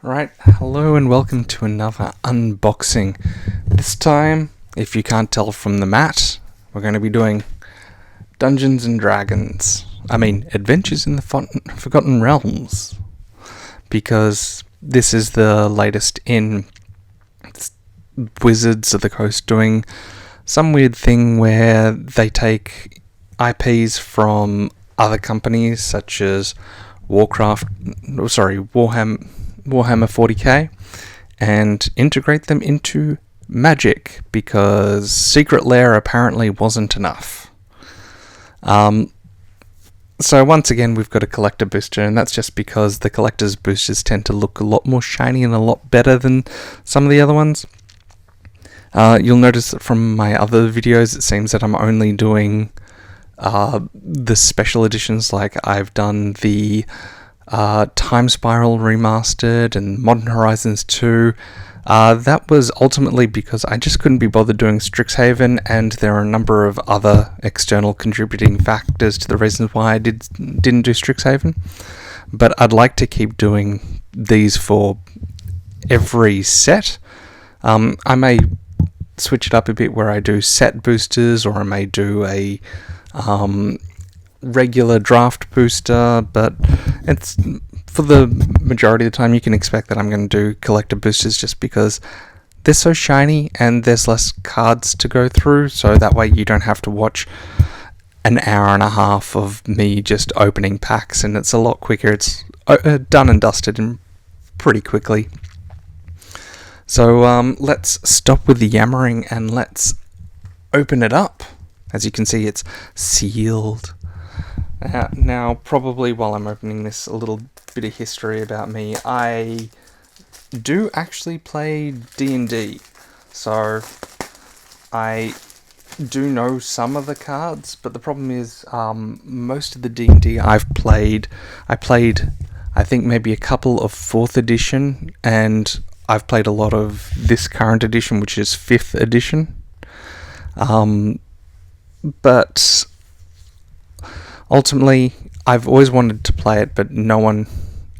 Right, hello and welcome to another unboxing. This time, if you can't tell from the mat, we're going to be doing Dungeons and Dragons. Adventures in the Forgotten Realms. Because this is the latest in Wizards of the Coast doing some weird thing where they take IPs from other companies such as Warhammer 40k and integrate them into Magic because Secret Lair apparently wasn't enough. So once again we've got a collector booster, and that's just because the collector's boosters tend to look a lot more shiny and a lot better than some of the other ones. You'll notice that from my other videos it seems that I'm only doing the special editions, like I've done the Time Spiral Remastered and Modern Horizons 2. That was ultimately because I just couldn't be bothered doing Strixhaven, and there are a number of other external contributing factors to the reasons why I didn't do Strixhaven. But I'd like to keep doing these for every set. I may switch it up a bit where I do set boosters, or I may do a regular draft booster, but it's for the majority of the time you can expect that I'm going to do collector boosters just because they're so shiny and there's less cards to go through, so that way you don't have to watch an hour and a half of me just opening packs, and it's a lot quicker. It's done and dusted and pretty quickly. So let's stop with the yammering and let's open it up. As you can see, it's sealed. Now, probably while I'm opening this, a little bit of history about me. I do actually play D&D, so I do know some of the cards, but the problem is most of the D&D I played, I think maybe a couple of 4th edition, and I've played a lot of this current edition, which is 5th edition. But ultimately, I've always wanted to play it, but no one...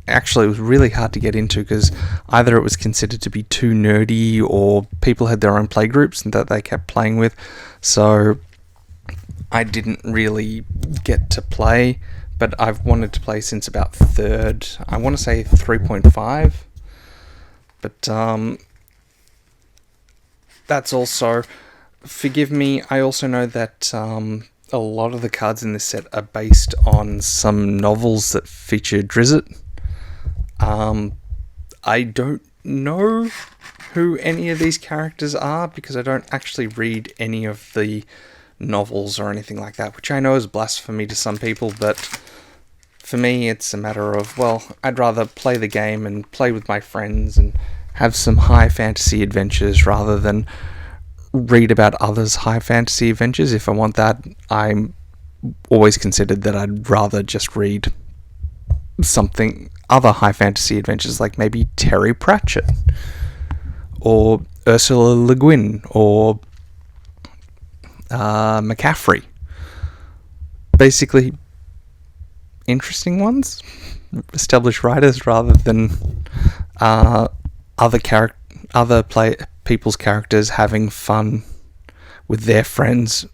Actually, it was really hard to get into because either it was considered to be too nerdy, or people had their own play groups that they kept playing with. So I didn't really get to play, but I've wanted to play since about 3rd. I want to say 3.5. But that's also... Forgive me, I also know that a lot of the cards in this set are based on some novels that feature Drizzt. I don't know who any of these characters are because I don't actually read any of the novels or anything like that, which I know is blasphemy to some people, but for me it's a matter of, well, I'd rather play the game and play with my friends and have some high fantasy adventures rather than read about others' high fantasy adventures. If I want that, I'm always considered that I'd rather just read something other high fantasy adventures, like maybe Terry Pratchett or Ursula Le Guin or McCaffrey. Basically interesting ones, established writers, rather than people's characters having fun with their friends.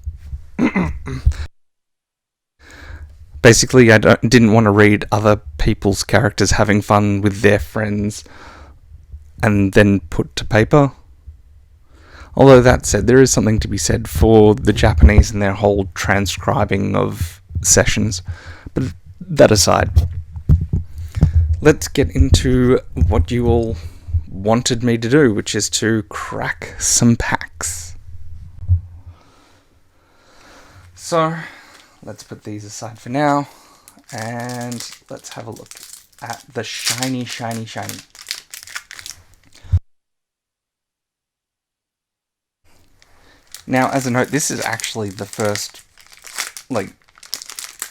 Basically, I didn't want to read other people's characters having fun with their friends and then put to paper. Although that said, there is something to be said for the Japanese and their whole transcribing of sessions. But that aside, let's get into what you all wanted me to do, which is to crack some packs. So let's put these aside for now, and let's have a look at the shiny. Now, as a note, this is actually the first,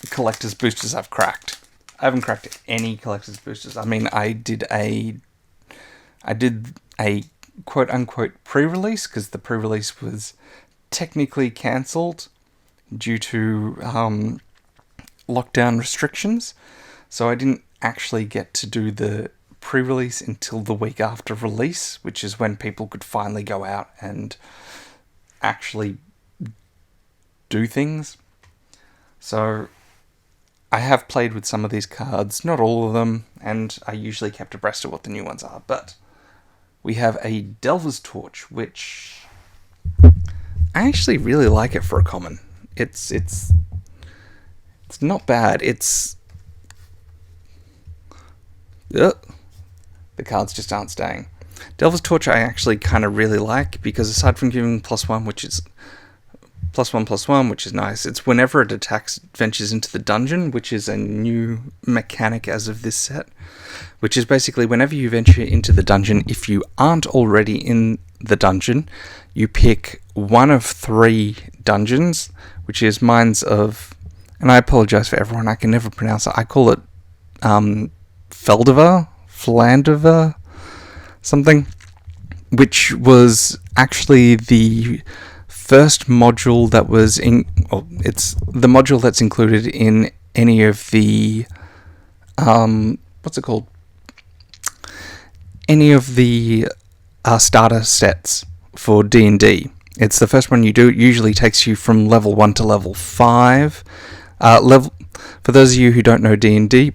collector's boosters I've cracked. I haven't cracked any collector's boosters. I did a quote-unquote pre-release, because the pre-release was technically cancelled due to lockdown restrictions. So I didn't actually get to do the pre-release until the week after release, which is when people could finally go out and actually do things. So I have played with some of these cards, not all of them, and I usually kept abreast of what the new ones are. But we have a Delver's Torch, which I actually really like it for a common. It's not bad. The cards just aren't staying. Delver's Torch I actually kind of really like, because aside from giving +1, which is +1/+1, which is nice, it's whenever it attacks, ventures into the dungeon, which is a new mechanic as of this set, which is basically whenever you venture into the dungeon, if you aren't already in the dungeon, you pick one of 3 dungeons, which is Mines of, and I apologize for everyone, I can never pronounce it, I call it Flandiver, something, which was actually the first module that was in, well, it's the module that's included in any of the, what's it called? Any of the starter sets for D&D. It's the first one you do. It usually takes you from level 1 to level 5. For those of you who don't know D&D,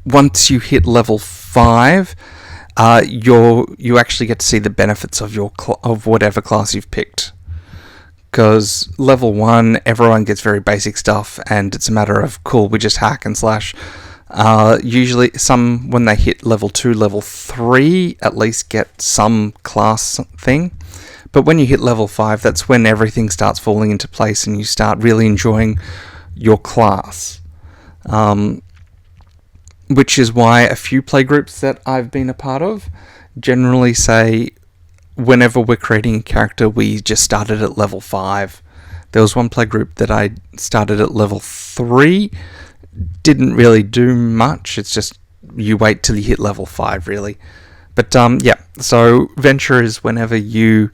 once you hit level 5, you actually get to see the benefits of of whatever class you've picked. Because level 1, everyone gets very basic stuff, and it's a matter of, cool, we just hack and slash. Usually, some, when they hit level 2, level 3, at least get some class thing. But when you hit level 5, that's when everything starts falling into place, and you start really enjoying your class. Which is why a few playgroups that I've been a part of generally say, whenever we're creating a character, we just started at level 5. There was one playgroup that I started at level 3. Didn't really do much. It's just you wait till you hit level 5, really. But yeah, so venture is whenever you...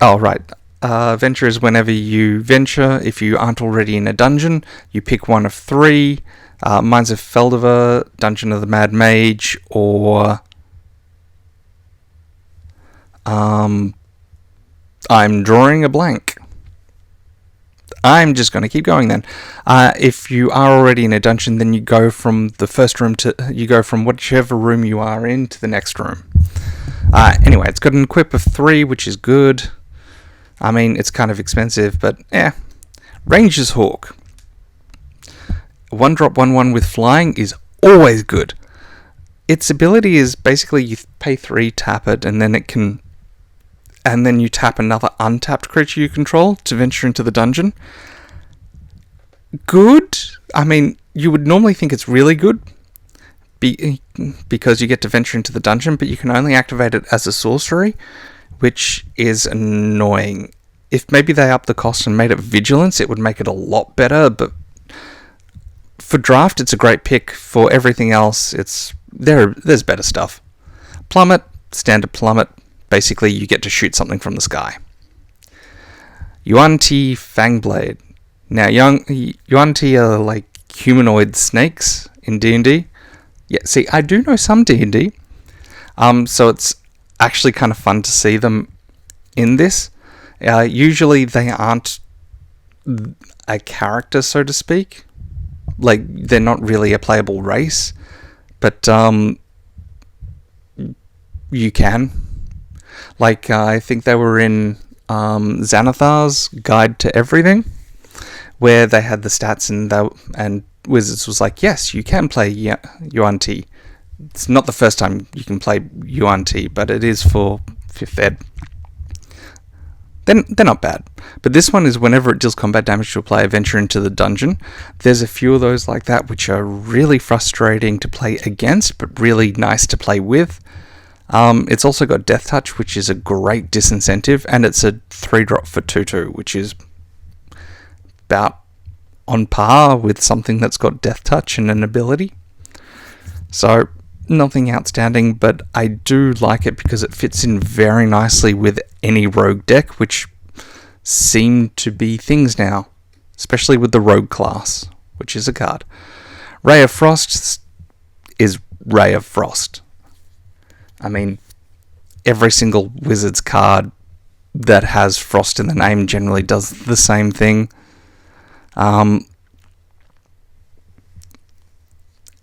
Oh, right. Venture is whenever you venture. If you aren't already in a dungeon, you pick one of 3. Mines of Feldiver, Dungeon of the Mad Mage, or... I'm drawing a blank. I'm just going to keep going then. If you are already in a dungeon, then you go from the first room you go from whichever room you are in to the next room. Anyway, it's got an equip of 3, which is good. I mean, it's kind of expensive, but yeah. Ranger's Hawk. 1-drop 1/1 with flying is always good. Its ability is basically you pay 3, tap it, and then you tap another untapped creature you control to venture into the dungeon. Good. I mean, you would normally think it's really good because you get to venture into the dungeon, but you can only activate it as a sorcery, which is annoying. If maybe they upped the cost and made it vigilance, it would make it a lot better, but for draft, it's a great pick. For everything else, there's better stuff. Plummet, standard plummet. Basically, you get to shoot something from the sky. Yuan-Ti Fangblade. Now, Yuan-Ti are like humanoid snakes in D&D. Yeah, see, I do know some D&D. So it's actually kind of fun to see them in this. Usually, they aren't a character, so to speak. Like, they're not really a playable race. But you can. Like, I think they were in Xanathar's Guide to Everything, where they had the stats and Wizards was like, yes, you can play Yuan-Ti. It's not the first time you can play Yuan-Ti, but it is for 5th ed. They're not bad. But this one is whenever it deals combat damage to a player, venture into the dungeon. There's a few of those like that, which are really frustrating to play against, but really nice to play with. It's also got Death Touch, which is a great disincentive, and it's a 3-drop for 2/2, which is about on par with something that's got Death Touch and an ability. So, nothing outstanding, but I do like it because it fits in very nicely with any rogue deck, which seem to be things now, especially with the rogue class, which is a card. Ray of Frost is Ray of Frost. I mean, every single Wizards card that has Frost in the name generally does the same thing.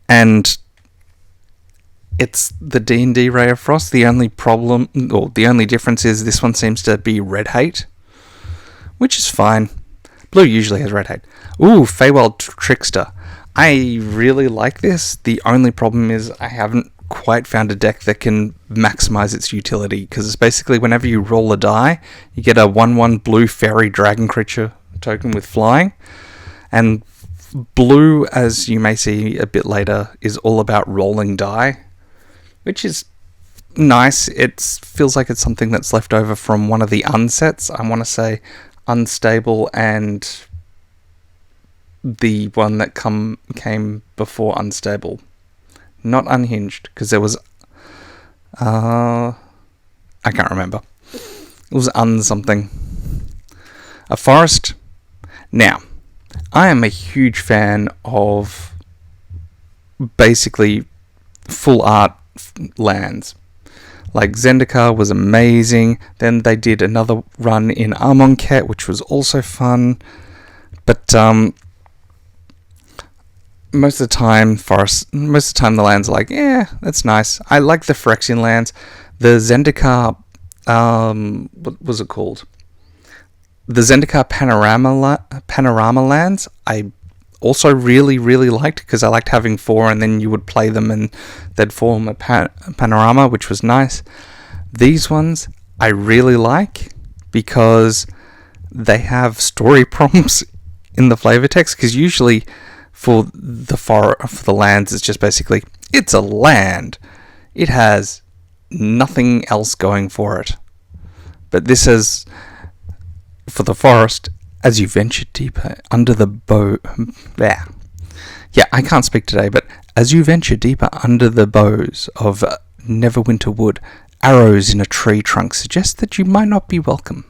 And it's the D&D Ray of Frost. The only problem, or the only difference is this one seems to be red hate, which is fine. Blue usually has red hate. Ooh, Feywild Trickster. I really like this. The only problem is I haven't quite found a deck that can maximize its utility, because it's basically whenever you roll a die, you get a 1/1 blue fairy dragon creature token with flying. And blue, as you may see a bit later, is all about rolling die, which is nice. It feels like it's something that's left over from one of the unsets. I want to say Unstable and the one that came before Unstable. Not Unhinged, because there was... I can't remember. It was something. A forest. Now, I am a huge fan of basically full art lands. Like Zendikar was amazing. Then they did another run in Amonkhet, which was also fun. But most of the time the lands are like, yeah, that's nice. I like the Phyrexian lands. The Zendikar, what was it called? The Zendikar Panorama lands, I also really, really liked, because I liked having 4 and then you would play them and they'd form a panorama, which was nice. These ones I really like because they have story prompts in the flavor text, because usually for the lands it's just basically, it's a land. It has nothing else going for it. But this is, for the forest, as you venture deeper under the I can't speak today, but as you venture deeper under the boughs of Neverwinter Wood, arrows in a tree trunk suggest that you might not be welcome.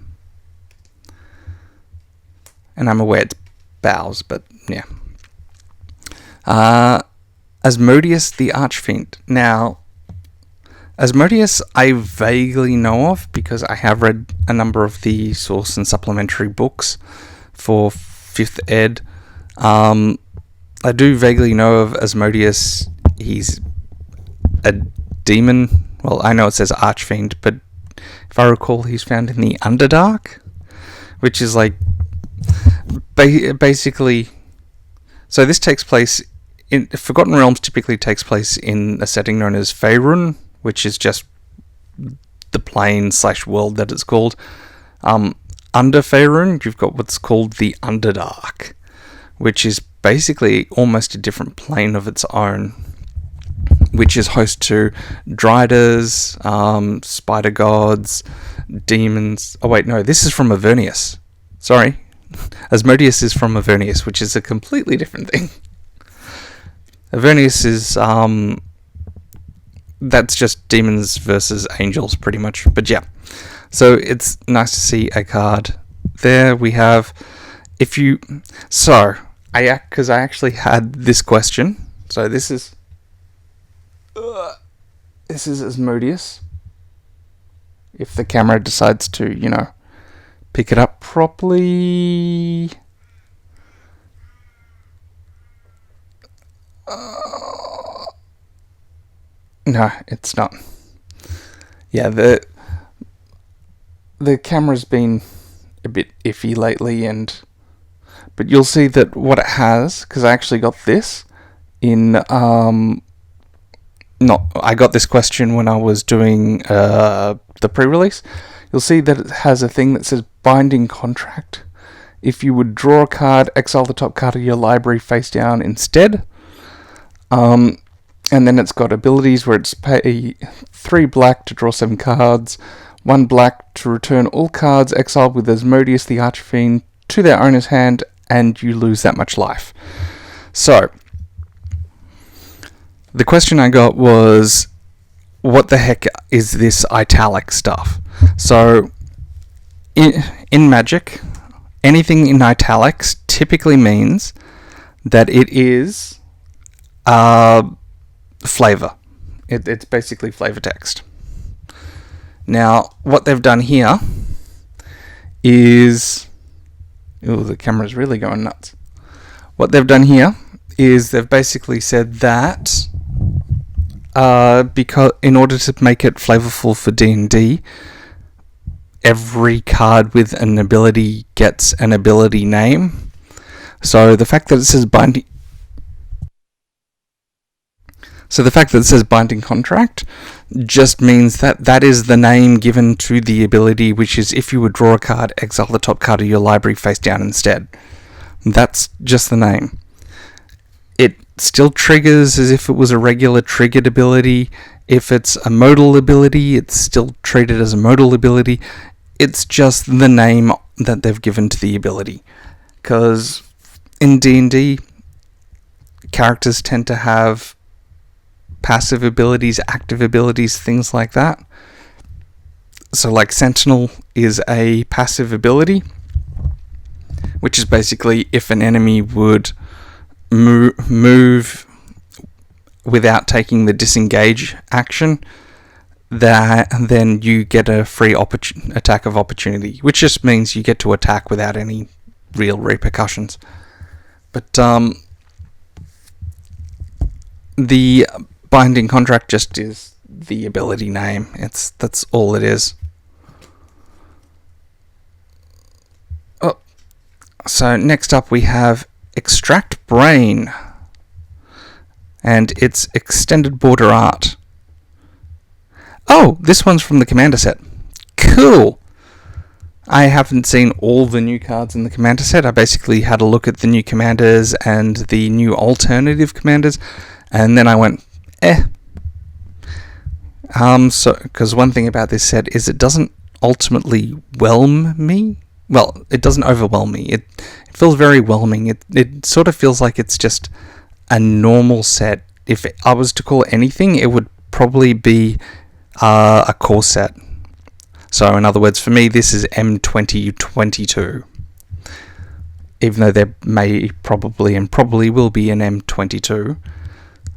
And I'm aware it's boughs, but yeah. Asmodeus the Archfiend. Now, Asmodeus I vaguely know of because I have read a number of the source and supplementary books for 5th ed. I do vaguely know of Asmodeus. He's a demon. Well, I know it says Archfiend, but if I recall, he's found in the Underdark, which is like basically... So this takes place in... Forgotten Realms typically takes place in a setting known as Faerun, which is just the plane/world that it's called. Under Faerun, you've got what's called the Underdark, which is basically almost a different plane of its own, which is host to Driders, spider gods, demons... Oh wait, no, this is from Avernus. Sorry. Asmodeus is from Avernus, which is a completely different thing. Avernus is... that's just demons versus angels, pretty much. But yeah, so it's nice to see a card. There we have... because I actually had this question. So this is Asmodeus. If the camera decides to, pick it up properly. No, it's not. Yeah, the camera's been a bit iffy lately, but you'll see that what it has, because I actually got this in I got this question when I was doing the pre-release. You'll see that it has a thing that says Binding Contract. If you would draw a card, exile the top card of your library face down instead. And then it's got abilities where it's pay 3 black to draw 7 cards, 1 black to return all cards exiled with Asmodeus the Archfiend to their owner's hand, and you lose that much life. So, The question I got was, what the heck is this italic stuff? So, in Magic, anything in italics typically means that it is flavor. It's basically flavor text. Now, what they've done here is... Ooh, the camera's really going nuts. What they've done here is they've basically said that because in order to make it flavorful for D&D, every card with an ability gets an ability name. So the fact that it says binding... So the fact that it says binding contract just means that that is the name given to the ability, which is if you would draw a card, exile the top card of your library face down instead. That's just the name. It still triggers as if it was a regular triggered ability. If it's a modal ability, it's still treated as a modal ability. It's just the name that they've given to the ability. Because in D&D, characters tend to have passive abilities, active abilities, things like that. So like Sentinel is a passive ability, which is basically if an enemy would move without taking the disengage action, then you get a free attack of opportunity, which just means you get to attack without any real repercussions. But the binding contract just is the ability name. That's all it is. Oh, so next up we have Extract Brain and its extended border art. Oh, this one's from the Commander set. Cool. I haven't seen all the new cards in the Commander set. I basically had a look at the new commanders and the new alternative commanders, and then I went, So, because one thing about this set is it doesn't ultimately whelm me. Well, it doesn't overwhelm me. It feels very whelming. It sort of feels like it's just a normal set. If I was to call it anything, it would probably be a core set. So, in other words, for me, this is M2022. Even though there may probably will be an M22.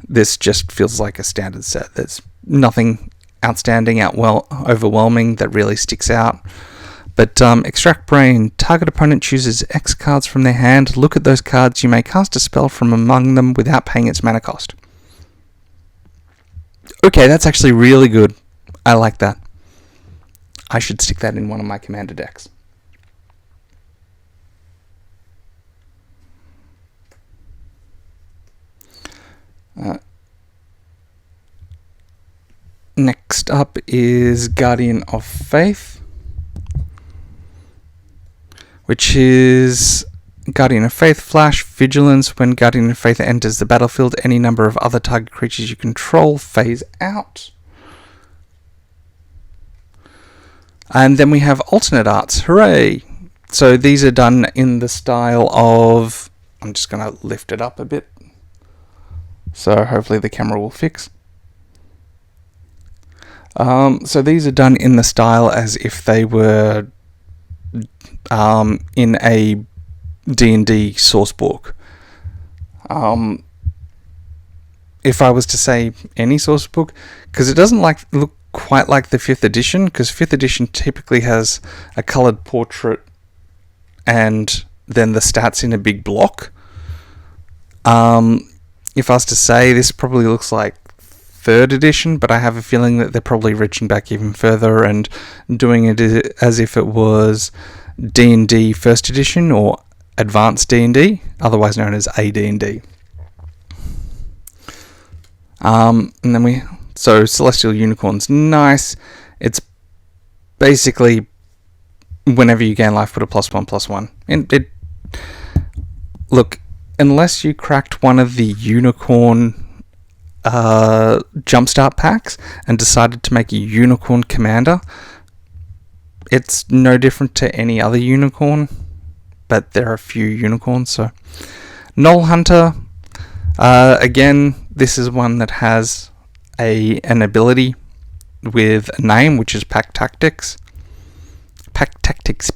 This just feels like a standard set. There's nothing outstanding, overwhelming that really sticks out. But Extract Brain, target opponent chooses X cards from their hand. Look at those cards. You may cast a spell from among them without paying its mana cost. Okay, that's actually really good. I like that. I should stick that in one of my commander decks. Next up is Guardian of Faith, which is Guardian of Faith Flash Vigilance. When Guardian of Faith enters the battlefield, any number of other target creatures you control phase out. And then we have alternate arts. Hooray! So these are done in the style of... I'm just going to lift it up a bit, so hopefully the camera will fix. So these are done in the style as if they were in a D&D source book. If I was to say any source book, because it doesn't look quite like the 5th edition, because 5th edition typically has a coloured portrait and then the stats in a big block. If I was to say, this probably looks like 3rd edition, but I have a feeling that they're probably reaching back even further and doing it as if it was D&D 1st edition or Advanced D&D, otherwise known as AD&D. And then so Celestial Unicorn's nice. It's basically whenever you gain life, put a +1/+1. And look, unless you cracked one of the Unicorn Jumpstart packs and decided to make a Unicorn commander, it's no different to any other Unicorn, but there are a few Unicorns. So Null Hunter, again, this is one that has an ability with a name, which is Pack Tactics. Pack Tactics,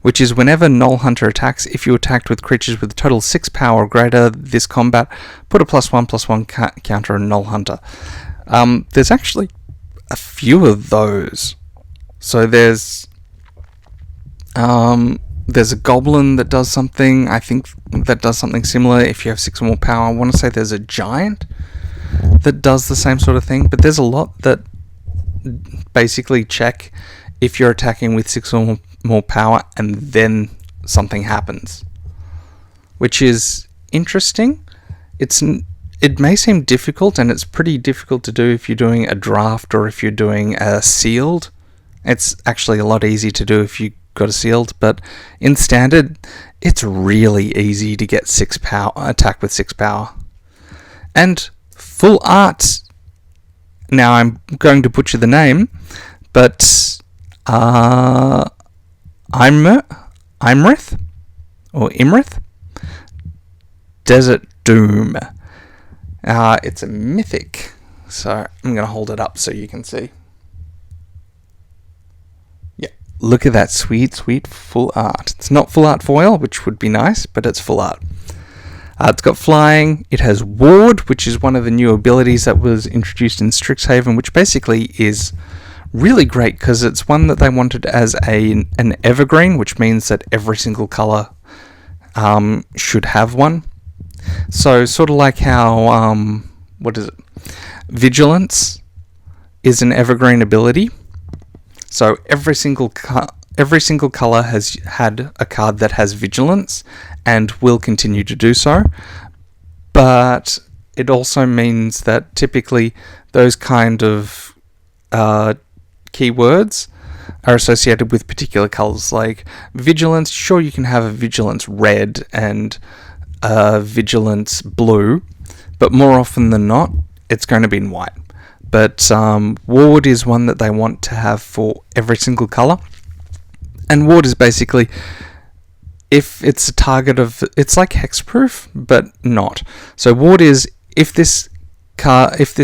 which is whenever Null Hunter attacks, if you attacked with creatures with a total 6 power or greater this combat, put a +1/+1 counter on Null Hunter. There's actually a few of those. So there's a goblin that does something, I think, that does something similar if you have 6 or more power. I want to say there's a giant that does the same sort of thing, but there's a lot that basically check if you're attacking with 6 or more power and then something happens, which is interesting. It may seem difficult, and it's pretty difficult to do if you're doing a draft or if you're doing a sealed. It's actually a lot easier to do if you got a sealed, but in standard it's really easy to get 6 power attack with 6 power. And full art, now I'm going to butcher the name, but Imrith or Imrith Desert Doom. It's a mythic, so I'm going to hold it up so you can see. Yeah, look at that sweet full art. It's not full art foil, which would be nice, but it's full art. It's got flying. It has ward, which is one of the new abilities that was introduced in Strixhaven, which basically is really great because it's one that they wanted as an evergreen, which means that every single color should have one. So sort of like how Vigilance is an evergreen ability. So every single color has had a card that has Vigilance and will continue to do so. But it also means that typically those kind of keywords are associated with particular colors. Like Vigilance, sure, you can have a Vigilance red and a Vigilance blue, but more often than not, it's going to be in white. But ward is one that they want to have for every single color. And ward is basically, if it's a target of, it's like hexproof, but not. So ward is if this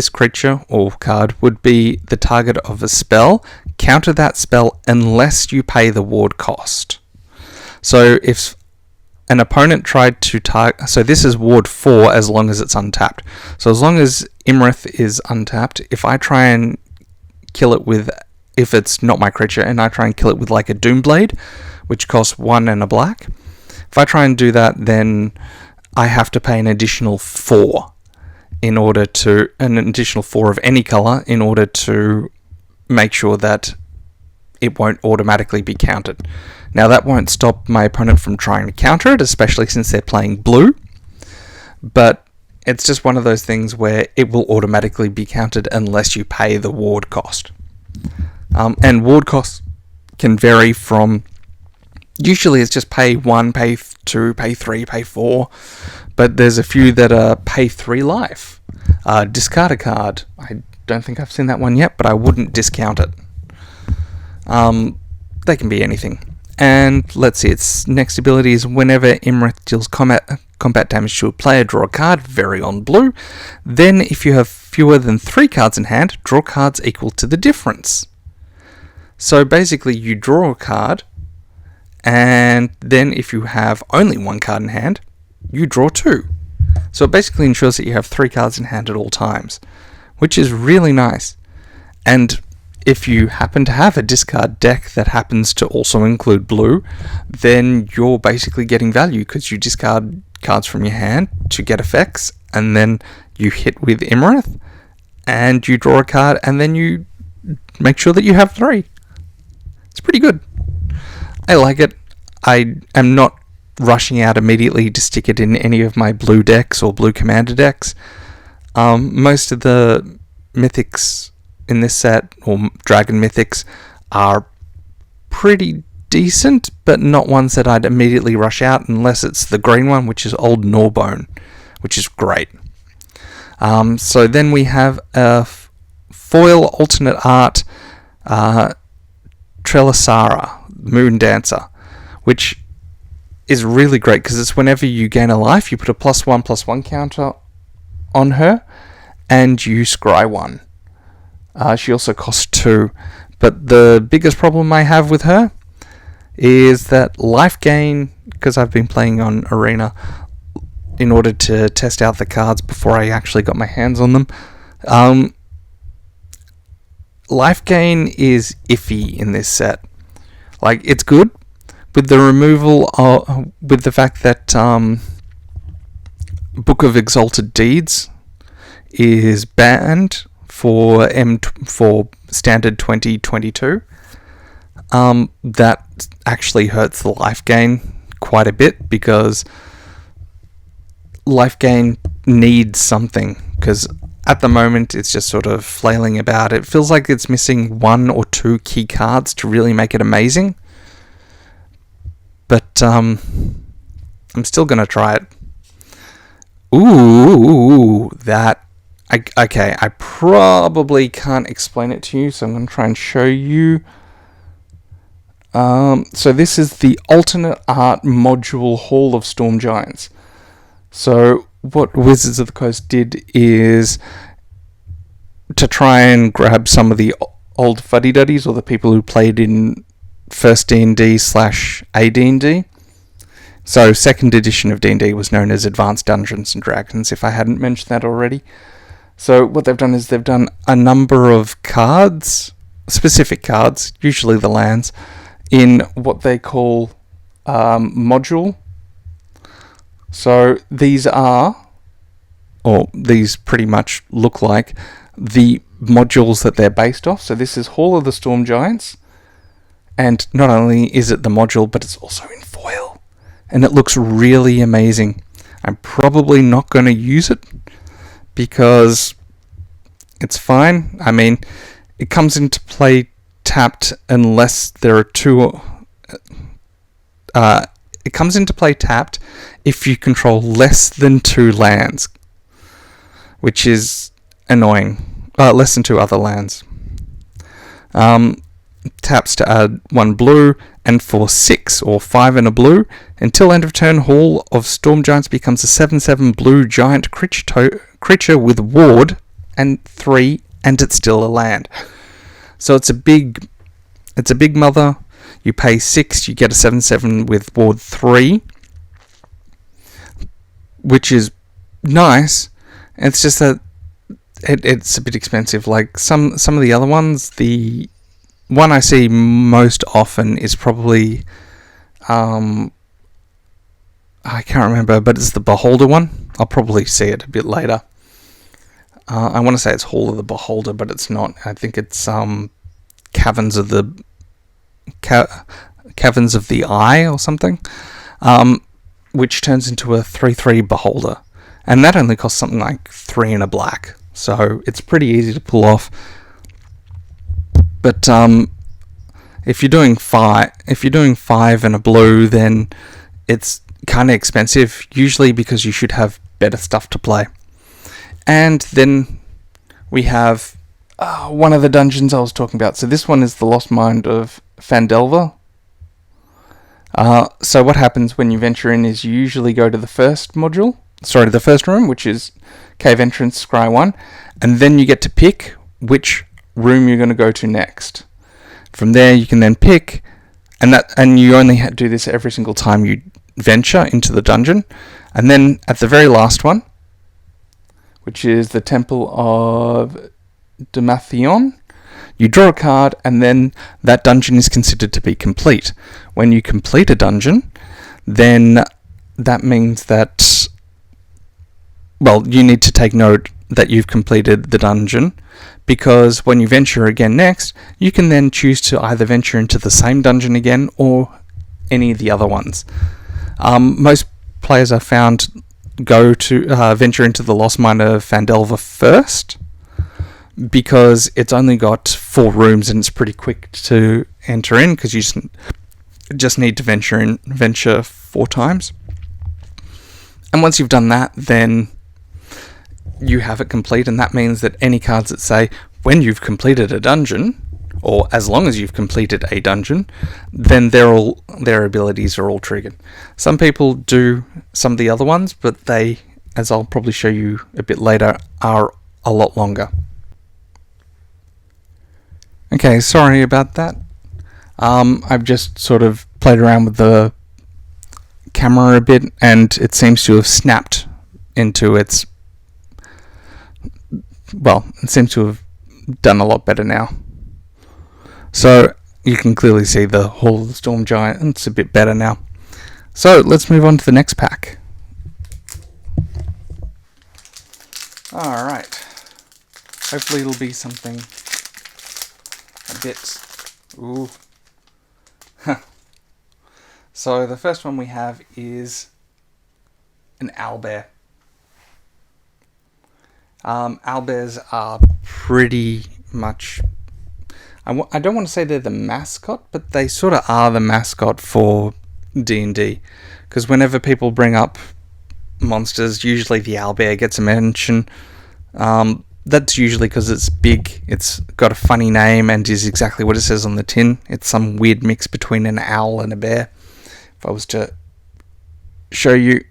creature or card would be the target of a spell, counter that spell unless you pay the ward cost. So if an opponent tried to target, so this is ward 4 as long as it's untapped. So as long as Imrith is untapped, if I try and kill it with, if it's not my creature, and I try and kill it with like a Doomblade, which costs 1 and a black, if I try and do that, then I have to pay an additional 4 in order to, an additional 4 of any color in order to make sure that it won't automatically be countered. Now that won't stop my opponent from trying to counter it, especially since they're playing blue, but it's just one of those things where it will automatically be countered unless you pay the ward cost. And ward costs can vary from, usually it's just pay 1, pay 2, pay 3, pay 4, but there's a few that are pay 3 life. Discard a card. I don't think I've seen that one yet, but I wouldn't discount it. They can be anything. And let's see, its next ability is whenever Imrith deals combat damage to a player, draw a card, very on blue. Then if you have fewer than 3 cards in hand, draw cards equal to the difference. So basically you draw a card, and then if you have only 1 card in hand, you draw 2. So it basically ensures that you have 3 cards in hand at all times, which is really nice. And if you happen to have a discard deck that happens to also include blue, then you're basically getting value because you discard cards from your hand to get effects, and then you hit with Imrith, and you draw a card, and then you make sure that you have 3. It's pretty good. I like it. I am not rushing out immediately to stick it in any of my blue decks or blue commander decks. Most of the mythics in this set, or dragon mythics, are pretty decent, but not ones that I'd immediately rush out unless it's the green one, which is Old Gnawbone, which is great. So then we have a foil alternate art Trelasara, Moon Dancer, which is really great because it's whenever you gain a life, you put a +1/+1 counter on her, and you scry 1. She also costs 2. But the biggest problem I have with her is that life gain, because I've been playing on Arena in order to test out the cards before I actually got my hands on them, life gain is iffy in this set. Like, it's good with the removal with the fact that Book of Exalted Deeds is banned for standard 2022. That actually hurts the life gain quite a bit, because life gain needs something, because at the moment it's just sort of flailing about. It feels like it's missing 1 or 2 key cards to really make it amazing. But I'm still going to try it. Ooh, that... Okay, I probably can't explain it to you, so I'm going to try and show you. So this is the alternate art module Hall of Storm Giants. So what Wizards of the Coast did is to try and grab some of the old fuddy-duddies, or the people who played in first D&D/AD&D. So second edition of D&D was known as Advanced Dungeons & Dragons, if I hadn't mentioned that already. So what they've done is they've done a number of cards, specific cards, usually the lands, in what they call module. So these pretty much look like the modules that they're based off. So this is Hall of the Storm Giants, and not only is it the module, but it's also in foil, and it looks really amazing. I'm probably not going to use it because it's fine. I mean, it comes into play tapped unless there are 2... it comes into play tapped if you control less than 2 lands, which is annoying. Less than 2 other lands. Taps to add 1 blue, and for 6 or 5 and a blue, until end of turn, Hall of Storm Giants becomes a 7/7 blue giant creature with ward and 3, and it's still a land. So it's a big mother. You pay 6, you get a 7/7 with ward 3, which is nice. It's just that it's a bit expensive. Like some of the other ones, the one I see most often is probably I can't remember, but it's the Beholder one. I'll probably see it a bit later. I want to say it's Hall of the Beholder, but it's not. I think it's Caverns of the Eye or something, which turns into a 3/3 Beholder, and that only costs something like 3 and a black. So it's pretty easy to pull off. But if you're doing 5 and a blue, then it's kind of expensive, usually because you should have better stuff to play. And then we have one of the dungeons I was talking about. So this one is the Lost Mine of Phandelver. So what happens when you venture in is you usually go to the first room, which is Cave Entrance, Scry 1, and then you get to pick which room you're going to go to next. From there, you can then pick, and you only do this every single time you venture into the dungeon. And then at the very last one, which is the Temple of Damathion, you draw a card, and then that dungeon is considered to be complete. When you complete a dungeon, then that means that, well, you need to take note that you've completed the dungeon, because when you venture again next, you can then choose to either venture into the same dungeon again or any of the other ones. Most players I've found go to venture into the Lost Mine of Phandelver first, because it's only got 4 rooms and it's pretty quick to enter in, because you just need to venture 4 times. And once you've done that, then you have it complete, and that means that any cards that say when you've completed a dungeon or as long as you've completed a dungeon, then their abilities are all triggered. Some people do some of the other ones, but they, as I'll probably show you a bit later, are a lot longer. Okay, sorry about that. I've just sort of played around with the camera a bit, and it seems to have snapped into its... well, it seems to have done a lot better now. So you can clearly see the Hall of the Storm Giant, and it's a bit better now. So let's move on to the next pack. Alright. Hopefully it'll be something a bit... ooh. So the first one we have is an owlbear. Owlbears are pretty much... I don't want to say they're the mascot, but they sort of are the mascot for D&D. Because whenever people bring up monsters, usually the owlbear gets a mention. That's usually because it's big, it's got a funny name, and is exactly what it says on the tin. It's some weird mix between an owl and a bear. If I was to show you...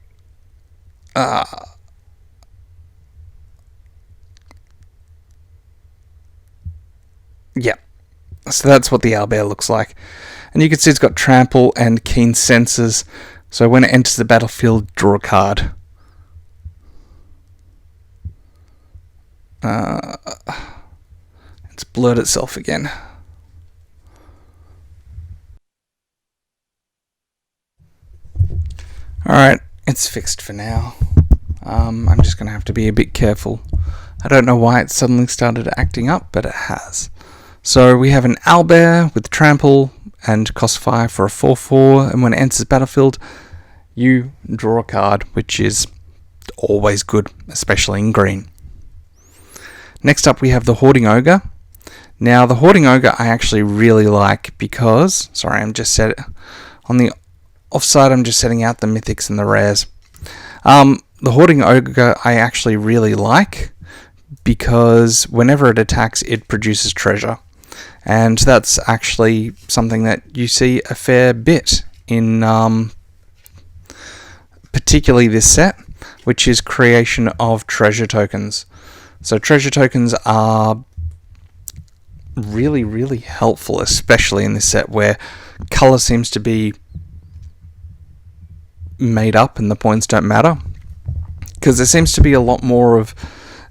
yeah. So that's what the owlbear looks like. And you can see it's got trample and keen senses. So when it enters the battlefield, draw a card. It's blurred itself again. Alright, it's fixed for now. I'm just going to have to be a bit careful. I don't know why it suddenly started acting up, but it has. So we have an owlbear with trample and cost 5 for a 4/4, and when it enters the battlefield, you draw a card, which is always good, especially in green. Next up we have the Hoarding Ogre. Now the Hoarding Ogre I actually really like because... sorry, I'm just set on the offside, I'm just setting out the mythics and the rares. The Hoarding Ogre I actually really like because whenever it attacks, it produces treasure. And that's actually something that you see a fair bit in particularly this set, which is creation of treasure tokens. So treasure tokens are really, really helpful, especially in this set where color seems to be made up and the points don't matter. Because there seems to be a lot more of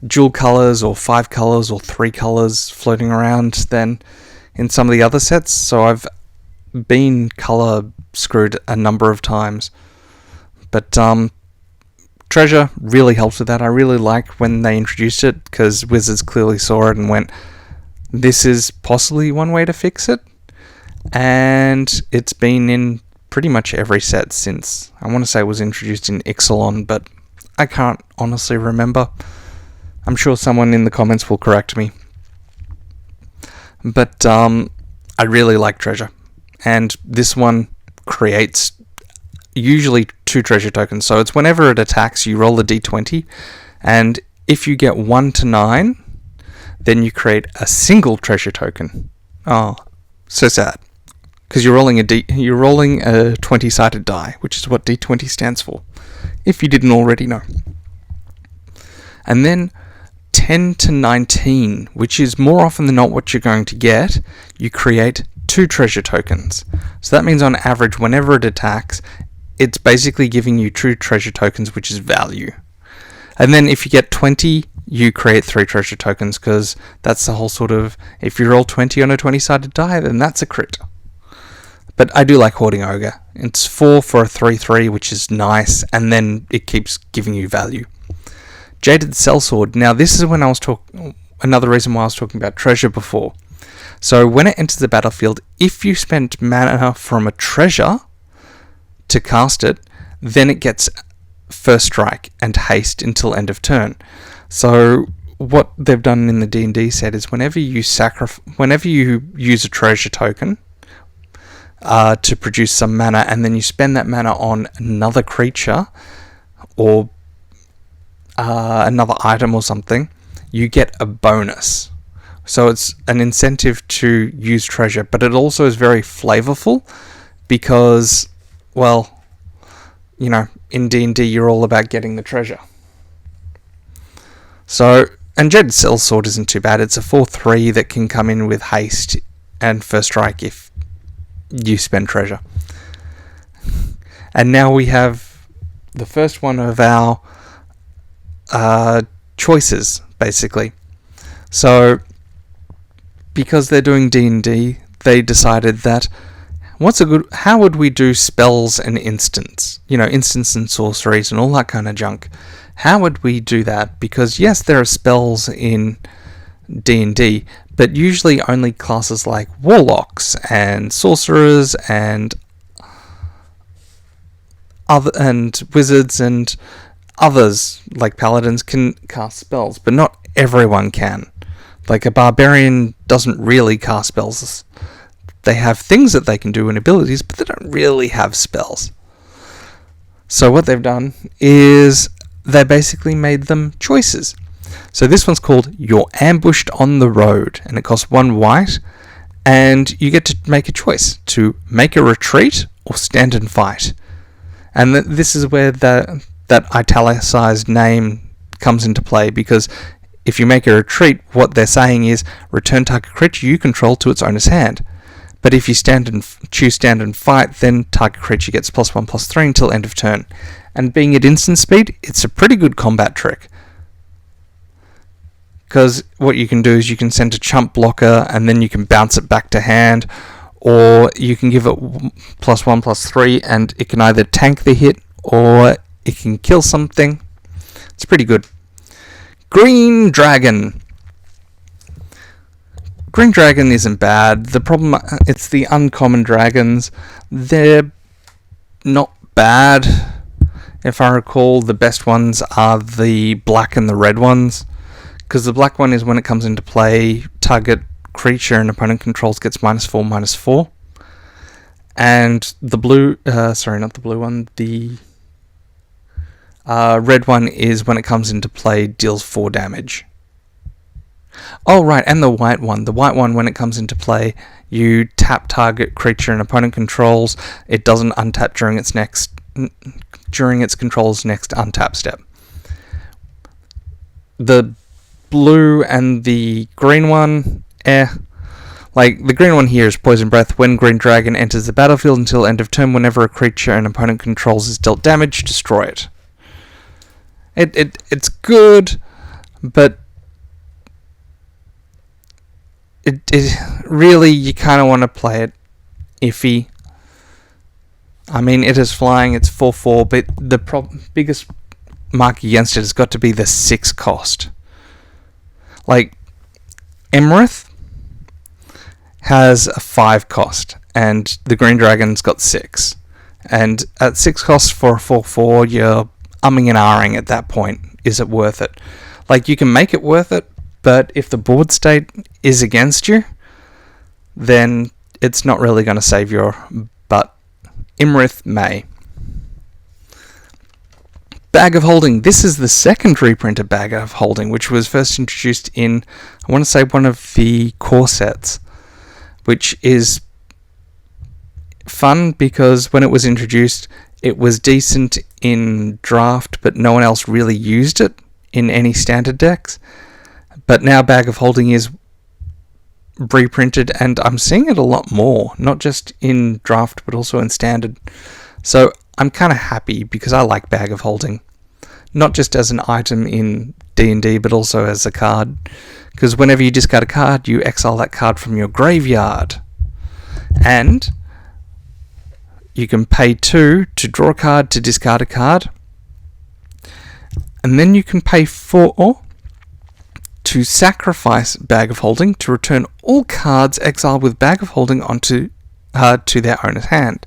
dual colors or 5 colors or 3 colors floating around than in some of the other sets. So I've been color screwed a number of times. But treasure really helps with that. I really like when they introduced it because Wizards clearly saw it and went, this is possibly one way to fix it. And it's been in pretty much every set since. I want to say it was introduced in Ixalan, but I can't honestly remember. I'm sure someone in the comments will correct me. But I really like treasure. And this one creates usually 2 treasure tokens. So it's whenever it attacks, you roll a d20. And if you get 1 to 9, then you create a single treasure token. Oh, so sad. Because you're rolling a 20-sided die, which is what d20 stands for, if you didn't already know. And then 10 to 19, which is more often than not what you're going to get, you create 2 treasure tokens. So that means on average, whenever it attacks, it's basically giving you 2 treasure tokens, which is value. And then if you get 20, you create 3 treasure tokens, because that's the whole sort of, if you roll 20 on a 20-sided die, then that's a crit. But I do like Hoarding Ogre. It's 4 for a 3/3, which is nice, and then it keeps giving you value. Jaded Sellsword. Now this is when I was another reason why I was talking about treasure before. So when it enters the battlefield, if you spent mana from a treasure to cast it, then it gets first strike and haste until end of turn. So what they've done in the D&D set is whenever you use a treasure token to produce some mana, and then you spend that mana on another creature or another item or something, you get a bonus. so it's an incentive to use treasure, but it also is very flavorful because, well, in D&D you're all about getting the treasure. So, and Jaded Sellsword isn't too bad. It's a 4/3 that can come in with haste and first strike if you spend treasure. And now we have the first one of our choices, basically. So, because they're doing D&D, they decided that how would we do spells and instants? Instants and sorceries and all that kind of junk. How would we do that? Because yes, there are spells in D&D, but usually only classes like warlocks and sorcerers and wizards and others like paladins can cast spells, but not everyone can. Like a barbarian doesn't really cast spells. They have things that they can do and abilities, but they don't really have spells. So what they've done is they basically made them choices. So this one's called You're Ambushed on the Road, and it costs 1 white, and you get to make a choice to make a retreat or stand and fight. And this is where that italicized name comes into play, because if you make a retreat, what they're saying is return target creature you control to its owner's hand. But if you choose stand and fight, then target creature gets +1/+3 until end of turn. And being at instant speed, it's a pretty good combat trick. Because what you can do is you can send a chump blocker and then you can bounce it back to hand, or you can give it +1/+3 and it can either tank the hit or it can kill something. It's pretty good. Green Dragon. Green Dragon isn't bad. The problem, it's the uncommon dragons. They're not bad. If I recall, the best ones are the black and the red ones. Because the black one is when it comes into play, target creature an opponent controls gets -4/-4. And the blue, not the blue one, the red one is when it comes into play, deals 4 damage. Oh, right, and the white one. The white one, when it comes into play, you tap target creature an opponent controls. It doesn't untap during its control's next untap step. The blue and the green one, Like, the green one here is Poison Breath. When Green Dragon enters the battlefield until end of turn, whenever a creature an opponent controls is dealt damage, destroy it. It's good, but it really, you kind of want to play it iffy. I mean, it is flying, it's 4/4, but the biggest mark against it has got to be the 6 cost. Like, Emerith has a 5 cost, and the Green Dragon's got 6. And at 6 costs for a 4/4, you're umming and ahhing at that point. Is it worth it? Like, you can make it worth it, but if the board state is against you, then it's not really going to save your butt. Imrith may. Bag of Holding. This is the second reprint of Bag of Holding, which was first introduced in, I want to say, one of the core sets, which is fun because when it was introduced, it was decent in draft, but no one else really used it in any standard decks. But now Bag of Holding is reprinted, and I'm seeing it a lot more, not just in draft, but also in standard. So I'm kind of happy because I like Bag of Holding, not just as an item in D&D, but also as a card. Because whenever you discard a card, you exile that card from your graveyard. And you can pay 2 to draw a card, to discard a card. And then you can pay 4 to sacrifice Bag of Holding to return all cards exiled with Bag of Holding onto to their owner's hand.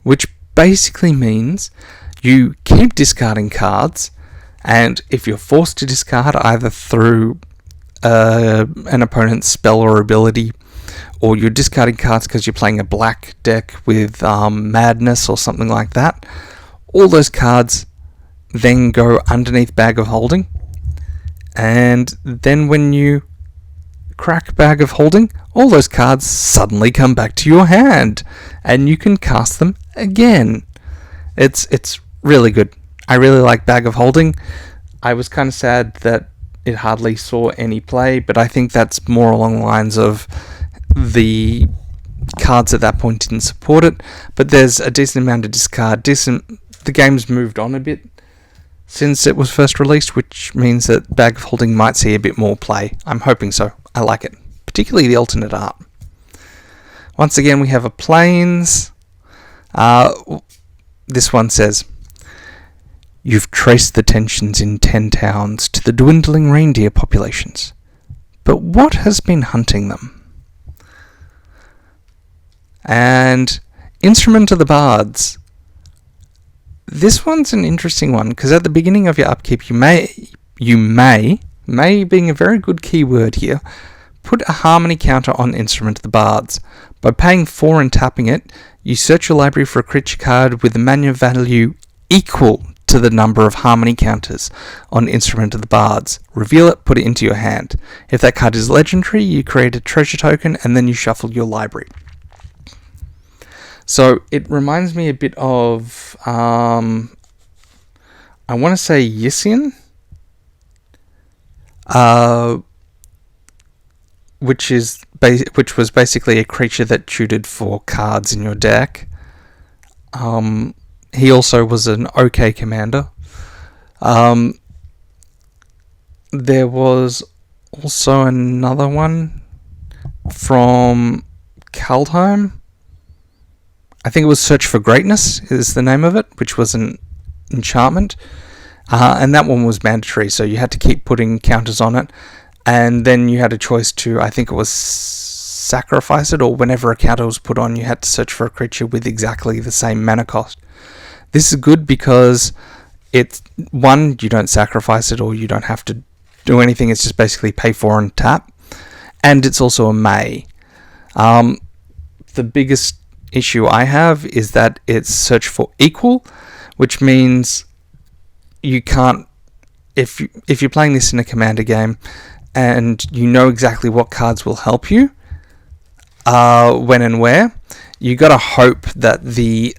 Which basically means you keep discarding cards, and if you're forced to discard either through an opponent's spell or ability, or you're discarding cards because you're playing a black deck with Madness or something like that, all those cards then go underneath Bag of Holding, and then when you crack Bag of Holding, all those cards suddenly come back to your hand, and you can cast them again. It's really good. I really like Bag of Holding. I was kind of sad that it hardly saw any play, but I think that's more along the lines of the cards at that point didn't support it. But there's a decent amount of discard. The game's moved on a bit since it was first released, which means that Bag of Holding might see a bit more play. I'm hoping so. I like it, particularly the alternate art. Once again, we have a Plains. This one says, "You've traced the tensions in 10 towns to the dwindling reindeer populations. But what has been hunting them?" And Instrument of the Bards. This one's an interesting one, because at the beginning of your upkeep, you may, being a very good keyword here, put a harmony counter on Instrument of the Bards. By paying 4 and tapping it, you search your library for a creature card with a mana value equal to the number of harmony counters on Instrument of the Bards. Reveal it, put it into your hand. If that card is legendary, you create a treasure token, and then you shuffle your library. So it reminds me a bit of, I want to say Yixian, which was basically a creature that tutored for cards in your deck. He also was an okay commander. There was also another one from Kaldheim. I think it was Search for Greatness is the name of it, which was an enchantment. And that one was mandatory, so you had to keep putting counters on it. And then you had a choice to, I think it was sacrifice it, or whenever a counter was put on, you had to search for a creature with exactly the same mana cost. This is good because it's, one, you don't sacrifice it, or you don't have to do anything. It's just basically pay 4 and tap. And it's also a May. The biggest issue I have is that it's search for equal, which means you can't, if you're playing this in a commander game and you know exactly what cards will help you when and where, you got to hope that the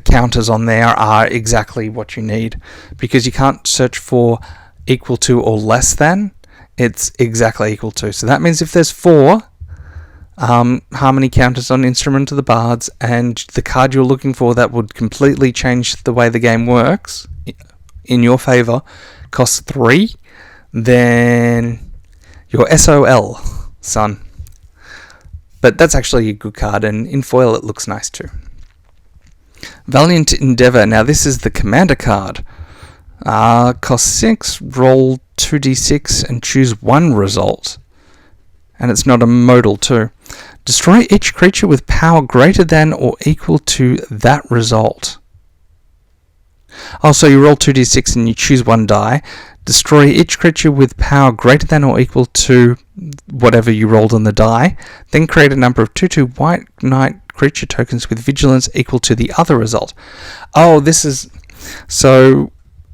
counters on there are exactly what you need, because you can't search for equal to or less than. It's exactly equal to. So that means if there's 4 harmony counters on Instrument of the Bards, and the card you're looking for that would completely change the way the game works in your favour costs 3, then you're SOL, son. But that's actually a good card, and in foil it looks nice too. Valiant Endeavour. Now this is the commander card. Costs 6, roll 2d6 and choose 1 result. And it's not a modal too. Destroy each creature with power greater than or equal to that result. Oh, so you roll 2d6 and you choose 1 die. Destroy each creature with power greater than or equal to whatever you rolled on the die. Then create a number of 2/2 white knight creature tokens with vigilance equal to the other result. Oh, this is... So...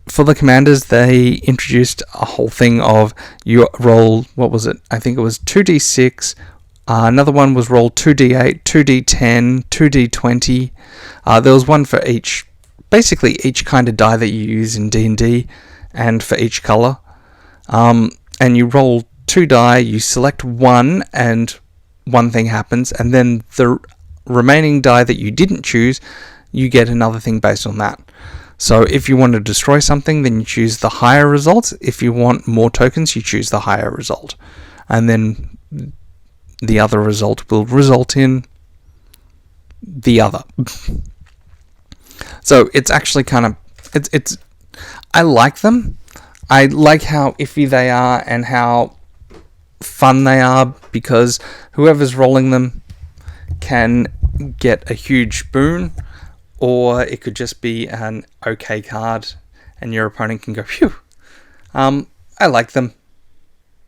For the commanders, they introduced a whole thing of you roll, what was it? I think it was 2d6. Another one was roll 2d8, 2d10, 2d20. There was one for each, basically each kind of die that you use in D&D, and for each color. And you roll 2 die, you select 1, and 1 thing happens, and then the remaining die that you didn't choose, you get another thing based on that. So if you want to destroy something, then you choose the higher result. If you want more tokens, you choose the higher result. And then the other result will result in the other. So it's actually kind of... It's I like them. I like how iffy they are and how fun they are, because whoever's rolling them can get a huge boon, or it could just be an okay card and your opponent can go, phew. I like them.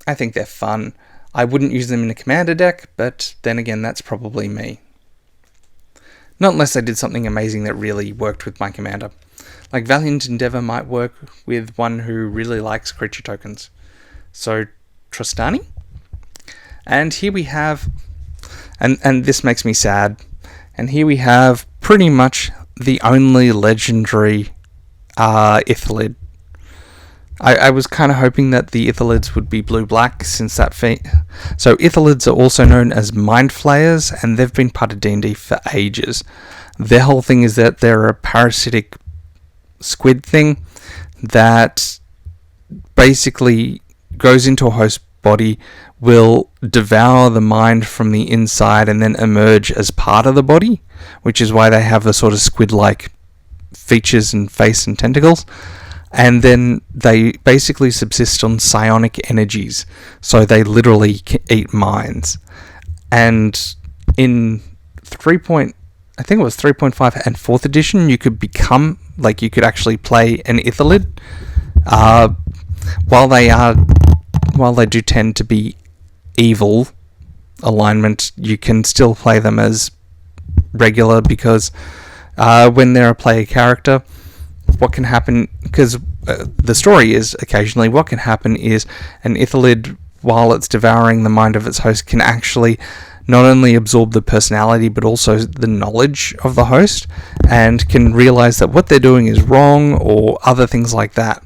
I think they're fun. I wouldn't use them in a commander deck, but then again, that's probably me. Not unless I did something amazing that really worked with my commander. Like Valiant Endeavour might work with one who really likes creature tokens. So Trostani. And here we have, and this makes me sad, and here we have pretty much the only legendary Ithalid. I was kind of hoping that the Ithalids would be blue-black, since that so Ithalids are also known as Mind Flayers, and they've been part of D&D for ages. Their whole thing is that they're a parasitic squid thing that basically goes into a host body, will devour the mind from the inside, and then emerge as part of the body, which is why they have the sort of squid-like features and face and tentacles. And then they basically subsist on psionic energies, so they literally eat minds. And in 3.5 and 4th edition, you could become, you could actually play an Ithalid. While they do tend to be evil alignment, you can still play them as regular, because when they're a player character, what can happen, because the story is occasionally what can happen is an Ithalid, while it's devouring the mind of its host, can actually not only absorb the personality but also the knowledge of the host, and can realize that what they're doing is wrong, or other things like that.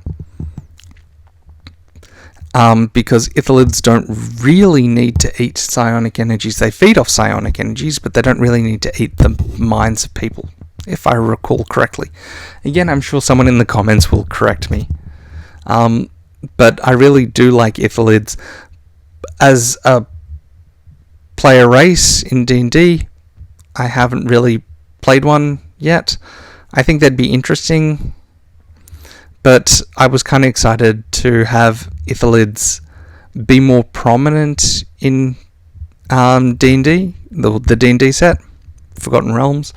Because Ithalids don't really need to eat psionic energies. They feed off psionic energies, but they don't really need to eat the minds of people, if I recall correctly. Again, I'm sure someone in the comments will correct me. But I really do like Ithalids as a player race in D&D. I haven't really played one yet. I think that'd be interesting, but I was kind of excited to have Ithalids be more prominent in D&D, the D&D set, Forgotten Realms.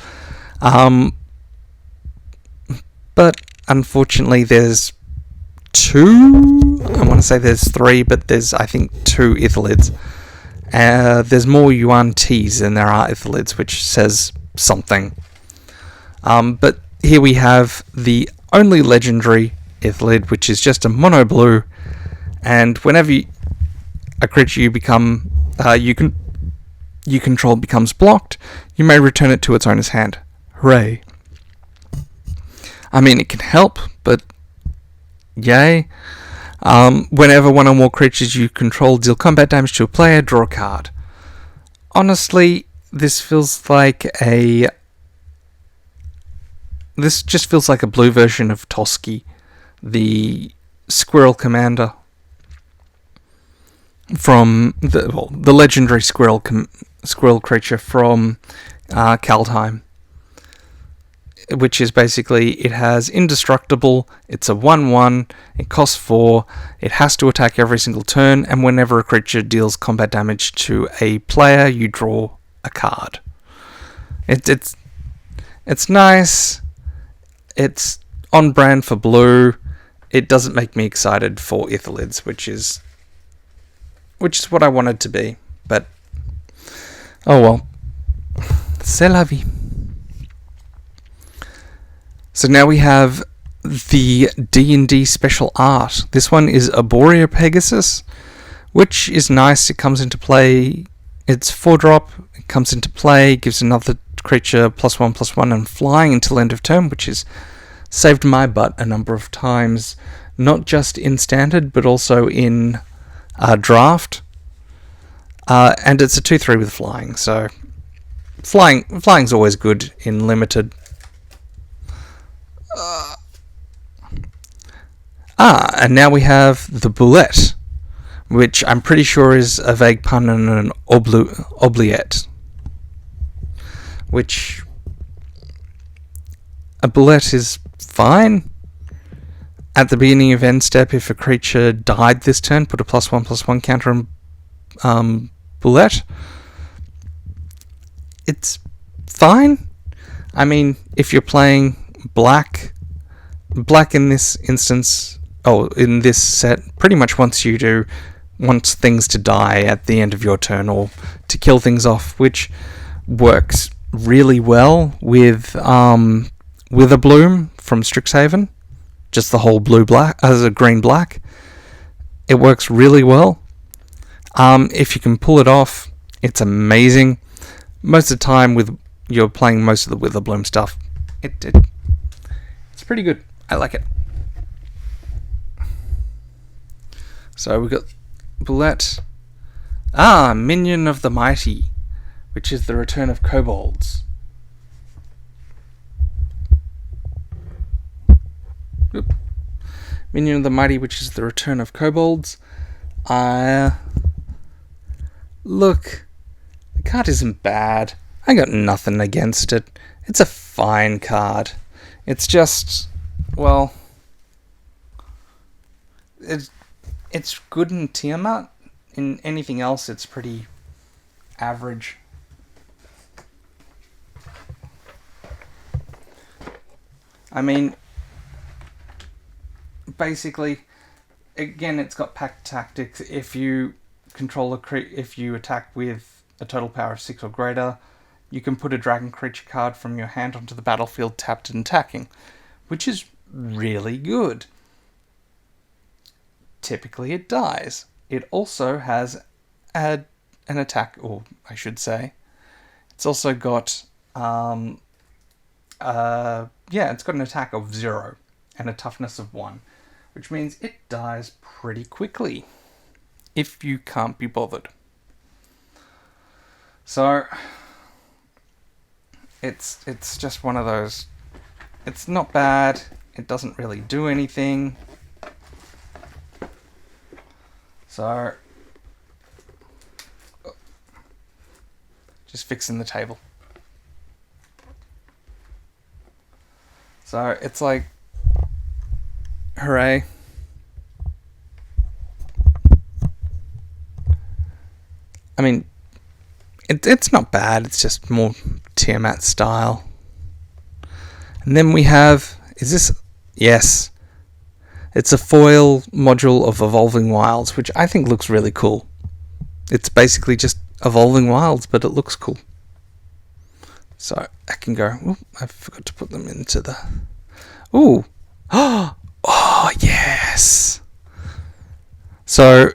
But unfortunately there's two, I want to say there's three, but there's, I think, two Ithalids. There's more Yuan-Tis than there are Ithalids, which says something. But here we have the only legendary Ithalid, which is just a mono blue, and whenever a creature you control becomes blocked, you may return it to its owner's hand. Hooray. I mean, it can help, but yay. Whenever one or more creatures you control deal combat damage to a player, draw a card. Honestly, this just feels like a blue version of Toski, the squirrel commander from the legendary squirrel creature from Kaldheim, which is basically, it has indestructible, it's a 1/1, it costs 4, it has to attack every single turn, and whenever a creature deals combat damage to a player, you draw a card. It's nice, it's on brand for blue. It doesn't make me excited for Ithalids, which is what I wanted to be, but oh well. C'est la vie. So now we have the D&D special art. This one is Arborea Pegasus, which is nice. It comes into play, it's 4-drop, it comes into play, gives another creature +1/+1 and flying until end of turn, which is saved my butt a number of times, not just in standard but also in draft. And it's a 2/3 with flying, so flying's always good in limited. And now we have the Boulette, which I'm pretty sure is a vague pun on an oubliette, which a Boulette is fine. At the beginning of end step, if a creature died this turn, put a +1/+1 counter on Boulette. It's fine. I mean, if you're playing black in this instance, in this set, pretty much wants things to die at the end of your turn, or to kill things off, which works really well with Witherbloom from Strixhaven. Just the whole blue-black as a green-black. It works really well. If you can pull it off, it's amazing. Most of the time, you're playing most of the Witherbloom stuff, it's pretty good. I like it. So we got Bullet. Minion of the Mighty, which is the return of kobolds. Oop. Minion of the Mighty, which is the return of kobolds. Look, the card isn't bad. I got nothing against it. It's a fine card. It's just, well, it's good in Tiamat. In anything else, it's pretty average. I mean, basically, again, it's got pack tactics. If you control if you attack with a total power of 6 or greater, you can put a dragon creature card from your hand onto the battlefield tapped and attacking, which is really good. Typically, it dies. It also has an attack, or I should say, it's also got it's got an attack of 0 and a toughness of 1, which means it dies pretty quickly if you can't be bothered. So it's just one of those. It's not bad. It doesn't really do anything. So just fixing the table. So it's like, hooray. I mean, it's not bad. It's just more Tiamat style. And then we have, yes. It's a foil module of Evolving Wilds, which I think looks really cool. It's basically just Evolving Wilds, but it looks cool. So I can go, I forgot to put them into the... Ooh. Oh, yes. So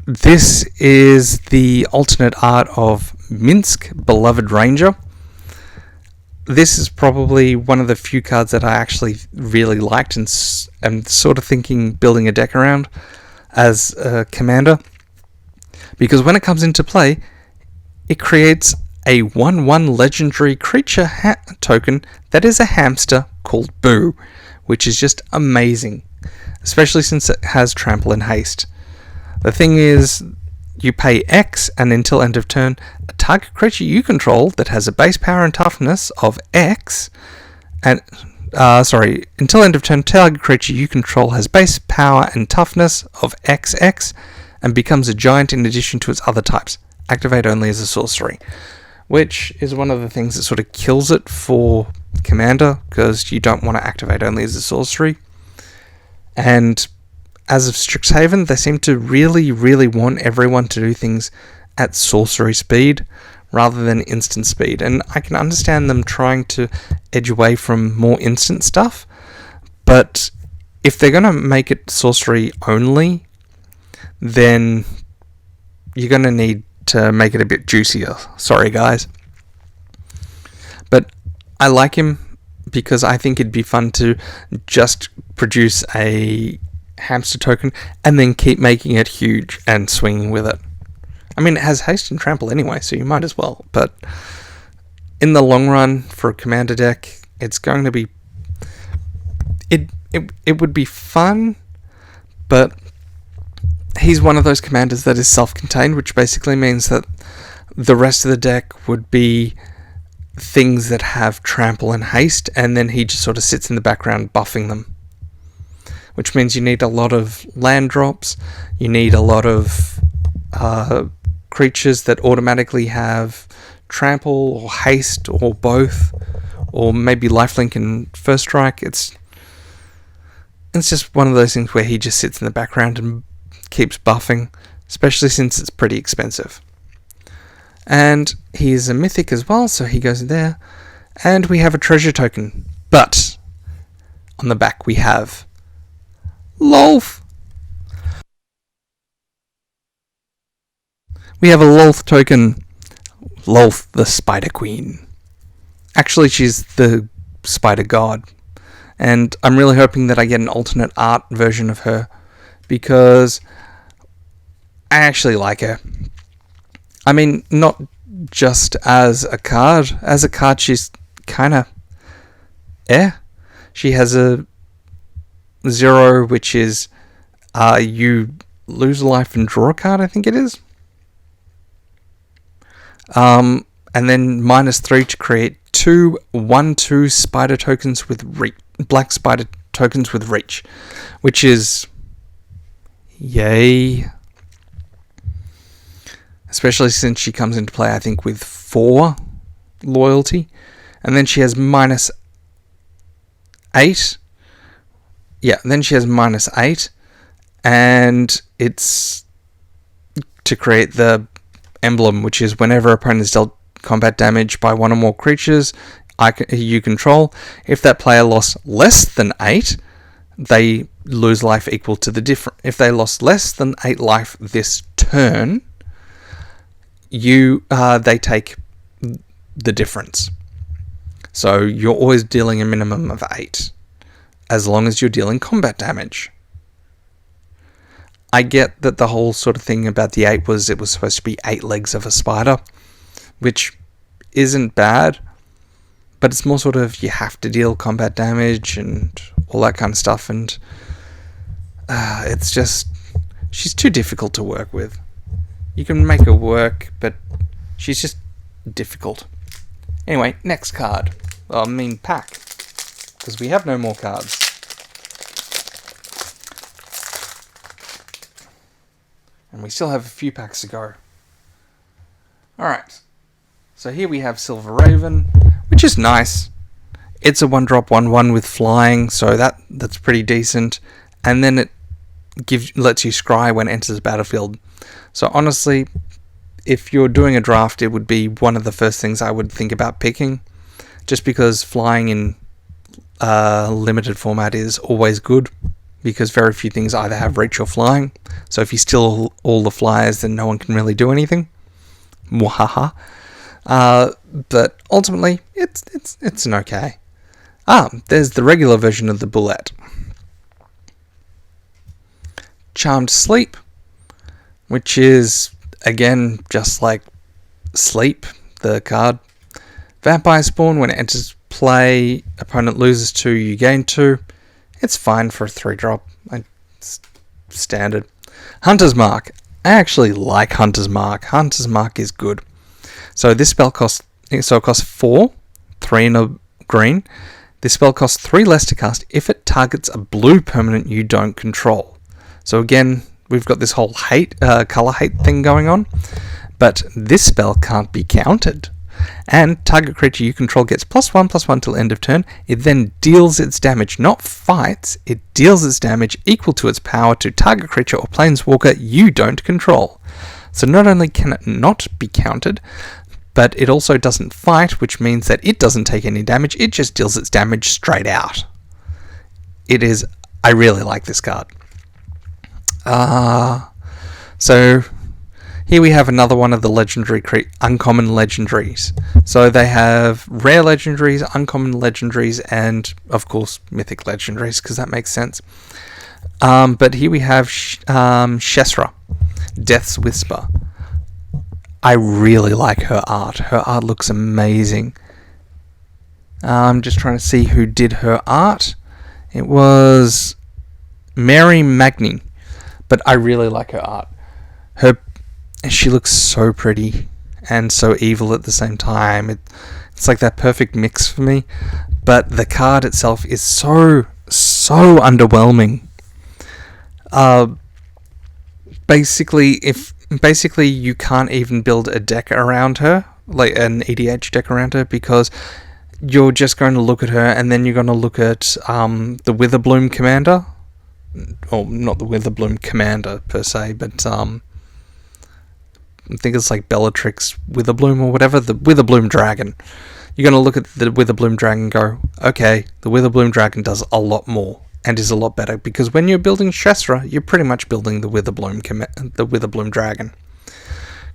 this is the alternate art of Minsk, Beloved Ranger. This is probably one of the few cards that I actually really liked and am sort of thinking building a deck around as a commander. Because when it comes into play, it creates a 1/1 legendary creature token that is a hamster called Boo, which is just amazing, especially since it has trample and haste. The thing is, you pay X, and until end of turn, a target creature you control that has a base power and toughness of X, until end of turn, target creature you control has base power and toughness of XX, and becomes a giant in addition to its other types. Activate only as a sorcery, which is one of the things that sort of kills it for Commander, because you don't want to activate only as a sorcery. And as of Strixhaven, they seem to really, really want everyone to do things at sorcery speed rather than instant speed. And I can understand them trying to edge away from more instant stuff, but if they're going to make it sorcery only, then you're going to need to make it a bit juicier. Sorry, guys. But I like him because I think it'd be fun to just produce a hamster token and then keep making it huge and swinging with it. I mean, it has haste and trample anyway, so you might as well. But in the long run, for a commander deck, it's going to be... It would be fun, but he's one of those commanders that is self-contained, which basically means that the rest of the deck would be things that have trample and haste, and then he just sort of sits in the background buffing them. Which means you need a lot of land drops, you need a lot of creatures that automatically have trample or haste or both, or maybe lifelink and first strike. It's just one of those things where he just sits in the background and keeps buffing, especially since it's pretty expensive. And he's a mythic as well, so he goes there. And we have a treasure token, but on the back we have Lolf. we have a Lolth token, Lolth the Spider Queen. Actually, she's the Spider God. And I'm really hoping that I get an alternate art version of her, because I actually like her. I mean, not just as a card. As a card, she's kind of She has a 0, which is you lose a life and draw a card, I think it is. And then -3 to create 2 1/2 spider tokens with black spider tokens with reach, which is yay. Especially since she comes into play, I think, with 4 loyalty. And then she has -8. Yeah, then she has -8. And it's to create the emblem, which is whenever an opponent is dealt combat damage by 1 or more creatures you control, if that player lost less than 8, they lose life equal to the difference. If they lost less than 8 life this turn, they take the difference. So you're always dealing a minimum of 8, as long as you're dealing combat damage. I get that the whole sort of thing about the 8 was it was supposed to be 8 legs of a spider, which isn't bad, but it's more sort of you have to deal combat damage and all that kind of stuff, and it's just, she's too difficult to work with. You can make her work, but she's just difficult. Anyway, next card. Well, I mean pack, because we have no more cards. And we still have a few packs to go. Alright. So here we have Silver Raven, which is nice. It's a 1-drop 1/1 with flying, so that's pretty decent. And then it lets you scry when it enters the battlefield. So honestly, if you're doing a draft, it would be one of the first things I would think about picking, just because flying in limited format is always good, because very few things either have reach or flying. So if you steal all the flyers, then no one can really do anything. Mwahaha. But ultimately, it's an okay. There's the regular version of the bullet. Charmed Sleep, which is, again, just like Sleep, the card. Vampire Spawn, when it enters play, opponent loses 2, you gain 2. It's fine for a 3-drop. It's standard. Hunter's Mark. I actually like Hunter's Mark. Hunter's Mark is good. So this spell costs 4, 3 and a green. This spell costs 3 less to cast if it targets a blue permanent you don't control. So again, we've got this whole color hate thing going on, but this spell can't be countered. And target creature you control gets +1/+1 till end of turn. It then deals its damage, not fights. It deals its damage equal to its power to target creature or planeswalker you don't control. So not only can it not be countered, but it also doesn't fight, which means that it doesn't take any damage. It just deals its damage straight out. I really like this card. So here we have another one of the legendary uncommon legendaries. So they have rare legendaries, uncommon legendaries, and of course mythic legendaries, because that makes sense. But here we have Shesra, Death's Whisper. I really like her art. Her art looks amazing. I'm just trying to see who did her art. It was Mary Magny, but I really like her art. She looks so pretty and so evil at the same time. It's like that perfect mix for me. But the card itself is so underwhelming. Basically you can't even build a deck around her, like an EDH deck around her, because you're just going to look at her and then you're going to look at the Witherbloom Commander. Or not the Witherbloom Commander per se, but I think it's like Bellatrix Witherbloom or whatever, the Witherbloom Dragon. You're going to look at the Witherbloom Dragon and go, okay, the Witherbloom Dragon does a lot more and is a lot better, because when you're building Shesra, you're pretty much building the Witherbloom Dragon.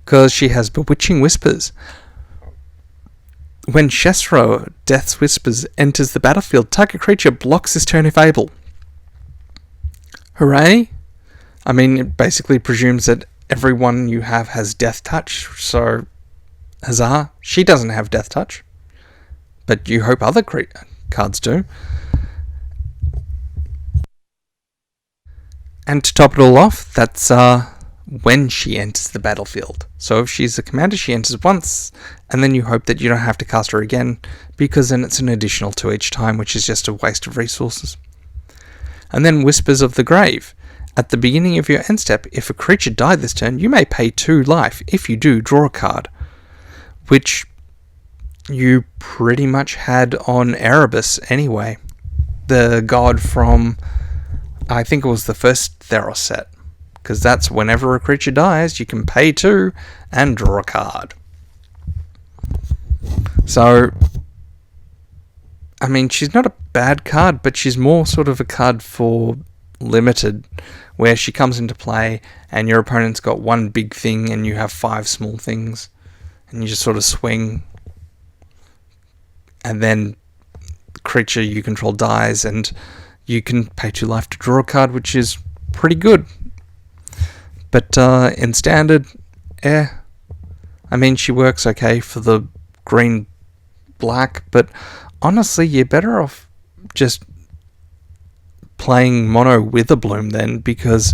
because she has Bewitching Whispers. When Shesro, Death's Whispers, enters the battlefield, target creature blocks this turn if able. Hooray! I mean, it basically presumes that everyone you have has Death Touch, so huzzah. She doesn't have Death Touch, but you hope other cards do. And to top it all off, that's when she enters the battlefield. So if she's a commander, she enters once, and then you hope that you don't have to cast her again, because then it's an additional 2 each time, which is just a waste of resources. And then Whispers of the Grave. At the beginning of your end step, if a creature died this turn, you may pay 2 life. If you do, draw a card. Which you pretty much had on Erebus anyway. The god from, I think it was the first Theros set. Because that's whenever a creature dies, you can pay 2 and draw a card. So, I mean, she's not a bad card, but she's more sort of a card for limited, where she comes into play and your opponent's got one big thing and you have 5 small things, and you just sort of swing, and then the creature you control dies and you can pay 2 life to draw a card, which is pretty good. But in standard, I mean, she works okay for the green-black, but honestly, you're better off just playing mono Witherbloom then, because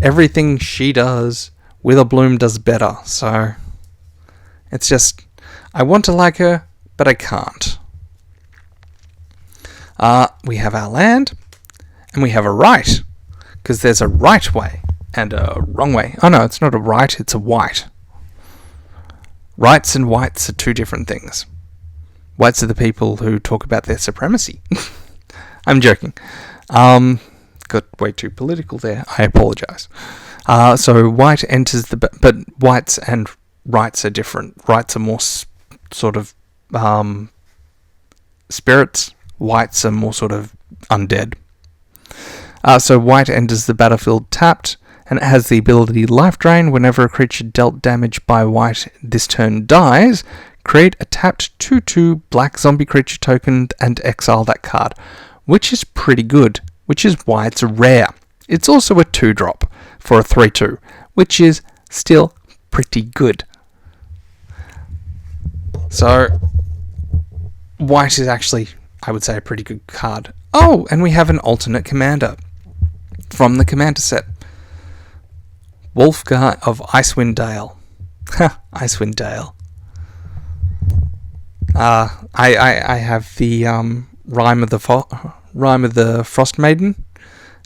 everything she does, Witherbloom does better. So it's just, I want to like her, but I can't. We have our land, and we have a right, because there's a right way and a wrong way. Oh no, it's not a right, it's a white. Rights and whites are 2 different things. Whites are the people who talk about their supremacy. I'm joking. Got way too political there. I apologise. So white enters the... But whites and rights are different. Rights are more sort of spirits. Whites are more sort of undead. So white enters the battlefield tapped, and it has the ability Life Drain. Whenever a creature dealt damage by white this turn dies, create a tapped 2/2 black zombie creature token and exile that card, which is pretty good, which is why it's rare. It's also a 2-drop for a 3/2, which is still pretty good. So, white is actually, I would say, a pretty good card. Oh, and we have an alternate commander from the commander set. Wolfgar of Icewind Dale. Ha, Icewind Dale. I have the Rime of the Frost Maiden,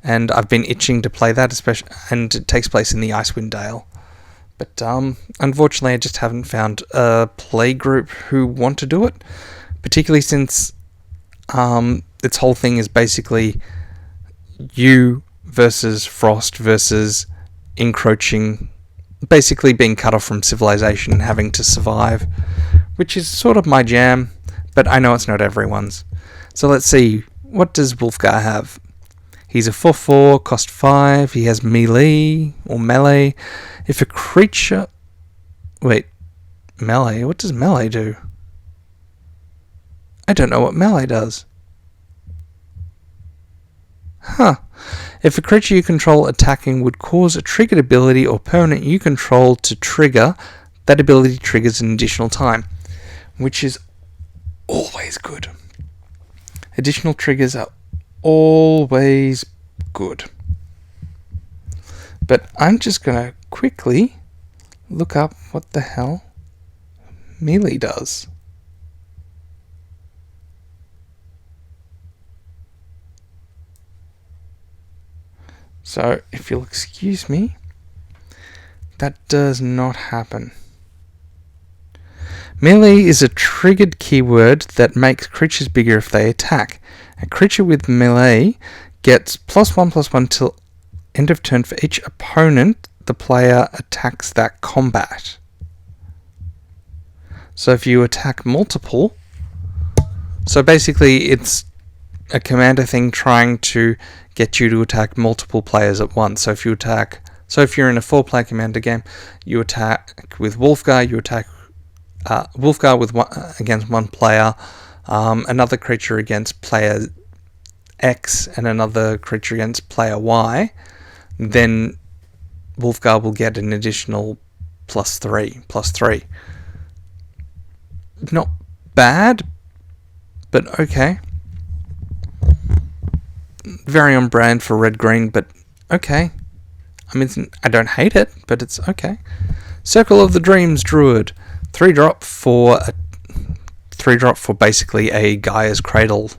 and I've been itching to play that, especially, and it takes place in the Icewind Dale. But unfortunately, I just haven't found a play group who want to do it, particularly since its whole thing is basically you versus Frost versus encroaching, basically being cut off from civilization and having to survive, which is sort of my jam, but I know it's not everyone's. So let's see, what does Wolfgar have? He's a 4/4, cost 5, he has melee. If a creature... Wait, melee? What does melee do? I don't know what melee does. Huh. If a creature you control attacking would cause a triggered ability or permanent you control to trigger, that ability triggers an additional time, which is always good. Additional triggers are always good. But I'm just going to quickly look up what the hell melee does. So, if you'll excuse me, that does not happen. Melee is a triggered keyword that makes creatures bigger if they attack. A creature with melee gets +1/+1 till end of turn for each opponent the player attacks that combat. So if you attack multiple... So basically it's a commander thing trying to get you to attack multiple players at once. So if you attack So if you're in a 4-player commander game, you attack with Wolfgar, you attack Wolfgar with against one player, another creature against player X, and another creature against player Y, then Wolfgar will get an additional +3. Not bad, but okay. Very on brand for red-green, but okay. I mean, I don't hate it, but it's okay. Circle of the Dreams Druid. 3-drop for basically a Gaia's Cradle.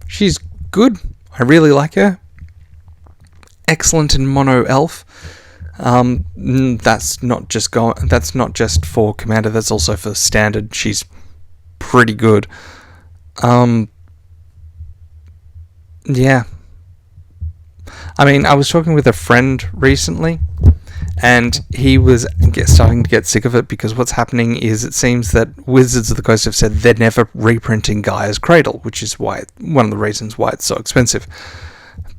She's good. I really like her. Excellent in mono elf. That's not just for commander. That's also for standard. She's pretty good. Yeah. I mean, I was talking with a friend recently, and he was starting to get sick of it because what's happening is it seems that Wizards of the Coast have said they're never reprinting Gaia's Cradle, which is one of the reasons why it's so expensive.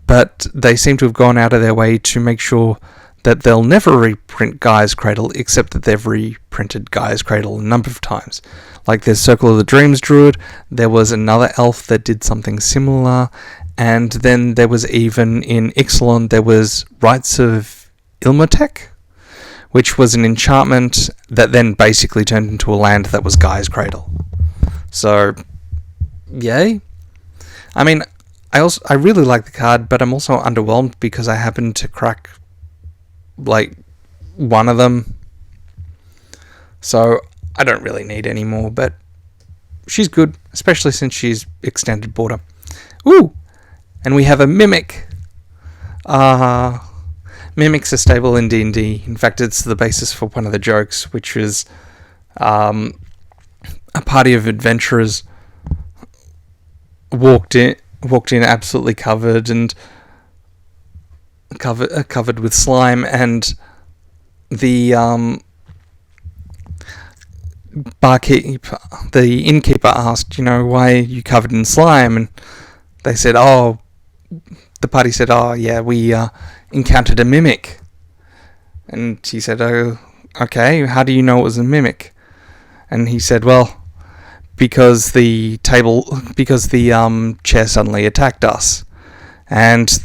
But they seem to have gone out of their way to make sure that they'll never reprint Gaia's Cradle, except that they've reprinted Gaia's Cradle a number of times. Like there's Circle of the Dreams Druid, there was another elf that did something similar, and then there was even in Ixalan, there was Rites of Ilmotech, which was an enchantment that then basically turned into a land that was Gaia's Cradle. So, yay. I mean, I really like the card, but I'm also underwhelmed because I happened to crack like one of them. So I don't really need any more, but she's good, especially since she's extended border. Ooh! And we have a Mimic. Mimics are stable in D&D. In fact, it's the basis for one of the jokes, which is a party of adventurers walked in absolutely covered with slime, and the innkeeper asked, why are you covered in slime? And they said, the party said, yeah, we encountered a mimic. And he said, oh, okay, how do you know it was a mimic? And he said, well, because the chair suddenly attacked us. And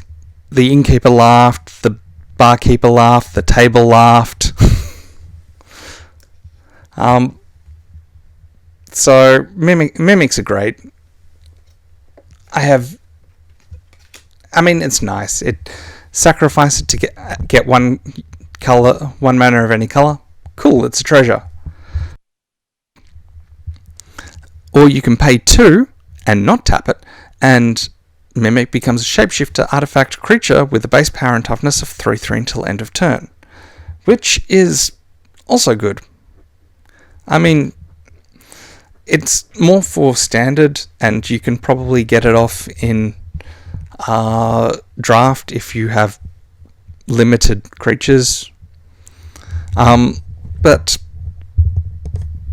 the innkeeper laughed, the barkeeper laughed, the table laughed. So mimics are great. It's nice. It sacrifice it to get one mana of any color. Cool, it's a treasure. Or you can pay 2 and not tap it, and Mimic becomes a shapeshifter artifact creature with a base power and toughness of 3/3 until end of turn, which is also good. I mean, it's more for standard, and you can probably get it off in draft if you have limited creatures. But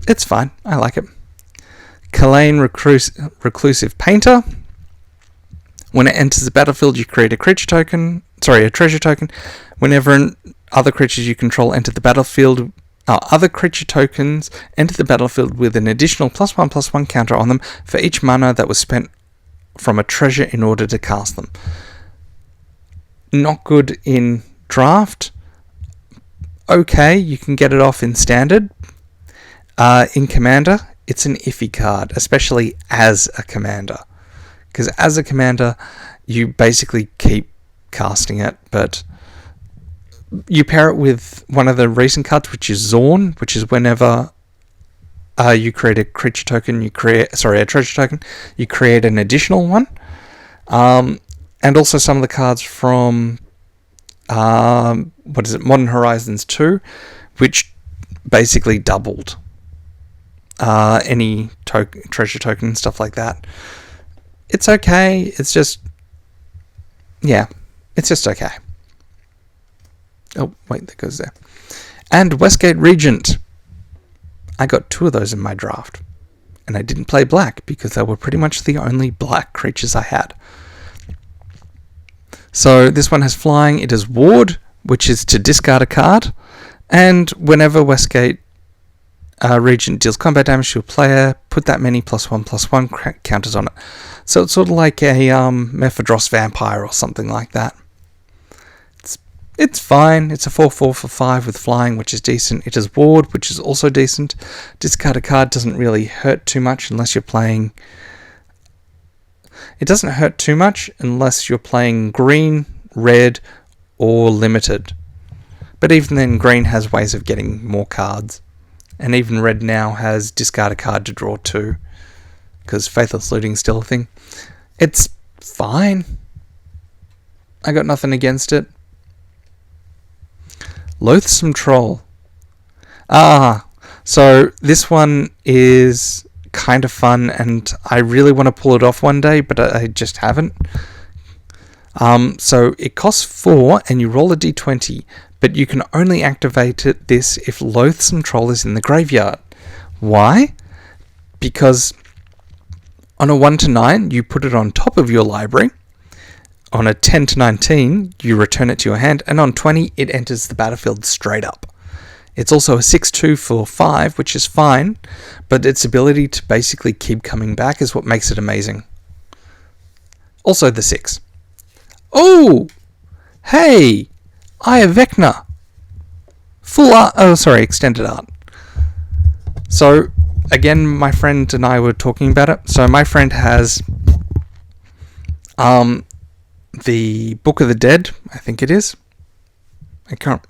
it's fine. I like it. Kalain Reclusive Painter. When it enters the battlefield, you create a treasure token. Whenever other creatures you control enter the battlefield, other creature tokens enter the battlefield with an additional +1/+1 counter on them for each mana that was spent from a treasure in order to cast them. Not good in draft. Okay, you can get it off in standard. In commander, it's an iffy card, especially as a commander. Because as a commander, you basically keep casting it, but you pair it with one of the recent cards, which is Zorn, which is whenever you create a creature token, a treasure token, you create an additional one. And also some of the cards from Modern Horizons 2, which basically doubled any treasure token and stuff like that. It's okay. It's just okay. Oh, wait, that goes there. And Westgate Regent. I got 2 of those in my draft. And I didn't play black because they were pretty much the only black creatures I had. So this one has flying. It has ward, which is to discard a card, and whenever Westgate Regent deals combat damage to a player, put that many +1/+1 counters on it. So it's sort of like a Mephedros Vampire or something like that. It's fine. It's a 4/4 for 5 with flying, which is decent. It has ward, which is also decent. Discard a card doesn't really hurt too much unless you're playing... It doesn't hurt too much unless you're playing green, red, or limited. But even then, green has ways of getting more cards. And even red now has discard a card to draw 2. Because Faithless Looting is still a thing. It's fine. I got nothing against it. Loathsome Troll. So this one is kind of fun, and I really want to pull it off one day, but I just haven't. So it costs 4, and you roll a d20, but you can only activate this if Loathsome Troll is in the graveyard. Why? Because on a 1 to 9, you put it on top of your library. On a 10 to 19, you return it to your hand, and on 20, it enters the battlefield straight up. It's also a 6/2 for 5, which is fine, but its ability to basically keep coming back is what makes it amazing. Also the 6. Oh! Hey! Eye of Vecna! Full art... Oh, sorry, extended art. So, again, my friend and I were talking about it. So my friend has... the Book of the Dead, I think it is. I can't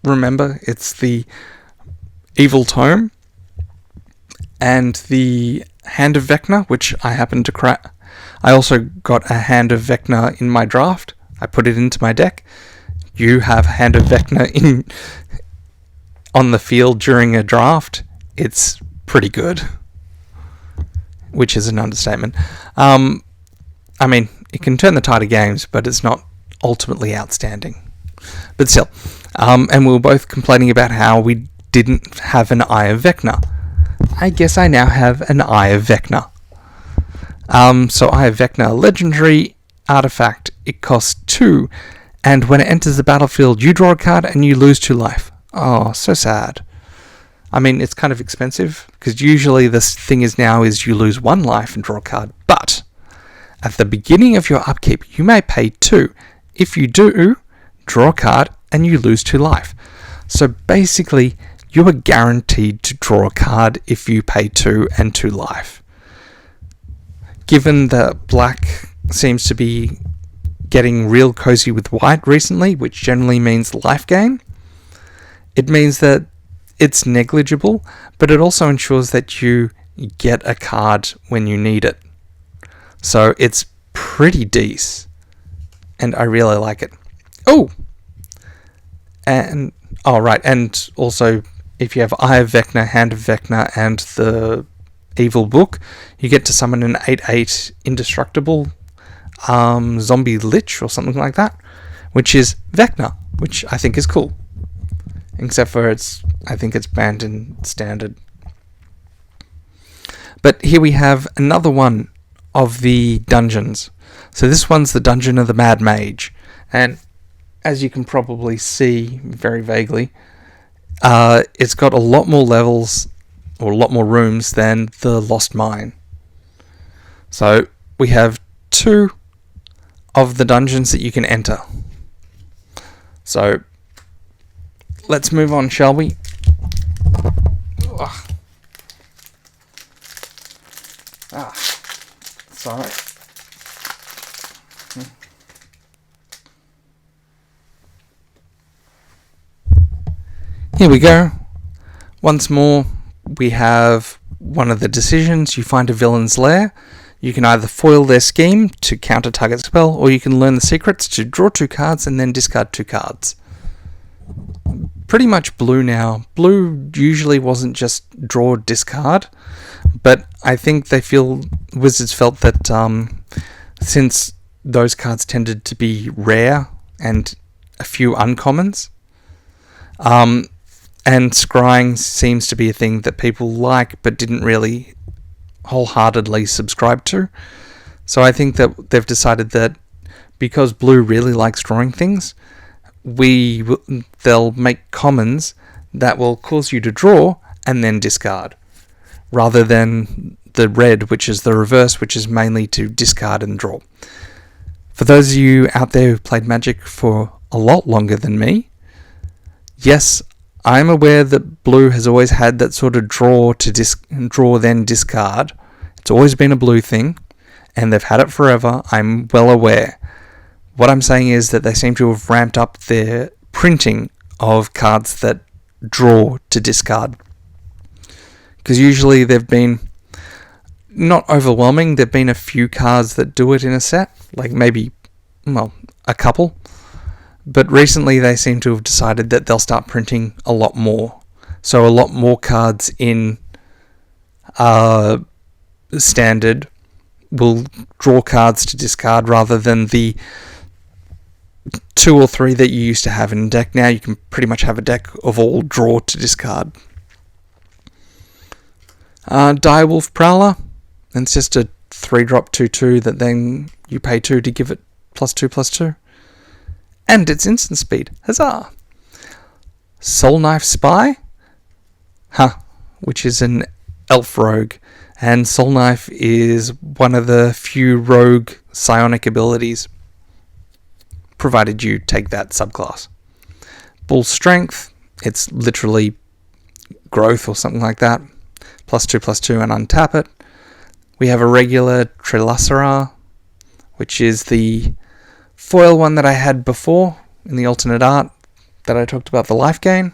remember. It's the Evil Tome. And the Hand of Vecna, which I happened to crack. I also got a Hand of Vecna in my draft. I put it into my deck. You have Hand of Vecna on the field during a draft. It's pretty good. Which is an understatement. I mean, it can turn the tide of games, but it's not ultimately outstanding. But still. And we were both complaining about how we didn't have an Eye of Vecna. I guess I now have an Eye of Vecna. So Eye of Vecna, legendary artifact. It costs 2, and when it enters the battlefield, you draw a card and you lose 2 life. Oh, so sad. I mean, it's kind of expensive, because usually this thing is you lose 1 life and draw a card, but at the beginning of your upkeep, you may pay 2. If you do, draw a card and you lose 2 life. So basically, you are guaranteed to draw a card if you pay 2 and 2 life. Given that black seems to be getting real cozy with white recently, which generally means life gain, it means that it's negligible, but it also ensures that you get a card when you need it. So it's pretty decent, and I really like it. Oh! And, right, and also, if you have Eye of Vecna, Hand of Vecna, and the Evil Book, you get to summon an 8/8 indestructible zombie lich or something like that, which is Vecna, which I think is cool. Except for I think it's banned in standard. But here we have another one of the dungeons. So this one's the Dungeon of the Mad Mage, and as you can probably see very vaguely, it's got a lot more levels or a lot more rooms than the Lost Mine. So we have 2 of the dungeons that you can enter. So let's move on, shall we? Sorry. Here we go. Once more, we have one of the decisions. You find a villain's lair. You can either foil their scheme to counter target spell, or you can learn the secrets to draw 2 cards and then discard 2 cards. Pretty much blue now. Blue usually wasn't just draw, discard, but I think Wizards felt that since those cards tended to be rare and a few uncommons, and scrying seems to be a thing that people like but didn't really wholeheartedly subscribe to. So I think that they've decided that because blue really likes drawing things, they'll make commons that will cause you to draw and then discard, rather than the red, which is the reverse, which is mainly to discard and draw. For those of you out there who've played Magic for a lot longer than me, yes, I'm aware that blue has always had that sort of draw then discard. It's always been a blue thing, and they've had it forever. I'm well aware. What I'm saying is that they seem to have ramped up their printing of cards that draw to discard. Because usually they've been not overwhelming. There've been a few cards that do it in a set, like maybe, a couple. But recently they seem to have decided that they'll start printing a lot more. So a lot more cards in standard will draw cards to discard rather than the 2 or 3 that you used to have in a deck. Now you can pretty much have a deck of all draw to discard. Direwolf Prowler, and it's just a 3-drop 2/2 that then you pay 2 to give it +2/+2. And it's instant speed. Huzzah! Soul Knife Spy, which is an elf rogue. And Soul Knife is one of the few rogue psionic abilities, provided you take that subclass. Bull Strength, it's literally growth or something like that. +2/+2 and untap it. We have a regular Trilacera, which is the foil one that I had before in the alternate art that I talked about the life gain.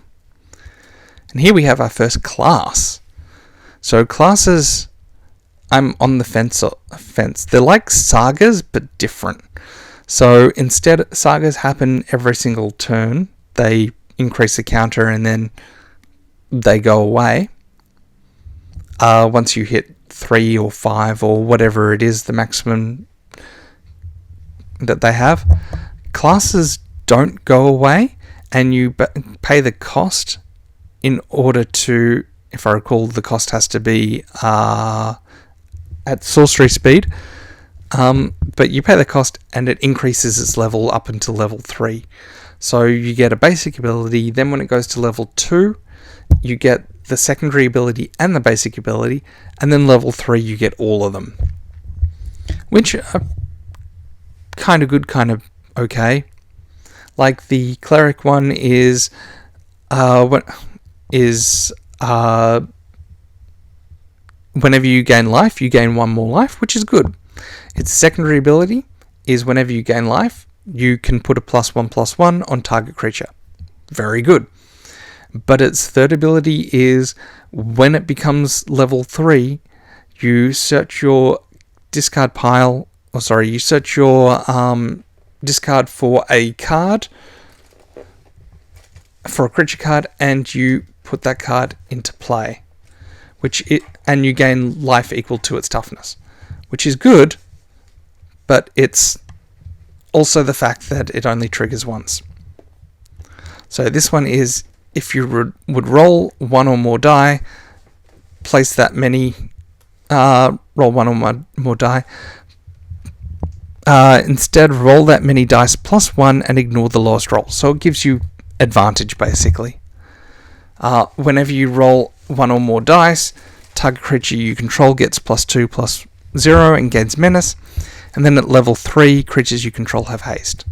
And here we have our first class. So classes, I'm on the fence. They're like sagas, but different. So instead, sagas happen every single turn. They increase the counter and then they go away. Once you hit 3 or 5 or whatever it is, the maximum that they have. Classes don't go away, and you pay the cost in order to, if I recall, the cost has to be at sorcery speed, but you pay the cost and it increases its level up until level 3. So you get a basic ability, then when it goes to level 2, you get the secondary ability and the basic ability, and then level 3 you get all of them, which are kind of good, kind of okay. Like the cleric one is whenever you gain life, you gain 1 more life, which is good. Its secondary ability is whenever you gain life, you can put a +1/+1 on target creature. Very good. But its third ability is when it becomes level 3, you search your discard pile, you search your discard for a card, for a creature card, and you put that card into play, and you gain life equal to its toughness, which is good, but it's also the fact that it only triggers once. So this one is, if you would roll 1 or more die, place that many, roll 1 or more die, instead roll that many dice +1 and ignore the lowest roll. So it gives you advantage, basically. Whenever you roll 1 or more dice, target creature you control gets +2/+0 and gains menace, and then at level 3, creatures you control have haste.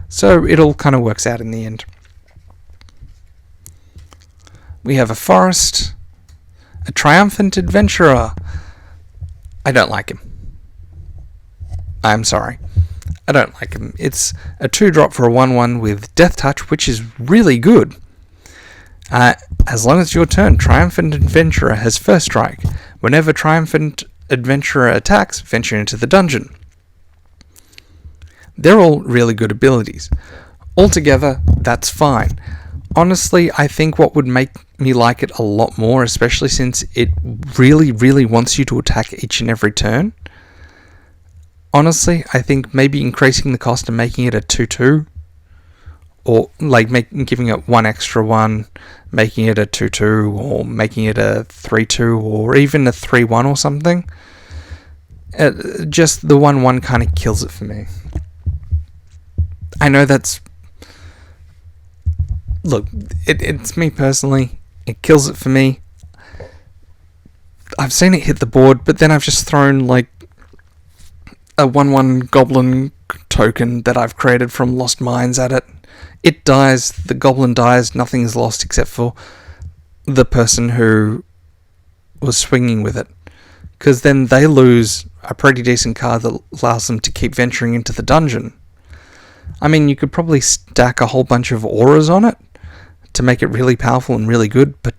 So it all kind of works out in the end. We have a forest, a triumphant adventurer. I don't like him. I'm sorry. I don't like him. It's a 2-drop for a 1/1 with Death Touch, which is really good. As long as it's your turn, Triumphant Adventurer has first strike. Whenever Triumphant Adventurer attacks, venture into the dungeon. They're all really good abilities. Altogether, that's fine. Honestly, I think what would make me like it a lot more, especially since it really, really wants you to attack each and every turn. Honestly, I think maybe increasing the cost and making it a 2/2, or like giving it 1 extra 1, making it a 2/2, or making it a 3/2, or even a 3/1 or something. Just the 1/1 kind of kills it for me. I know that's... Look, it's me personally. It kills it for me. I've seen it hit the board, but then I've just thrown like a 1/1 goblin token that I've created from Lost Mines at it. It dies, the goblin dies, nothing is lost except for the person who was swinging with it. Because then they lose a pretty decent card that allows them to keep venturing into the dungeon. I mean, you could probably stack a whole bunch of auras on it to make it really powerful and really good, but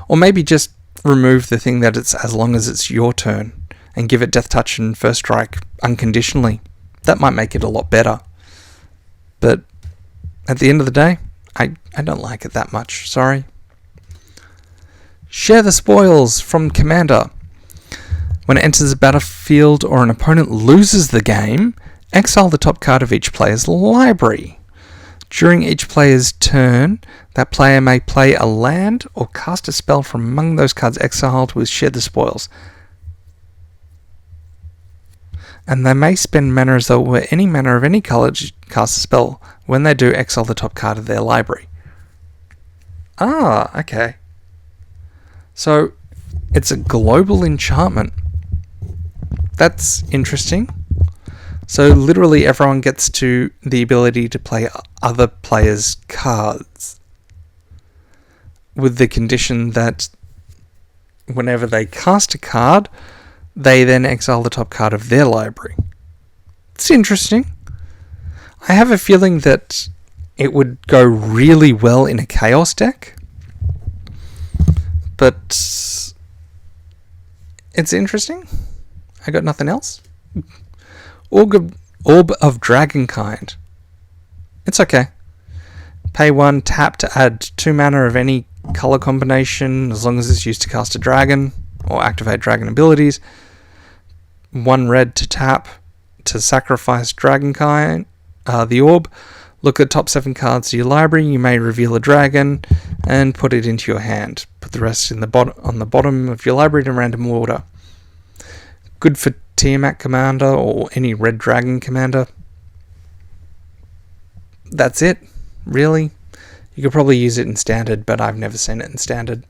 or maybe just remove the thing that it's as long as it's your turn and give it Death Touch and First Strike unconditionally. That might make it a lot better. But at the end of the day, I don't like it that much, sorry. Share the Spoils from Commander. When it enters the battlefield or an opponent loses the game, exile the top card of each player's library. During each player's turn, that player may play a land or cast a spell from among those cards exiled with Share the Spoils. And they may spend mana as though it were any mana of any colour to cast a spell. When they do, exile the top card of their library. Ah, okay. So, it's a global enchantment. That's interesting. So literally everyone gets to the ability to play other players' cards, with the condition that whenever they cast a card, they then exile the top card of their library. It's interesting. I have a feeling that it would go really well in a Chaos deck, but it's interesting. I got nothing else. Orb of Dragonkind. It's okay. Pay 1, tap to add 2 mana of any color combination, as long as it's used to cast a dragon or activate dragon abilities. 1 red to tap to sacrifice Dragonkind, the orb. Look at the top 7 cards of your library. You may reveal a dragon and put it into your hand. Put the rest on the bottom of your library in random order. Good for Tiamat Commander or any Red Dragon Commander. That's it, really. You could probably use it in Standard, but I've never seen it in Standard.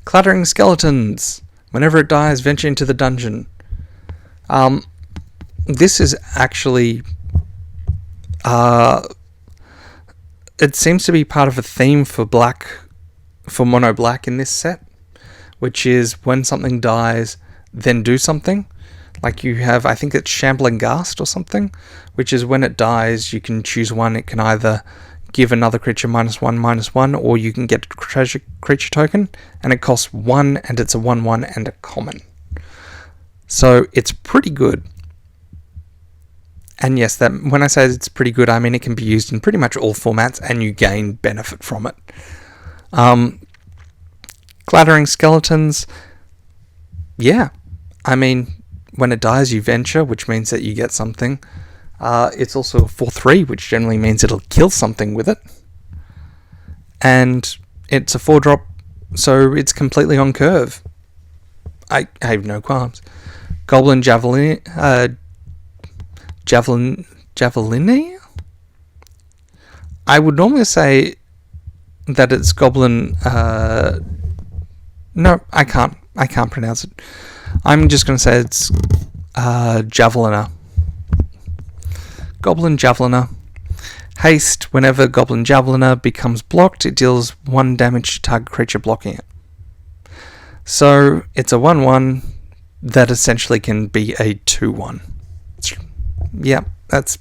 Clattering Skeletons. Whenever it dies, venture into the dungeon. This is actually... it seems to be part of a theme for mono black in this set, which is when something dies, then do something. Like you have, I think it's Shambling Ghast or something, which is when it dies, you can choose one. It can either give another creature -1/-1, or you can get a treasure creature token, and it costs 1, and it's a 1/1 and a common. So it's pretty good. And yes, that when I say it's pretty good, I mean it can be used in pretty much all formats, and you gain benefit from it. Clattering Skeletons, yeah. I mean, when it dies, you venture, which means that you get something. It's also a 4/3, which generally means it'll kill something with it. And it's a 4-drop, so it's completely on curve. I have no qualms. Goblin Javelini? I would normally say that it's Goblin... no, I can't pronounce it. I'm just going to say it's Javeliner. Goblin Javeliner. Haste. Whenever Goblin Javeliner becomes blocked, it deals 1 damage to target creature blocking it. So it's a 1/1 that essentially can be a 2/1. Yeah, it's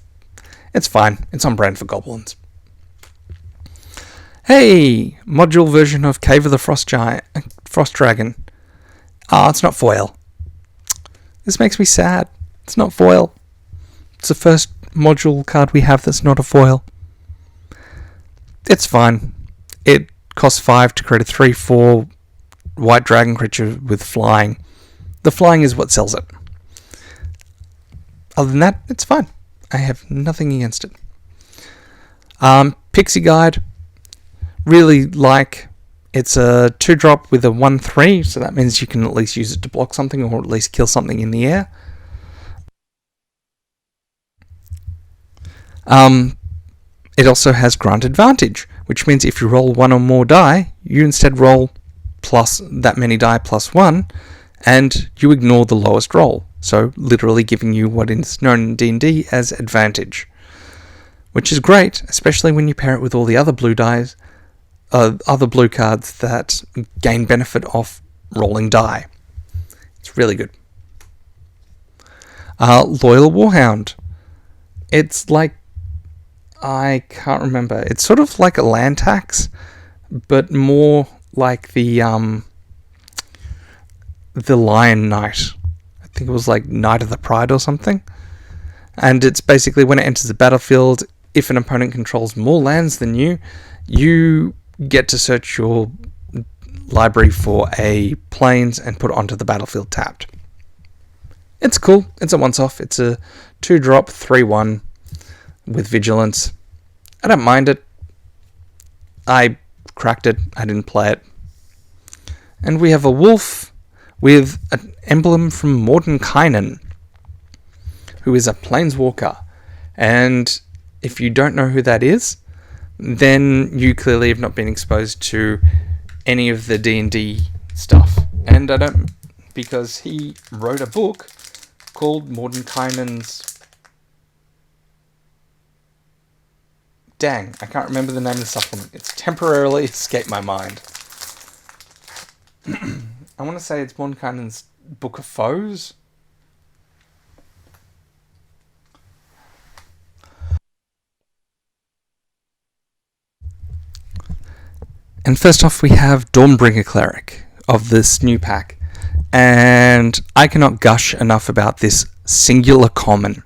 fine. It's on brand for goblins. Hey, module version of Cave of the Frost Dragon. It's not foil. This makes me sad. It's not foil. It's the first module card we have that's not a foil. It's fine. It costs 5 to create a 3/4 white dragon creature with flying. The flying is what sells it. Other than that, it's fine. I have nothing against it. Pixie Guide. Really like. It's a 2-drop with a 1/3, so that means you can at least use it to block something or at least kill something in the air. It also has Grunt Advantage, which means if you roll one or more die, you instead roll plus that many die plus one, and you ignore the lowest roll. So literally giving you what is known in D&D as advantage, which is great, especially when you pair it with all the other blue dice, other blue cards that gain benefit off rolling die. It's really good. Loyal Warhound. It's like, I can't remember. It's sort of like a land tax, but more like the Lion Knight. I think it was like Knight of the Pride or something. And it's basically when it enters the battlefield, if an opponent controls more lands than you, you get to search your library for a plains and put it onto the battlefield tapped. It's cool. It's a once-off. It's a 2-drop, 3/1 with vigilance. I don't mind it. I cracked it. I didn't play it. And we have a wolf with an emblem from Mordenkainen, who is a planeswalker. And if you don't know who that is, then you clearly have not been exposed to any of the D&D stuff. And I don't, because he wrote a book called Mordenkainen's... Dang, I can't remember the name of the supplement. It's temporarily escaped my mind. I want to say it's Mordenkainen's Book of Foes. And first off, we have Dawnbringer Cleric of this new pack. And I cannot gush enough about this singular common.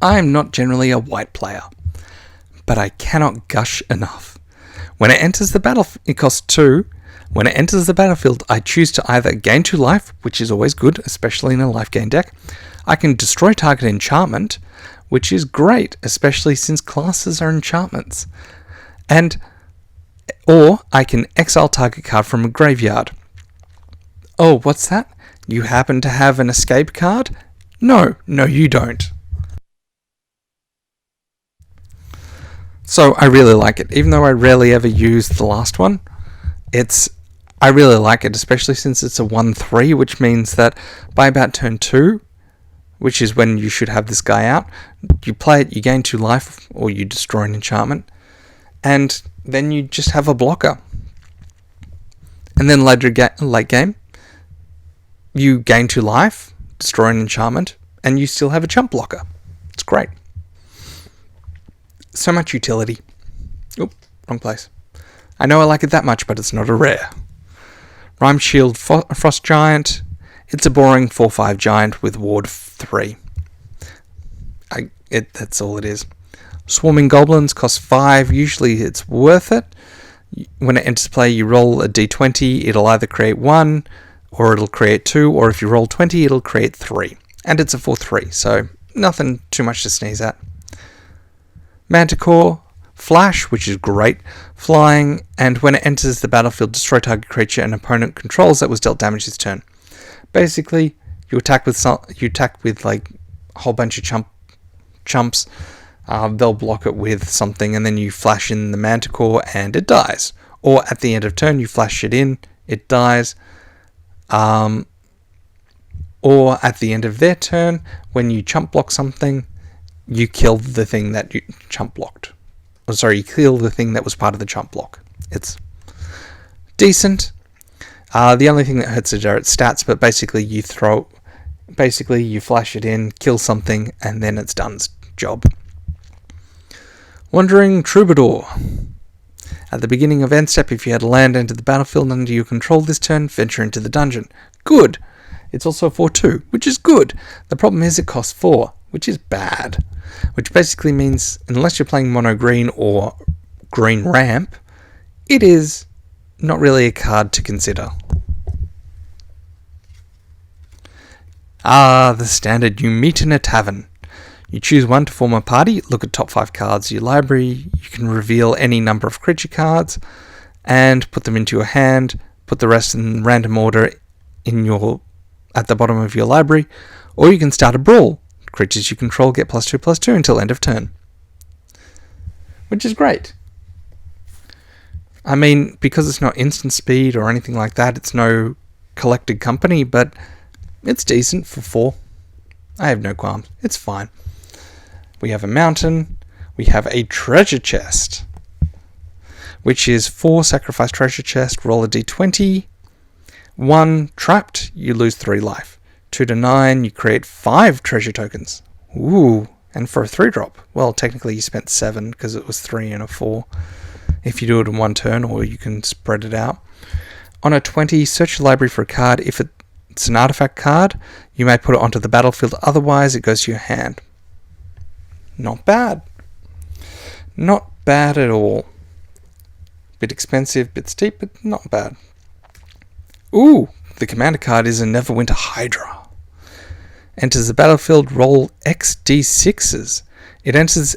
I am not generally a white player, but I cannot gush enough. When it enters the battlefield, it costs 2. When it enters the battlefield, I choose to either gain 2 life, which is always good, especially in a life gain deck. I can destroy target enchantment, which is great, especially since classes are enchantments. Or I can exile target card from a graveyard. Oh, what's that? You happen to have an escape card? No, you don't. So I really like it. Even though I rarely ever use the last one, I really like it, especially since it's a 1/3, which means that by about turn 2, which is when you should have this guy out, you play it, you gain 2 life, or you destroy an enchantment, and then you just have a blocker. And then late game, you gain 2 life, destroy an enchantment, and you still have a chump blocker. It's great. So much utility. Oop, wrong place. I know I like it that much, but it's not a rare. Rime Shield Frost Giant. It's a boring 4/5 giant with ward 3. That's all it is. Swarming Goblins cost 5. Usually it's worth it. When it enters play, you roll a d20. It'll either create 1, or it'll create 2, or if you roll 20, it'll create 3. And it's a 4/3, so nothing too much to sneeze at. Manticore, Flash, which is great, flying, and when it enters the battlefield, destroy target creature an opponent controls that was dealt damage this turn. Basically, you attack with like a whole bunch of chumps. They'll block it with something, and then you flash in the Manticore, and it dies. Or at the end of turn, you flash it in, it dies. Or at the end of their turn, when you chump block something, you kill the thing that you chump blocked. You kill the thing that was part of the chump block. It's decent. The only thing that hurts are its stats, but basically you flash it in, kill something, and then it's done its job. Wandering Troubadour. At the beginning of end step, if you had a land enter the battlefield under your control this turn, venture into the dungeon. Good. It's also 4/2, which is good. The problem is it costs 4, which is bad. Which basically means, unless you're playing mono green or green ramp, it is not really a card to consider. The standard. You meet in a tavern. You choose one to form a party, look at top 5 cards of your library, you can reveal any number of creature cards, and put them into your hand, put the rest in random order at the bottom of your library, or you can start a brawl. Creatures you control get +2/+2 until end of turn. Which is great. I mean, because it's not instant speed or anything like that, it's no collected company, but it's decent for 4. I have no qualms. It's fine. We have a mountain. We have a treasure chest, which is 4 sacrifice treasure chest, roll a d20. 1 trapped, you lose 3 life. 2 to 9, you create 5 treasure tokens. Ooh, and for a 3-drop, well, technically you spent 7 because it was 3 and a 4. If you do it in one turn, or you can spread it out. On a 20, search your library for a card. If it's an artifact card, you may put it onto the battlefield. Otherwise, it goes to your hand. Not bad. Not bad at all. Bit expensive, bit steep, but not bad. Ooh, the commander card is a Neverwinter Hydra. Enters the battlefield, roll XD6s. It enters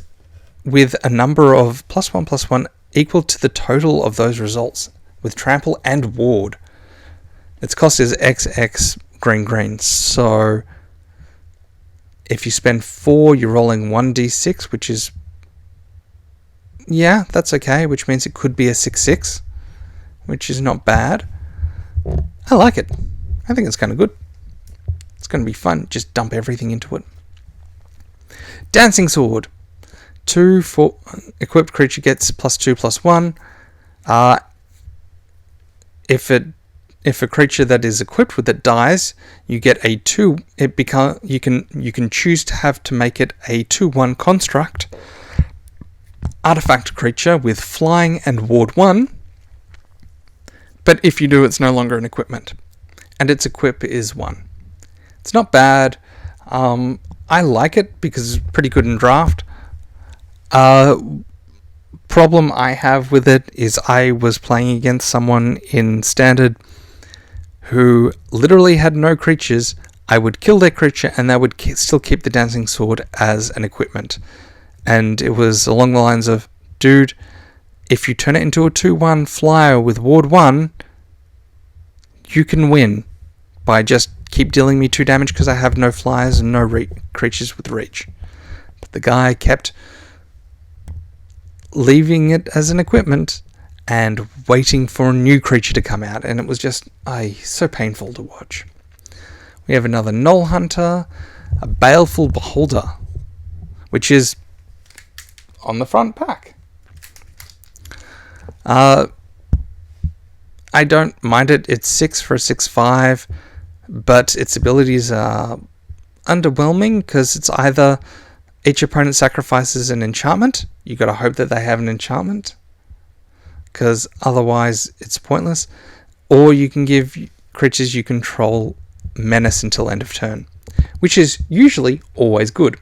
with a number of +1/+1 equal to the total of those results, with trample and ward. Its cost is XX green, so if you spend 4, you're rolling 1d6, which is, yeah, that's okay, which means it could be a 6/6, which is not bad. I like it. I think it's kind of good. It's going to be fun. Just dump everything into it. Dancing Sword. 2 for equipped creature gets +2/+1. If a creature that is equipped with it dies, you get a 2. You can choose to make it a 2/1 construct artifact creature with flying and ward 1. But if you do, it's no longer an equipment, and its equip is 1. It's not bad. I like it because it's pretty good in draft. Problem I have with it is I was playing against someone in Standard who literally had no creatures. I would kill their creature and they would still keep the Dancing Sword as an equipment. And it was along the lines of, dude, if you turn it into a 2/1 flyer with ward 1, you can win by just keep dealing me 2 damage because I have no flyers and no creatures with reach. But the guy kept leaving it as an equipment and waiting for a new creature to come out, and it was just so painful to watch. We have another Knoll Hunter, a Baleful Beholder, which is on the front pack. I don't mind it. It's 6 for a 6/5, but its abilities are underwhelming because it's either each opponent sacrifices an enchantment. You got to hope that they have an enchantment, because otherwise it's pointless. Or you can give creatures you control menace until end of turn, which is usually always good.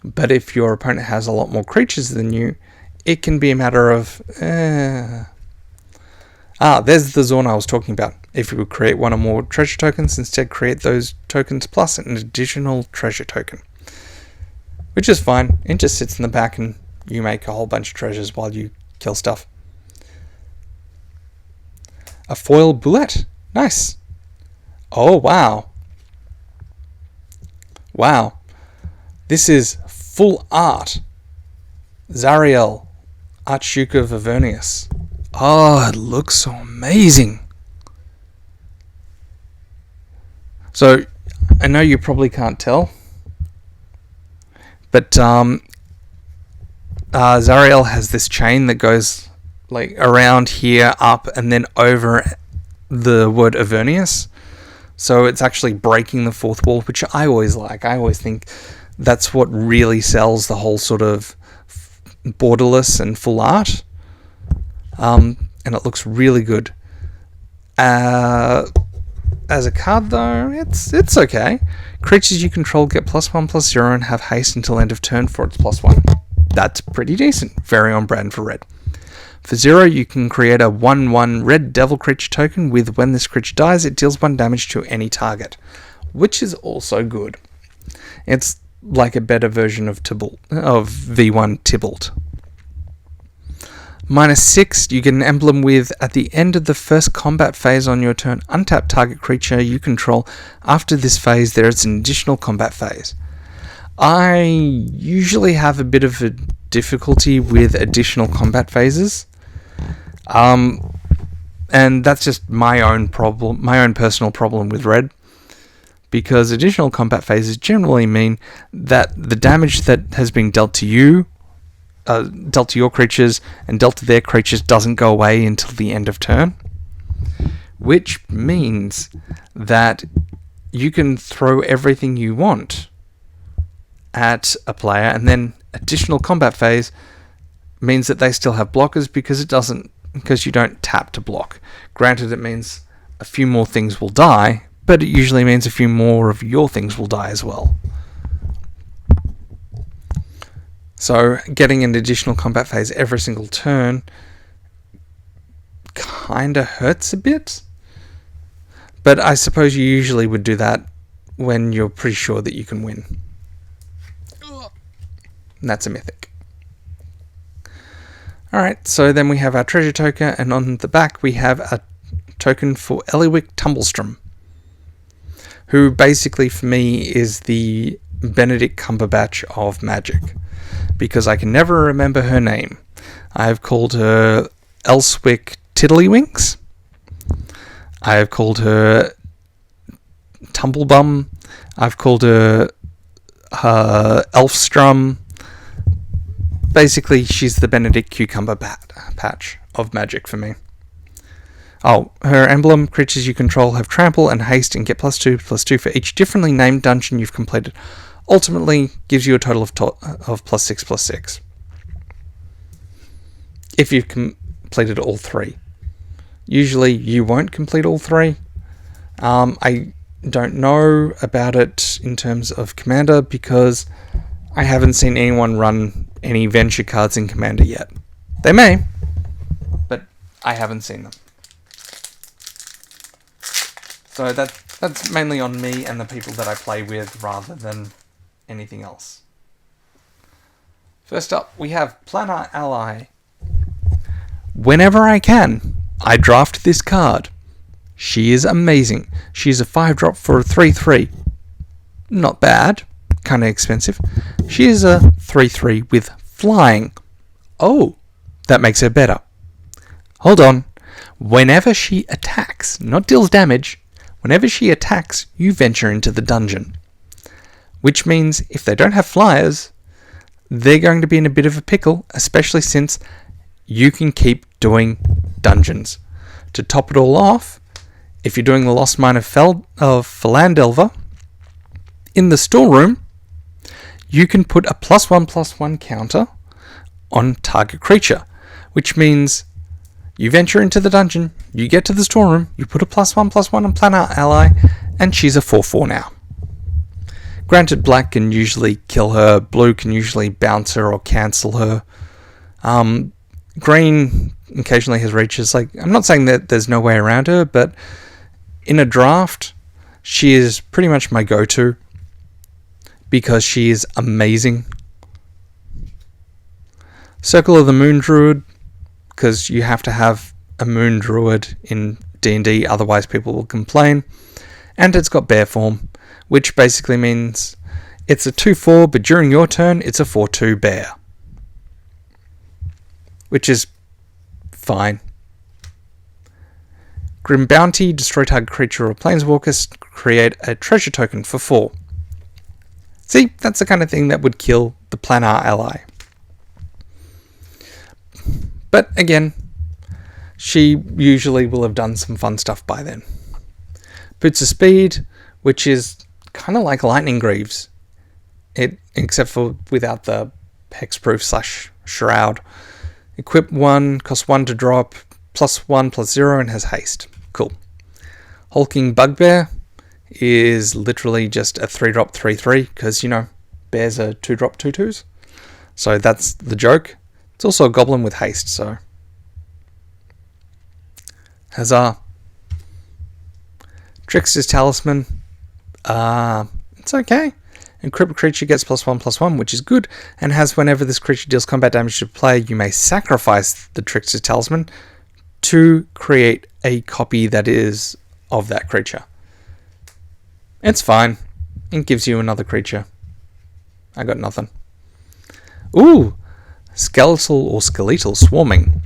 But if your opponent has a lot more creatures than you, it can be a matter of there's the Zorn I was talking about. If you would create 1 or more treasure tokens, instead create those tokens plus an additional treasure token, which is fine. It just sits in the back and you make a whole bunch of treasures while you kill stuff. A foil bullet. Nice. Oh, wow. Wow. This is full art. Zariel, Archduke of Avernus. Oh, it looks so amazing. So, I know you probably can't tell, but Zariel has this chain that goes like around here, up, and then over the word Avernus. So it's actually breaking the fourth wall, which I always like. I always think that's what really sells the whole sort of borderless and full art. And it looks really good. As a card, though, it's okay. Creatures you control get +1/+0 and have haste until end of turn for its +1. That's pretty decent. Very on brand for red. For 0, you can create a 1/1 red devil creature token with, when this creature dies, it deals 1 damage to any target, which is also good. It's like a better version of V1 Tybalt. -6, you get an emblem with, at the end of the first combat phase on your turn, untap target creature you control. After this phase, there is an additional combat phase. I usually have a bit of a difficulty with additional combat phases. And that's just my own problem, my own personal problem with red. Because additional combat phases generally mean that the damage that has been dealt to you, dealt to your creatures, and dealt to their creatures doesn't go away until the end of turn. Which means that you can throw everything you want at a player, and then additional combat phase means that they still have blockers because you don't tap to block. Granted, it means a few more things will die, but it usually means a few more of your things will die as well. So getting an additional combat phase every single turn kinda hurts a bit. But I suppose you usually would do that when you're pretty sure that you can win. And that's a mythic. Alright, so then we have our treasure token, and on the back we have a token for Eliwick Tumblestrom, who basically for me is the Benedict Cumberbatch of Magic, because I can never remember her name. I've called her Elswick Tiddlywinks. I have called her Tumblebum. I've called her Elfstrum. Basically, she's the Benedict Cucumber Patch of Magic for me. Oh, her emblem, creatures you control have trample and haste and get +2/+2 for each differently named dungeon you've completed. Ultimately, gives you a total of +6/+6. If you've completed all three. Usually you won't complete all three. I don't know about it in terms of Commander because I haven't seen anyone run any venture cards in Commander yet. They may, but I haven't seen them. So that's mainly on me and the people that I play with rather than anything else. First up, we have Planar Ally. Whenever I can, I draft this card. She is amazing. She's a 5-drop for a 3/3. Not bad. Kind of expensive. She is a 3/3 with flying. Oh, that makes her better. Hold on. Whenever she attacks, not deals damage, whenever she attacks, you venture into the dungeon. Which means if they don't have flyers, they're going to be in a bit of a pickle, especially since you can keep doing dungeons. To top it all off, if you're doing the Lost Mine of Philandelver, in the storeroom, you can put a +1/+1 counter on target creature, which means you venture into the dungeon, you get to the storeroom, you put a +1/+1 on Planar Ally, and she's a 4/4 now. Granted, black can usually kill her, blue can usually bounce her or cancel her. Green occasionally has reaches. Like, I'm not saying that there's no way around her, but in a draft, she is pretty much my go-to because she is amazing. Circle of the Moon Druid, because you have to have a Moon Druid in D&D, otherwise people will complain. And it's got bear form, which basically means it's a 2/4, but during your turn, it's a 4/2 bear. Which is fine. Grim Bounty, destroy target creature or planeswalker, create a treasure token for 4. See, that's the kind of thing that would kill the Planar Ally. But again, she usually will have done some fun stuff by then. Boots of Speed, which is kind of like Lightning Greaves, except for without the hexproof / shroud. Equip 1, cost 1 to drop, +1/+0 and has haste. Cool. Hulking Bugbear is literally just a 3-drop 3/3 because, you know, bears are 2-drop 2/2s. So that's the joke. It's also a goblin with haste, so huzzah. Trickster's Talisman. It's okay. Encrypt creature gets +1/+1, which is good, and has whenever this creature deals combat damage to a player, you may sacrifice the Trickster's Talisman to create a copy that is of that creature. It's fine. It gives you another creature. I got nothing. Ooh, skeletal swarming.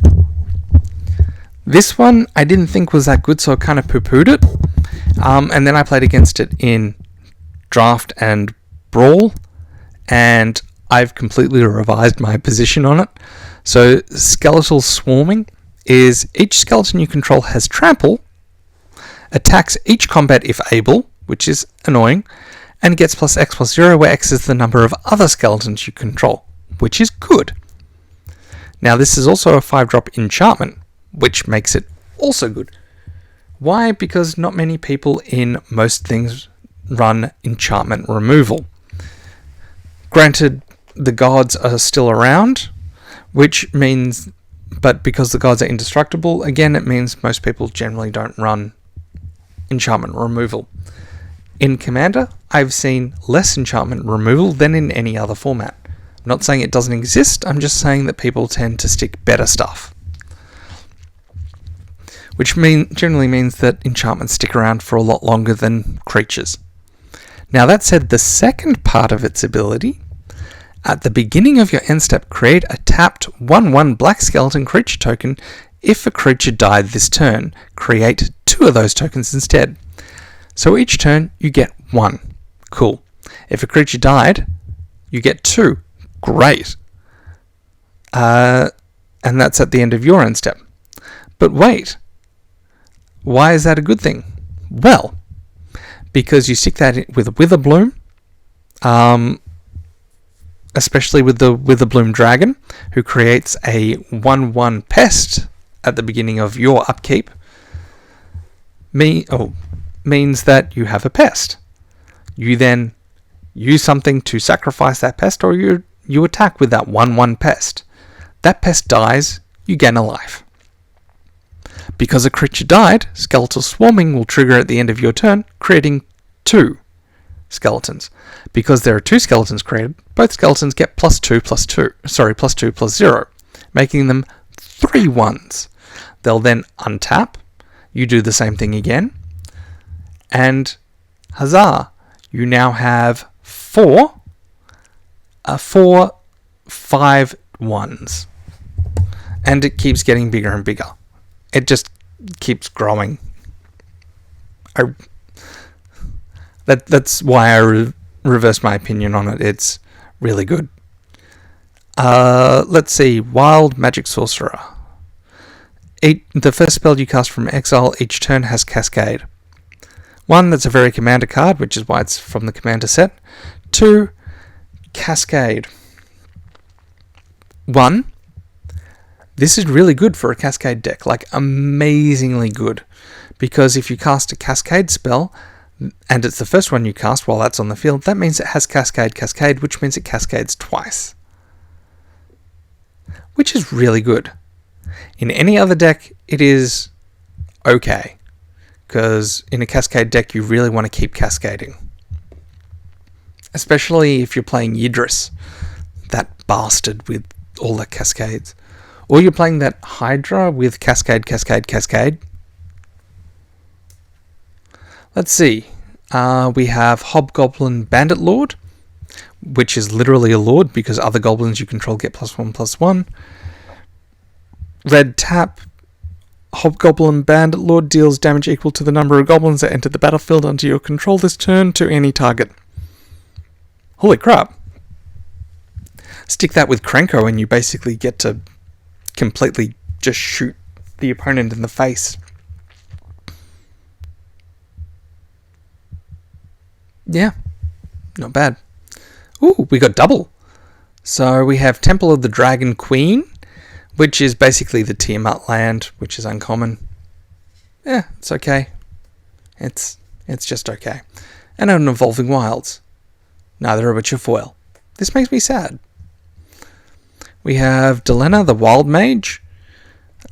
This one I didn't think was that good, so I kind of poo-pooed it. And then I played against it in Draft and Brawl, and I've completely revised my position on it. So skeletal swarming is each skeleton you control has trample, attacks each combat if able, which is annoying, and gets plus X+0, where X is the number of other skeletons you control, which is good. Now this is also a 5-drop enchantment, which makes it also good. Why? Because not many people in most things run enchantment removal. Granted, the gods are still around, which means, but because the gods are indestructible, again, it means most people generally don't run enchantment removal. In Commander, I've seen less enchantment removal than in any other format. I'm not saying it doesn't exist, I'm just saying that people tend to stick better stuff. Which generally means that enchantments stick around for a lot longer than creatures. Now that said, the second part of its ability, at the beginning of your end step, create a tapped 1/1 black skeleton creature token. If a creature died this turn, create 2 of those tokens instead. So each turn you get 1. Cool. If a creature died, you get 2. Great. And that's at the end of your end step. But wait. Why is that a good thing? Well, because you stick that with a Witherbloom, especially with the Witherbloom Dragon, who creates a 1/1 pest at the beginning of your upkeep, means that you have a pest. You then use something to sacrifice that pest, or you attack with that 1/1 pest. That pest dies, you gain a life. Because a creature died, skeletal swarming will trigger at the end of your turn, creating 2 skeletons. Because there are 2 skeletons created, both skeletons get +2/+0, making them 3 ones. They'll then untap, you do the same thing again, and huzzah, you now have 4 5 ones. And it keeps getting bigger and bigger. It just keeps growing. That's why I reversed my opinion on it. It's really good. Let's see. Wild Magic Sorcerer. The first spell you cast from exile each turn has Cascade. 1, that's a very Commander card, which is why it's from the Commander set. 2, Cascade. 1, this is really good for a Cascade deck, like amazingly good. Because if you cast a Cascade spell, and it's the first one you cast while that's on the field, that means it has Cascade, which means it cascades twice. Which is really good. In any other deck, it is okay. Because in a Cascade deck, you really want to keep cascading. Especially if you're playing Yidris, that bastard with all the cascades. Or you're playing that Hydra with Cascade. Let's see. We have Hobgoblin Bandit Lord, which is literally a lord because other goblins you control get +1/+1. Red tap. Hobgoblin Bandit Lord deals damage equal to the number of goblins that enter the battlefield under your control this turn to any target. Holy crap. Stick that with Krenko and you basically get to completely just shoot the opponent in the face. Yeah, not bad. Ooh, we got double. So we have Temple of the Dragon Queen, which is basically the Tiamat land, which is uncommon. Yeah, it's okay. It's just okay. And an Evolving Wilds. Neither of which are foil. This makes me sad. We have Delena, the Wild Mage.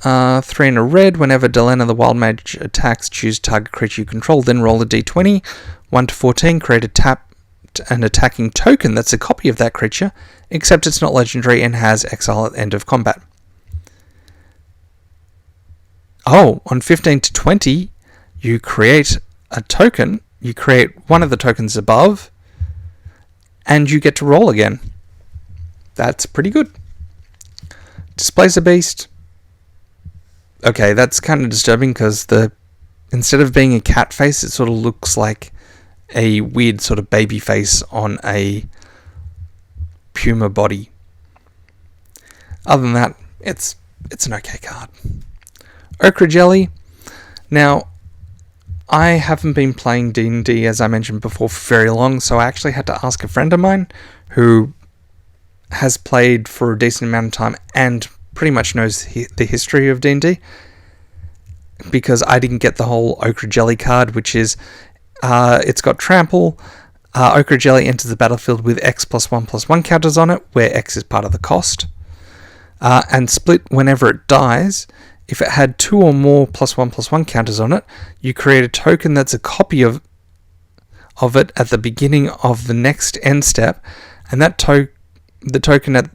3 in a red. Whenever Delena, the Wild Mage attacks, choose target creature you control, then roll a d20. 1 to 14, create a tapped and attacking token that's a copy of that creature, except it's not legendary and has exile at the end of combat. Oh, on 15 to 20, you create a token. You create one of the tokens above, and you get to roll again. That's pretty good. Displays a beast. Okay, that's kind of disturbing because instead of being a cat face, it sort of looks like a weird sort of baby face on a puma body. Other than that, it's an okay card. Okra Jelly. Now, I haven't been playing D&D, as I mentioned before, for very long, so I actually had to ask a friend of mine who has played for a decent amount of time and pretty much knows the history of D&D, because I didn't get the whole Okra Jelly card, which is, it's got Trample. Okra Jelly enters the battlefield with X +1/+1 counters on it, where X is part of the cost. And Split whenever it dies. If it had 2 or more +1/+1 counters on it, you create a token that's a copy of it at the beginning of the next end step, and that the token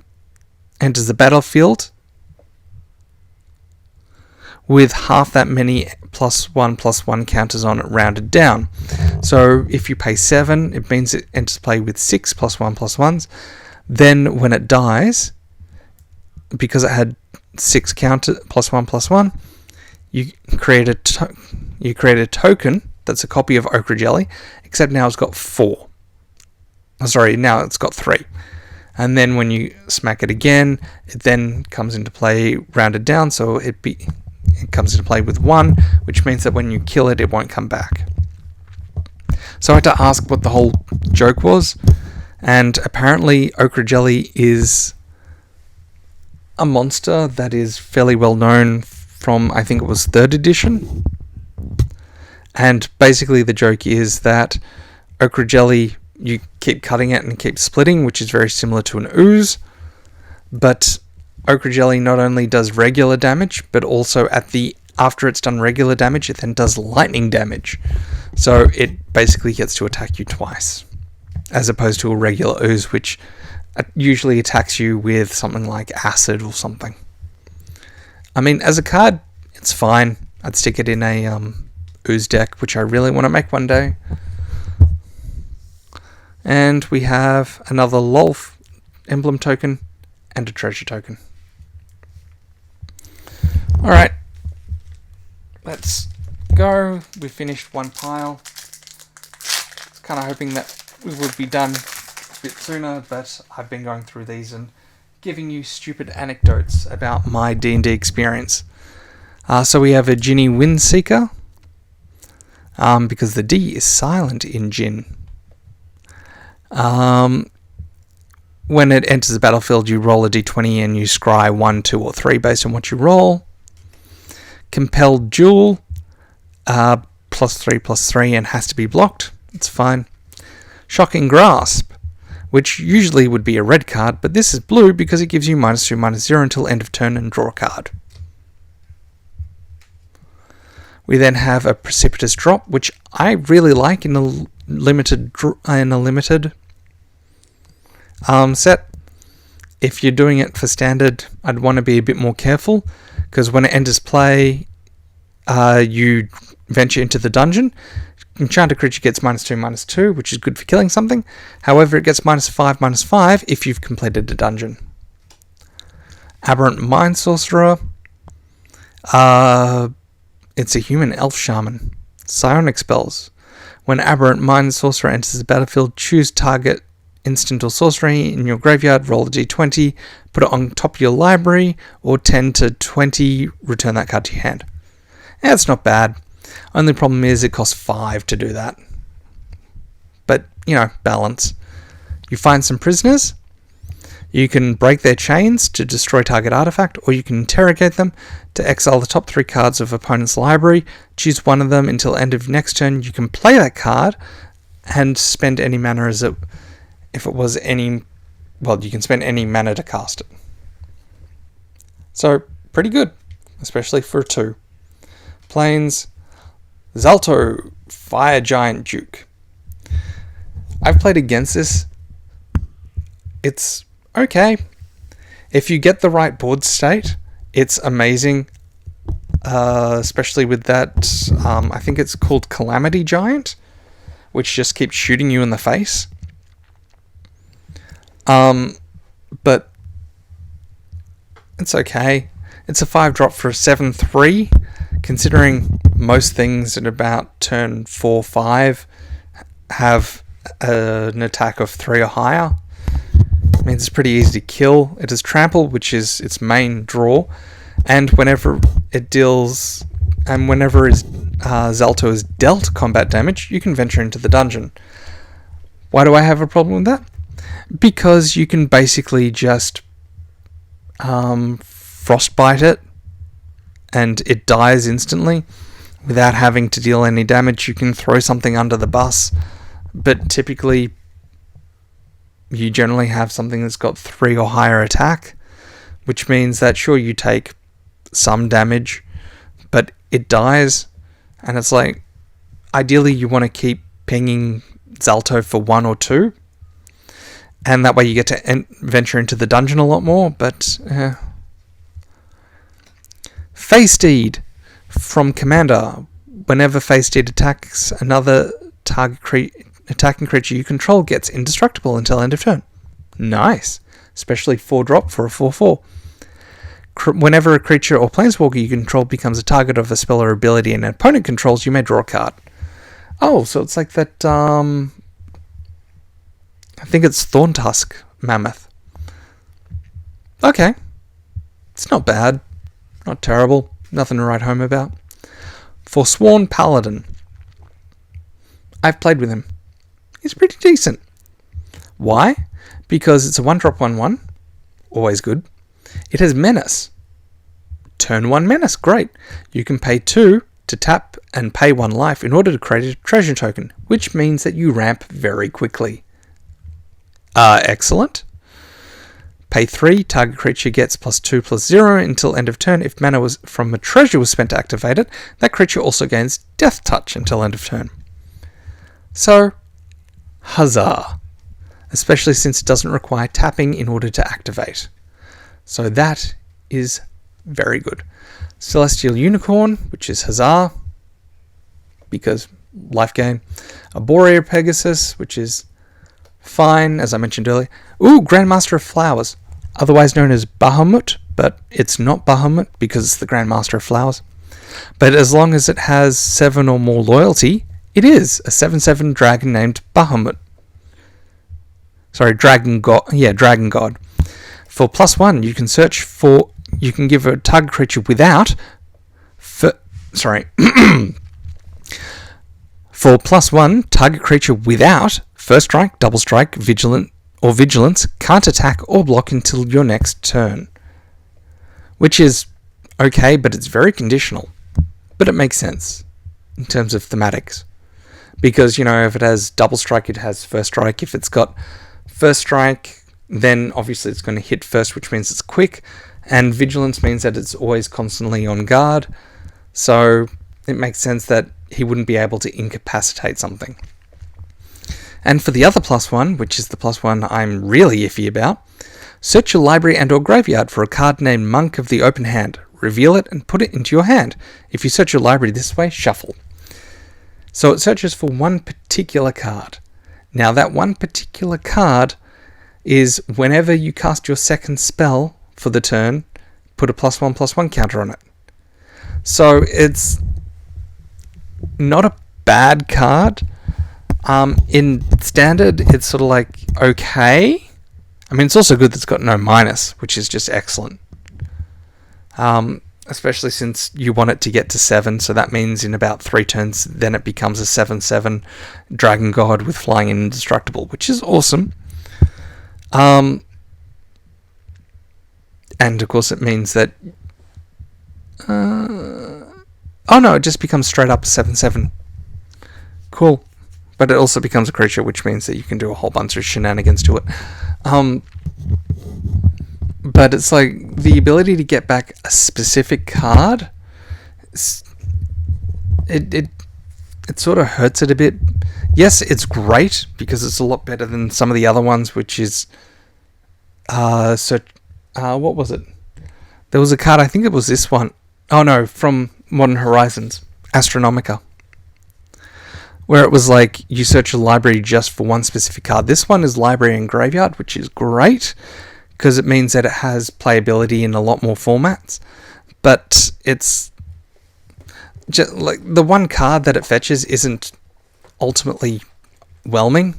enters the battlefield with half that many +1/+1 counters on it rounded down. So if you pay 7, it means it enters play with 6 +1/+1s. Then when it dies, because it had 6 counter +1/+1, you create a token that's a copy of Okra Jelly, except now it's got 4. Sorry, now it's got 3. And then when you smack it again, it then comes into play rounded down, so it comes into play with 1, which means that when you kill it, it won't come back. So I had to ask what the whole joke was, and apparently Okra Jelly is a monster that is fairly well known from, I think it was 3rd edition. And basically the joke is that Okra Jelly, you keep cutting it and it keeps splitting, which is very similar to an ooze. But Okra Jelly not only does regular damage, but also after it's done regular damage, it then does lightning damage. So it basically gets to attack you twice, as opposed to a regular ooze, which usually attacks you with something like acid or something. I mean, as a card, it's fine. I'd stick it in a ooze deck, which I really want to make one day. And we have another Lolf emblem token and a treasure token. Alright, let's go. We finished one pile. Kind of hoping that we would be done bit sooner, but I've been going through these and giving you stupid anecdotes about my D&D experience. So we have a Ginny Windseeker, because the D is silent in Jinn. When it enters the battlefield, you roll a d20 and you scry 1, 2, or 3 based on what you roll. Compelled Duel, +3/+3 and has to be blocked. It's fine. Shocking Grasp, which usually would be a red card, but this is blue because it gives you -2/-0 until end of turn and draw a card. We then have a Precipitous Drop, which I really like in a limited set. If you're doing it for standard, I'd want to be a bit more careful, because when it enters play, you venture into the dungeon. Enchanted creature gets -2/-2, which is good for killing something. However, it gets -5/-5 if you've completed a dungeon. Aberrant Mind Sorcerer. It's a human elf shaman. Psionic spells. When Aberrant Mind Sorcerer enters the battlefield, choose target instant or sorcery in your graveyard, roll a d20, put it on top of your library, or 10 to 20, return that card to your hand. Yeah, it's not bad. Only problem is it costs 5 to do that. But, balance. You find some prisoners. You can break their chains to destroy target artifact, or you can interrogate them to exile the top 3 cards of opponent's library. Choose one of them until end of next turn. You can play that card and spend any mana you can spend any mana to cast it. So, pretty good, especially for a 2. Planes, Zalto, Fire Giant Duke. I've played against this. It's okay. If you get the right board state, it's amazing. Especially with that, I think it's called Calamity Giant, which just keeps shooting you in the face. But it's okay. It's a 5-drop for a 7/3, considering most things at about turn 4-5 have an attack of 3 or higher. It means it's pretty easy to kill. It has trample, which is its main draw, and whenever Zalto is dealt combat damage, you can venture into the dungeon. Why do I have a problem with that? Because you can basically just frostbite it and it dies instantly without having to deal any damage. You can throw something under the bus, but typically you generally have something that's got 3 or higher attack, which means that sure, you take some damage, but it dies, and it's like, ideally you want to keep pinging Zalto for 1 or 2, and that way you get to venture into the dungeon a lot more, but Phase Steed from Commander. Whenever Phase Steed attacks another attacking creature you control, gets indestructible until end of turn. Nice. Especially 4-drop for a 4/4. Whenever a creature or planeswalker you control becomes a target of a spell or ability an opponent controls, you may draw a card. Oh, so it's like that, I think it's Thorntusk Mammoth. Okay. It's not bad. Not terrible. Nothing to write home about. Forsworn Paladin. I've played with him. He's pretty decent. Why? Because it's a 1-drop 1/1. Always good. It has Menace. Turn 1 Menace. Great. You can pay 2 to tap and pay 1 life in order to create a treasure token, which means that you ramp very quickly. Excellent. Pay 3, target creature gets +2/+0 until end of turn. If mana from a treasure was spent to activate it, that creature also gains Death Touch until end of turn. So, huzzah. Especially since it doesn't require tapping in order to activate. So that is very good. Celestial Unicorn, which is huzzah, because life gain. Arboreal Pegasus, which is fine, as I mentioned earlier. Ooh, Grandmaster of Flowers, otherwise known as Bahamut, but it's not Bahamut because it's the Grandmaster of Flowers. But as long as it has 7 or more loyalty, it is a 7/7 dragon named Bahamut. Sorry, Dragon God. Yeah, Dragon God. For +1, you can you can give a target creature without, for +1, target creature without First Strike, Double Strike, Vigilance can't attack or block until your next turn. Which is okay, but it's very conditional. But it makes sense in terms of thematics. Because, if it has Double Strike, it has First Strike. If it's got First Strike, then obviously it's going to hit first, which means it's quick. And Vigilance means that it's always constantly on guard. So it makes sense that he wouldn't be able to incapacitate something. And for the other +1, which is the +1 I'm really iffy about, search your library and or graveyard for a card named Monk of the Open Hand. Reveal it and put it into your hand. If you search your library this way, shuffle. So it searches for one particular card. Now that one particular card is whenever you cast your second spell for the turn, put a +1/+1 counter on it. So it's not a bad card. In Standard, it's sort of like okay. I mean, it's also good that it's got no minus, which is just excellent. Especially since you want it to get to 7, so that means in about 3 turns, then it becomes a 7/7 Dragon God with flying and indestructible, which is awesome. And of course it means that oh no, it just becomes straight up a 7/7. Cool. But it also becomes a creature, which means that you can do a whole bunch of shenanigans to it. But it's like the ability to get back a specific card, it sort of hurts it a bit. Yes, it's great because it's a lot better than some of the other ones, which is what was it? There was a card, I think it was this one. Oh no, from Modern Horizons, Astronomica, where it was like you search a library just for one specific card. This one is library and graveyard, which is great because it means that it has playability in a lot more formats. But it's just like the one card that it fetches isn't ultimately whelming.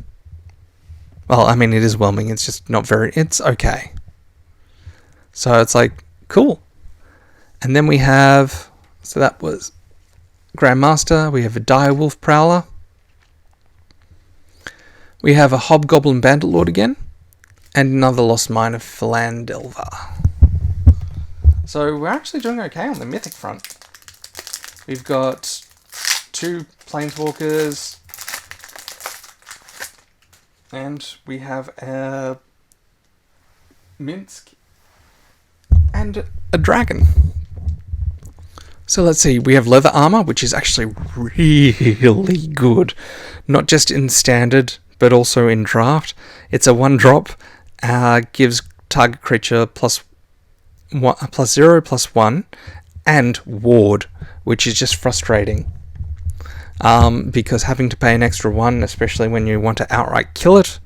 Well, I mean, it is whelming. It's just not very... It's okay. So it's like, cool. And then we have... So that was Grandmaster. We have a Direwolf Prowler. We have a Hobgoblin Bandit again. And another Lost Mine of Philandelver. So we're actually doing okay on the Mythic front. We've got 2 Planeswalkers... And we have a Minsk and a dragon. So let's see, we have leather armor, which is actually really good. Not just in standard, but also in draft. It's a 1-drop, gives target creature +0/+1, and ward, which is just frustrating. Because having to pay an extra 1, especially when you want to outright kill it,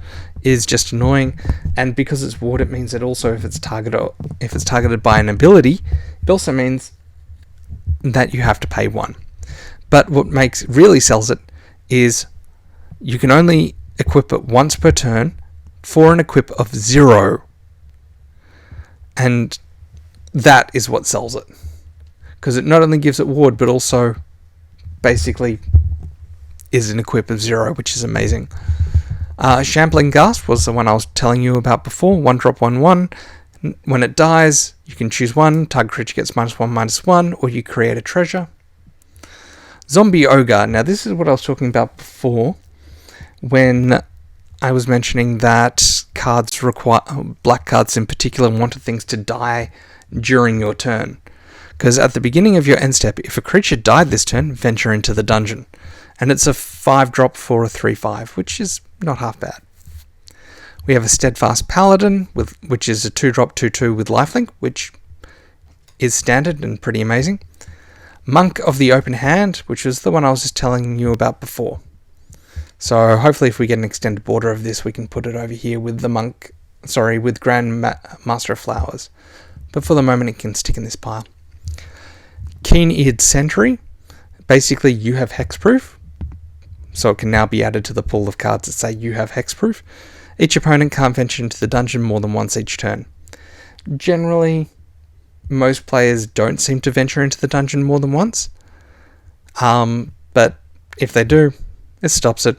is just annoying. And because it's ward, it means that also if it's targeted by an ability, it also means that you have to pay 1. But what really sells it is you can only equip it once per turn for an equip of 0. And that is what sells it. Because it not only gives it ward, but also basically is an equip of 0, which is amazing. Shambling Ghast was the one I was telling you about before. 1-drop, 1/1. When it dies, you can choose one. Target creature gets -1/-1, or you create a treasure. Zombie Ogre. Now, this is what I was talking about before when I was mentioning that cards require, black cards in particular, wanted things to die during your turn. Because at the beginning of your end step, if a creature died this turn, venture into the dungeon. And it's a 5-drop for a 3/5, which is not half bad. We have a Steadfast Paladin, which is a 2-drop 2/2 with lifelink, which is standard and pretty amazing. Monk of the Open Hand, which was the one I was just telling you about before. So hopefully if we get an extended border of this, we can put it over here with the with Grand Master of Flowers. But for the moment, it can stick in this pile. Keen-Eared Sentry. Basically, you have hexproof. So it can now be added to the pool of cards that say you have hexproof. Each opponent can't venture into the dungeon more than once each turn. Generally, most players don't seem to venture into the dungeon more than once. But if they do, it stops it.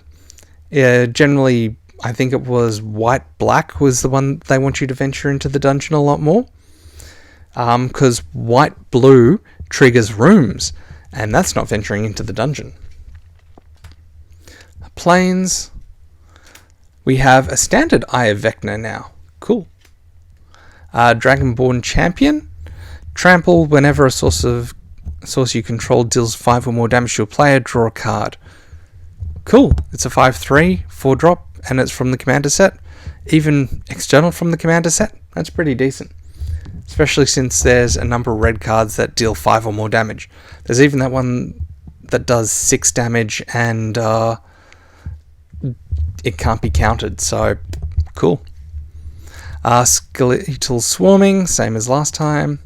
Generally, I think it was white-black was the one they want you to venture into the dungeon a lot more. Because white-blue triggers rooms, and that's not venturing into the dungeon. Planes. We have a standard Eye of Vecna now. Cool. Dragonborn Champion. Trample whenever a source you control deals 5 or more damage to a player, draw a card. Cool. It's a 5/3, 4-drop, and it's from the commander set. Even external from the commander set. That's pretty decent. Especially since there's a number of red cards that deal 5 or more damage. There's even that one that does 6 damage and it can't be countered, so cool. Skeletal Swarming, same as last time.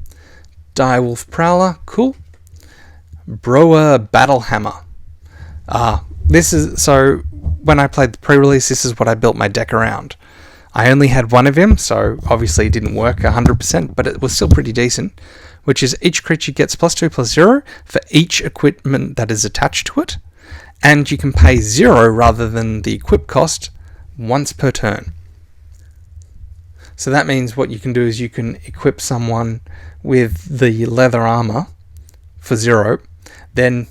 Direwolf Prowler, cool. Broer Battlehammer. This is, so when I played the pre-release, this is what I built my deck around. I only had one of him, so obviously it didn't work 100%, but it was still pretty decent, which is each creature gets +2/+0 for each equipment that is attached to it, and you can pay 0 rather than the equip cost once per turn. So that means what you can do is you can equip someone with the leather armor for 0, then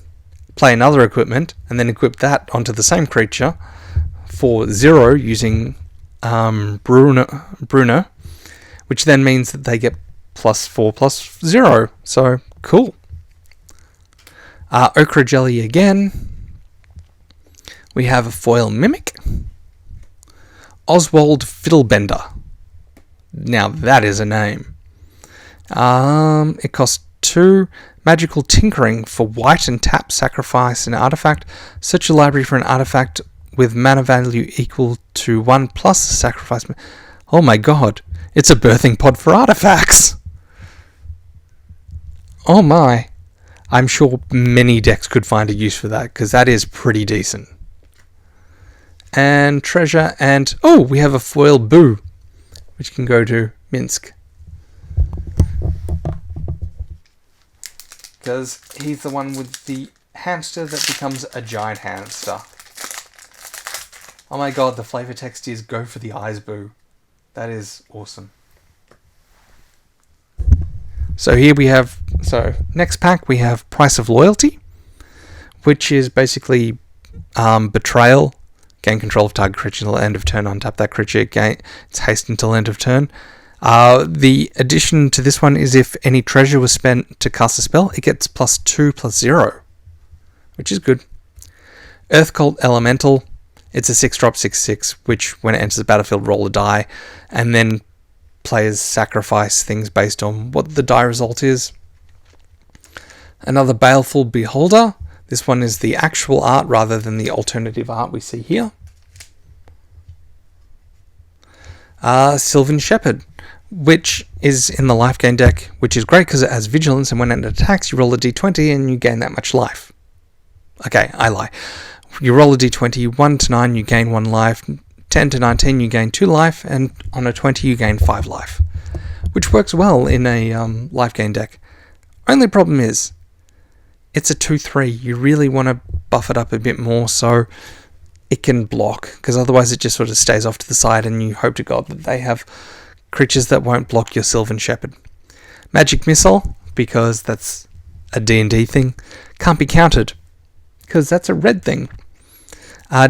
play another equipment, and then equip that onto the same creature for 0 using Bruno, which then means that they get +4/+0. So cool. Ochre Jelly again. We have a Foil Mimic. Oswald Fiddlebender. Now that is a name. It costs 2, Magical Tinkering for white and tap, sacrifice an artifact. Search your library for an artifact with mana value equal to 1 plus the sacrifice. Oh my god, it's a birthing pod for artifacts! Oh my. I'm sure many decks could find a use for that, because that is pretty decent. And treasure, and oh, we have a foil Boo, which can go to Minsk. Because he's the one with the hamster that becomes a giant hamster. Oh my god, the flavor text is go for the eyes, Boo. That is awesome. So here we have, next pack we have Price of Loyalty, which is basically Betrayal. Gain control of target creature until end of turn. Untap that creature. Gain its haste until end of turn. The addition to this one is if any treasure was spent to cast a spell, it gets +2/+0, which is good. Earth Cult Elemental. It's a 6-drop 6/6, which when it enters the battlefield, roll a die, and then players sacrifice things based on what the die result is. Another Baleful Beholder. This one is the actual art rather than the alternative art we see here. Sylvan Shepherd, which is in the life gain deck, which is great because it has vigilance, and when it attacks, you roll a d20 and you gain that much life. Okay, I lie. You roll a d20, 1 to 9, you gain 1 life, 10 to 19, you gain 2 life, and on a 20, you gain 5 life, which works well in a life gain deck. Only problem is, it's a 2/3. You really want to buff it up a bit more so it can block, because otherwise it just sort of stays off to the side and you hope to God that they have creatures that won't block your Sylvan Shepherd. Magic Missile, because that's a D&D thing, can't be countered, because that's a red thing.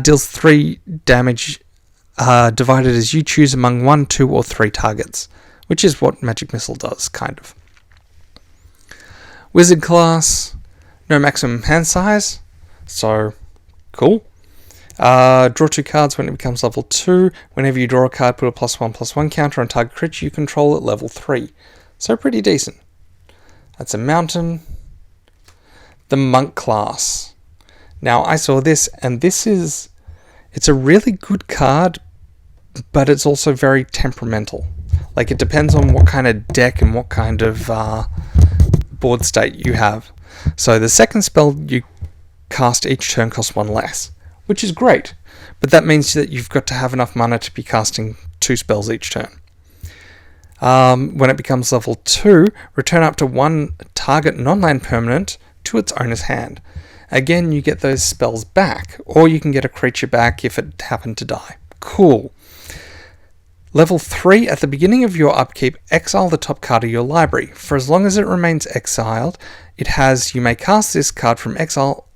Deals 3 damage divided as you choose among 1, 2, or 3 targets, which is what Magic Missile does, kind of. Wizard class, no maximum hand size, so cool. Draw 2 cards when it becomes level 2. Whenever you draw a card, put a +1/+1 counter on target creature you control at level 3. So pretty decent. That's a mountain. The monk class. Now I saw this, and it's a really good card, but it's also very temperamental. Like, it depends on what kind of deck and what kind of board state you have. So the second spell you cast each turn costs 1 less, which is great, but that means that you've got to have enough mana to be casting 2 spells each turn. When it becomes level 2, return up to 1 target non-land permanent to its owner's hand. Again, you get those spells back, or you can get a creature back if it happened to die. Cool. Level 3, at the beginning of your upkeep, exile the top card of your library. For as long as it remains exiled, you may cast this card from exile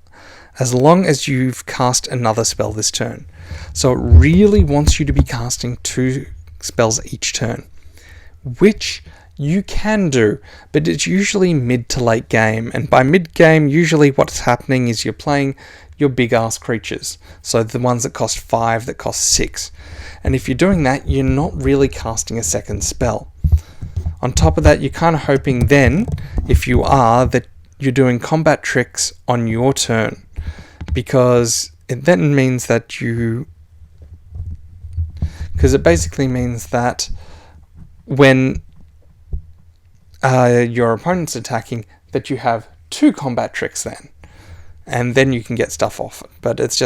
as long as you've cast another spell this turn. So it really wants you to be casting 2 spells each turn, which you can do, but it's usually mid to late game, and by mid game, usually what's happening is you're playing your big ass creatures, so the ones that cost 5, that cost 6, and if you're doing that, you're not really casting a second spell. On top of that, you're kind of hoping then, if you are, that you're doing combat tricks on your turn, because it then means that it basically means that when your opponent's attacking, that you have 2 combat tricks then, and then you can get stuff off it. But it's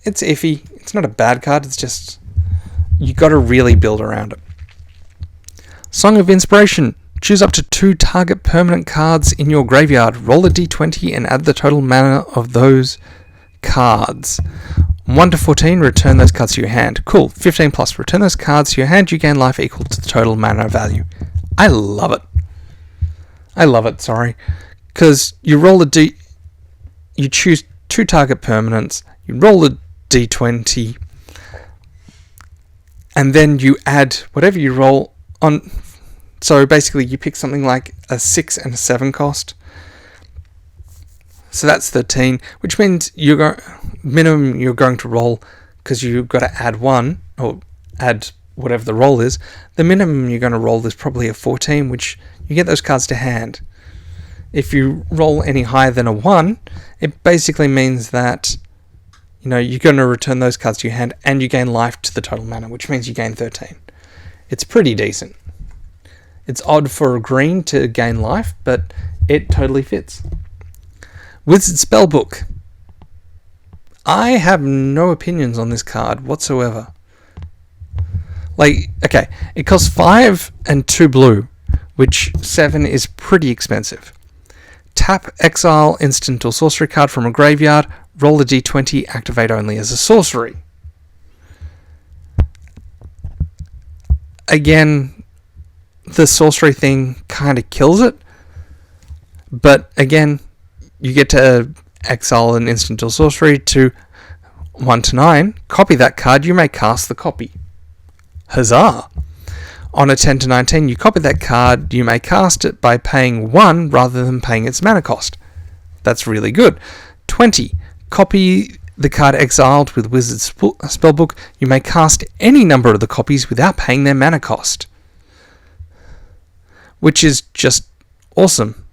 iffy. It's not a bad card, it's just you got to really build around it. Song of Inspiration. Choose up to 2 target permanent cards in your graveyard, roll a d20 and add the total mana of those cards. 1 to 14, return those cards to your hand. Cool. 15 plus, return those cards to your hand, you gain life equal to the total mana value. I love it, sorry. Because you you choose 2 target permanents, you roll a d20, and then you add whatever you roll on. So basically you pick something like a 6 and a 7 cost. So that's 13, which means minimum you're going to roll, because you've got to add 1, or add whatever the roll is. The minimum you're going to roll is probably a 14, which you get those cards to hand. if you roll any higher than a 1, it basically means that, you know, you're going to return those cards to your hand and you gain life to the total mana, which means you gain 13. It's pretty decent. It's odd for a green to gain life, but it totally fits. Wizard Spellbook. I have no opinions on this card whatsoever. Like, okay, it costs 5 and 2 blue, which 7 is pretty expensive. Tap, exile, instant or sorcery card from a graveyard, roll a d20, activate only as a sorcery. Again, the sorcery thing kind of kills it, but again, you get to exile an instant or sorcery to 1 to 9, copy that card, you may cast the copy. Huzzah! On a 10 to 19, you copy that card, you may cast it by paying 1 rather than paying its mana cost. That's really good. 20, copy the card exiled with Wizard Spellbook, you may cast any number of the copies without paying their mana cost. Which is just awesome.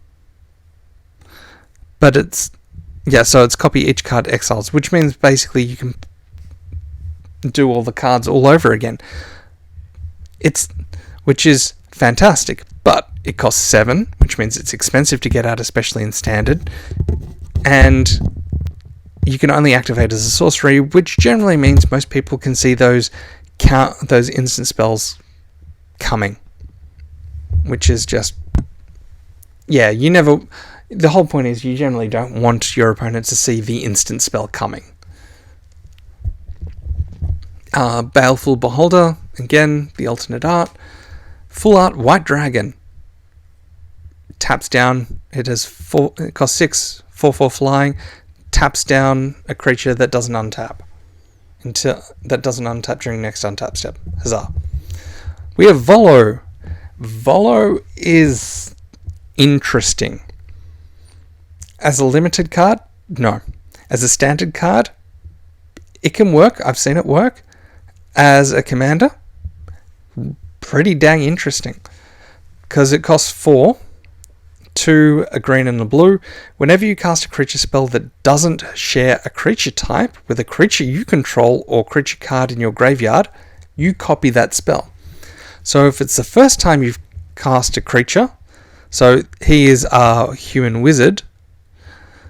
But it's copy each card exiles, which means basically you can do all the cards all over again. Which is fantastic, but it costs 7, which means it's expensive to get out, especially in standard, and you can only activate as a sorcery, which generally means most people can see those instant spells coming, which is just, yeah, the whole point is you generally don't want your opponent to see the instant spell coming. Baleful Beholder, again, the alternate art. Full art White Dragon. Taps down, it costs 6, 4/4 flying, taps down a creature that doesn't untap. During next untap step. Huzzah. We have Volo. Volo is interesting. As a limited card, no. As a standard card, it can work. I've seen it work. As a commander, pretty dang interesting. Because it costs 4, 2, a green and a blue. Whenever you cast a creature spell that doesn't share a creature type with a creature you control or creature card in your graveyard, you copy that spell. So if it's the first time you've cast a creature, so he is a human wizard,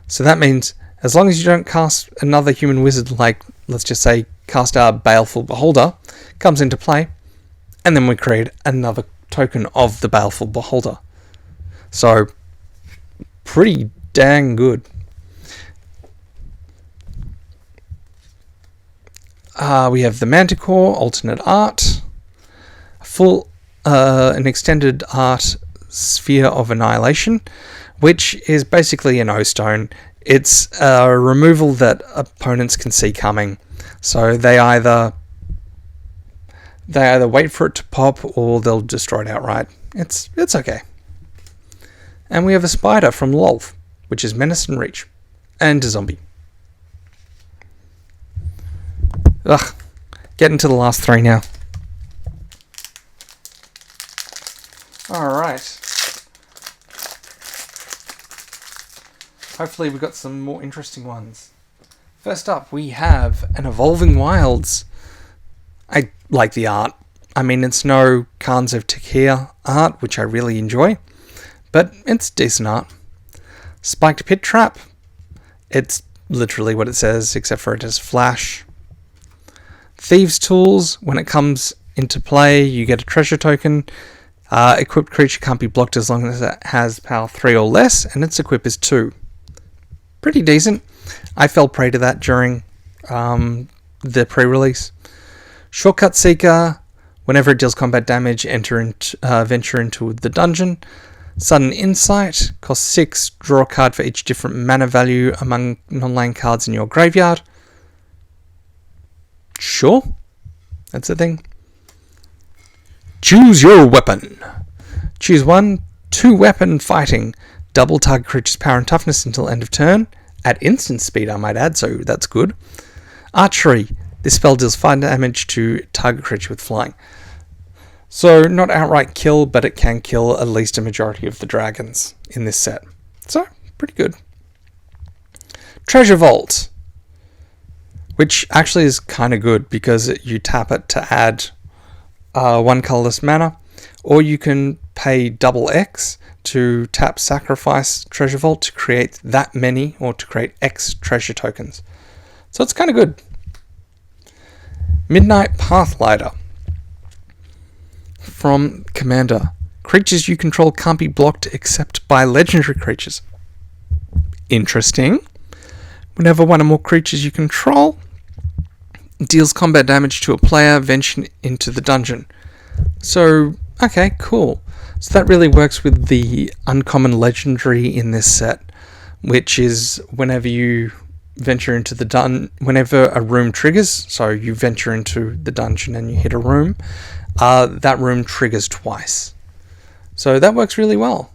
so that means as long as you don't cast another human wizard, like, let's just say, cast our Baleful Beholder, comes into play, and then we create another token of the Baleful Beholder. So, pretty dang good. We have the Manticore, alternate art, an extended art Sphere of Annihilation, which is basically an O-Stone. It's a removal that opponents can see coming. So they either wait for it to pop or they'll destroy it outright. It's okay. And we have a Spider from Lolth, which is Menace and Reach, and a zombie. Ugh. Getting to the last 3 now. Alright. Hopefully we've got some more interesting ones. First up, we have an Evolving Wilds. I like the art. I mean, it's no Khans of Tarkir art, which I really enjoy, but it's decent art. Spiked Pit Trap. It's literally what it says, except for it has flash. Thieves' Tools. When it comes into play, you get a treasure token. Equipped creature can't be blocked as long as it has power 3 or less, and its equip is 2. Pretty decent. I fell prey to that during the pre-release. Shortcut Seeker. Whenever it deals combat damage, venture into the dungeon. Sudden Insight. Costs 6. Draw a card for each different mana value among non-land cards in your graveyard. Sure. That's the thing. Choose your weapon. Choose 1, 2 weapon fighting. Double target creature's power and toughness until end of turn. At instant speed, I might add, so that's good. Archery. This spell deals 5 damage to target creature with flying. So, not outright kill, but it can kill at least a majority of the dragons in this set. So, pretty good. Treasure Vault, which actually is kind of good because you tap it to add 1 colorless mana, or you can pay double X to tap Sacrifice Treasure Vault to create that many, or to create X treasure tokens. So it's kind of good. Midnight Pathlighter. From Commander. Creatures you control can't be blocked except by legendary creatures. Interesting. Whenever one or more creatures you control deals combat damage to a player, venture into the dungeon. So, okay, cool. So that really works with the uncommon legendary in this set, which is whenever you venture into the whenever a room triggers, so you venture into the dungeon and you hit a room, that room triggers twice. So that works really well.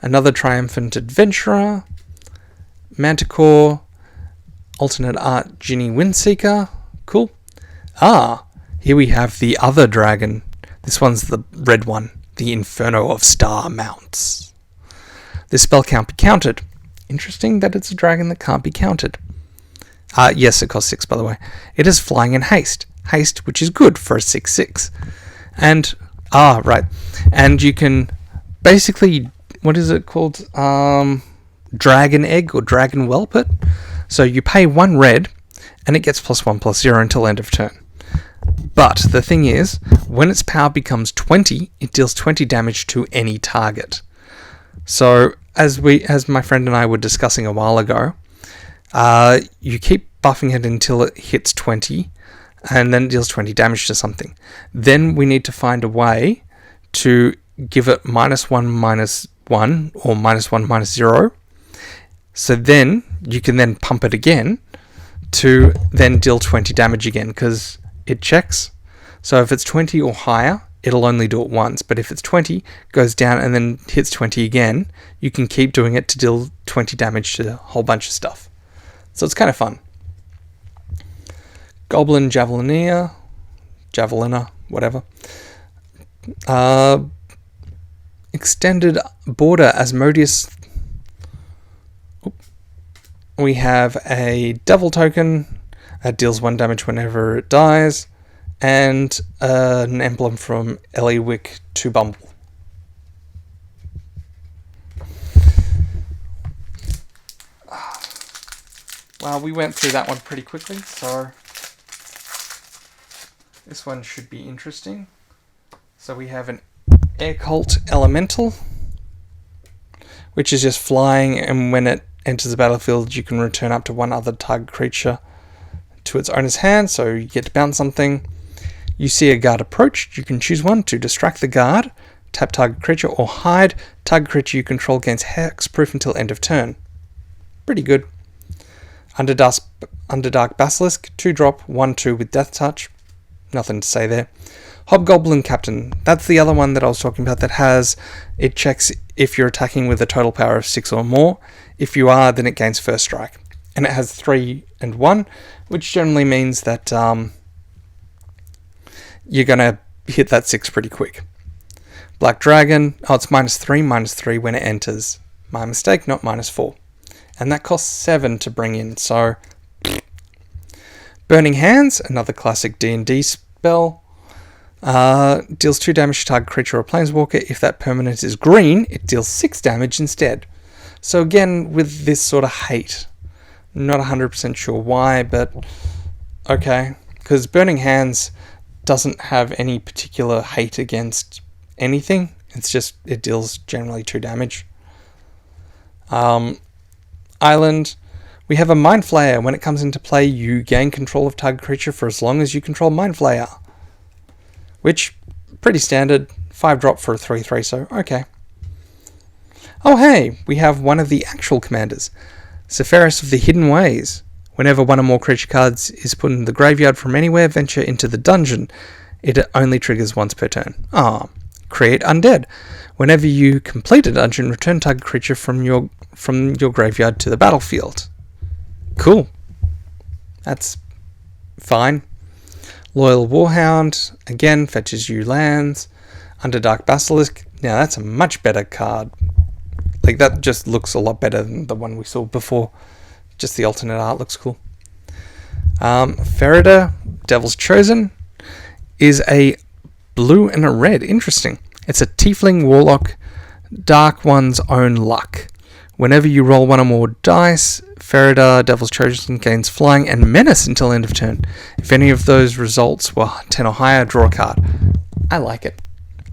Another Triumphant Adventurer, Manticore, Alternate Art Ginny Windseeker, cool. Here we have the other dragon. This one's the red one, the Inferno of Star Mounts. This spell can't be countered. Interesting that it's a dragon that can't be countered. Yes, it costs 6, by the way. It has flying and haste. Haste, which is good for a 6/6. And, right. And you can basically, what is it called? Dragon Egg or Dragon Whelp it. So you pay 1 red, and it gets +1/+0 until end of turn. But the thing is, when its power becomes 20, it deals 20 damage to any target. So, as my friend and I were discussing a while ago, you keep buffing it until it hits 20, and then it deals 20 damage to something. Then we need to find a way to give it -1/-1 or -1/-0. So then you can then pump it again to then deal 20 damage again, because it checks. So if it's 20 or higher, it'll only do it once. But if it's 20, goes down and then hits 20 again, you can keep doing it to deal 20 damage to a whole bunch of stuff. So it's kind of fun. Goblin Javeliner, whatever. Extended Border Asmodeus. We have a Devil token. It deals 1 damage whenever it dies. And an emblem from Eliwick to Bumble. Well, we went through that one pretty quickly, so this one should be interesting. So we have an Air Cult Elemental, which is just flying, and when it enters the battlefield, you can return up to 1 other target creature to its owner's hand, so you get to bounce something. You see a guard approach, you can choose one to distract the guard, tap target creature, or hide. Target creature you control gains hexproof until end of turn. Pretty good. Underdark Basilisk, 2-drop, 1/2 with Death Touch. Nothing to say there. Hobgoblin Captain, that's the other one that I was talking about that has, it checks if you're attacking with a total power of 6 or more. If you are, then it gains first strike. And it has 3 and 1, which generally means that you're going to hit that 6 pretty quick. Black Dragon, it's -3 when it enters. My mistake, not -4. And that costs 7 to bring in, so... Burning Hands, another classic D&D spell. Deals 2 damage to target creature or planeswalker. If that permanent is green, it deals 6 damage instead. So again, with this sort of hate. Not 100% sure why, but okay. Because Burning Hands doesn't have any particular hate against anything. It's just, it deals generally 2 damage. Island. We have a Mind Flayer. When it comes into play, you gain control of target creature for as long as you control Mind Flayer. Which, pretty standard. 5-drop for a 3/3, so okay. Oh hey, we have one of the actual commanders. Sephiroth of the Hidden Ways. Whenever 1 or more creature cards is put in the graveyard from anywhere, venture into the dungeon. It only triggers once per turn. Create Undead. Whenever you complete a dungeon, return target creature from your graveyard to the battlefield. Cool. That's fine. Loyal Warhound, again, fetches you lands. Underdark Basilisk, now that's a much better card. Like, that just looks a lot better than the one we saw before. Just the alternate art looks cool. Ferida, Devil's Chosen, is a blue and a red. Interesting. It's a Tiefling Warlock, Dark One's Own Luck. Whenever you roll one or more dice, Ferida, Devil's Chosen, gains flying and menace until end of turn. If any of those results were 10 or higher, draw a card. I like it.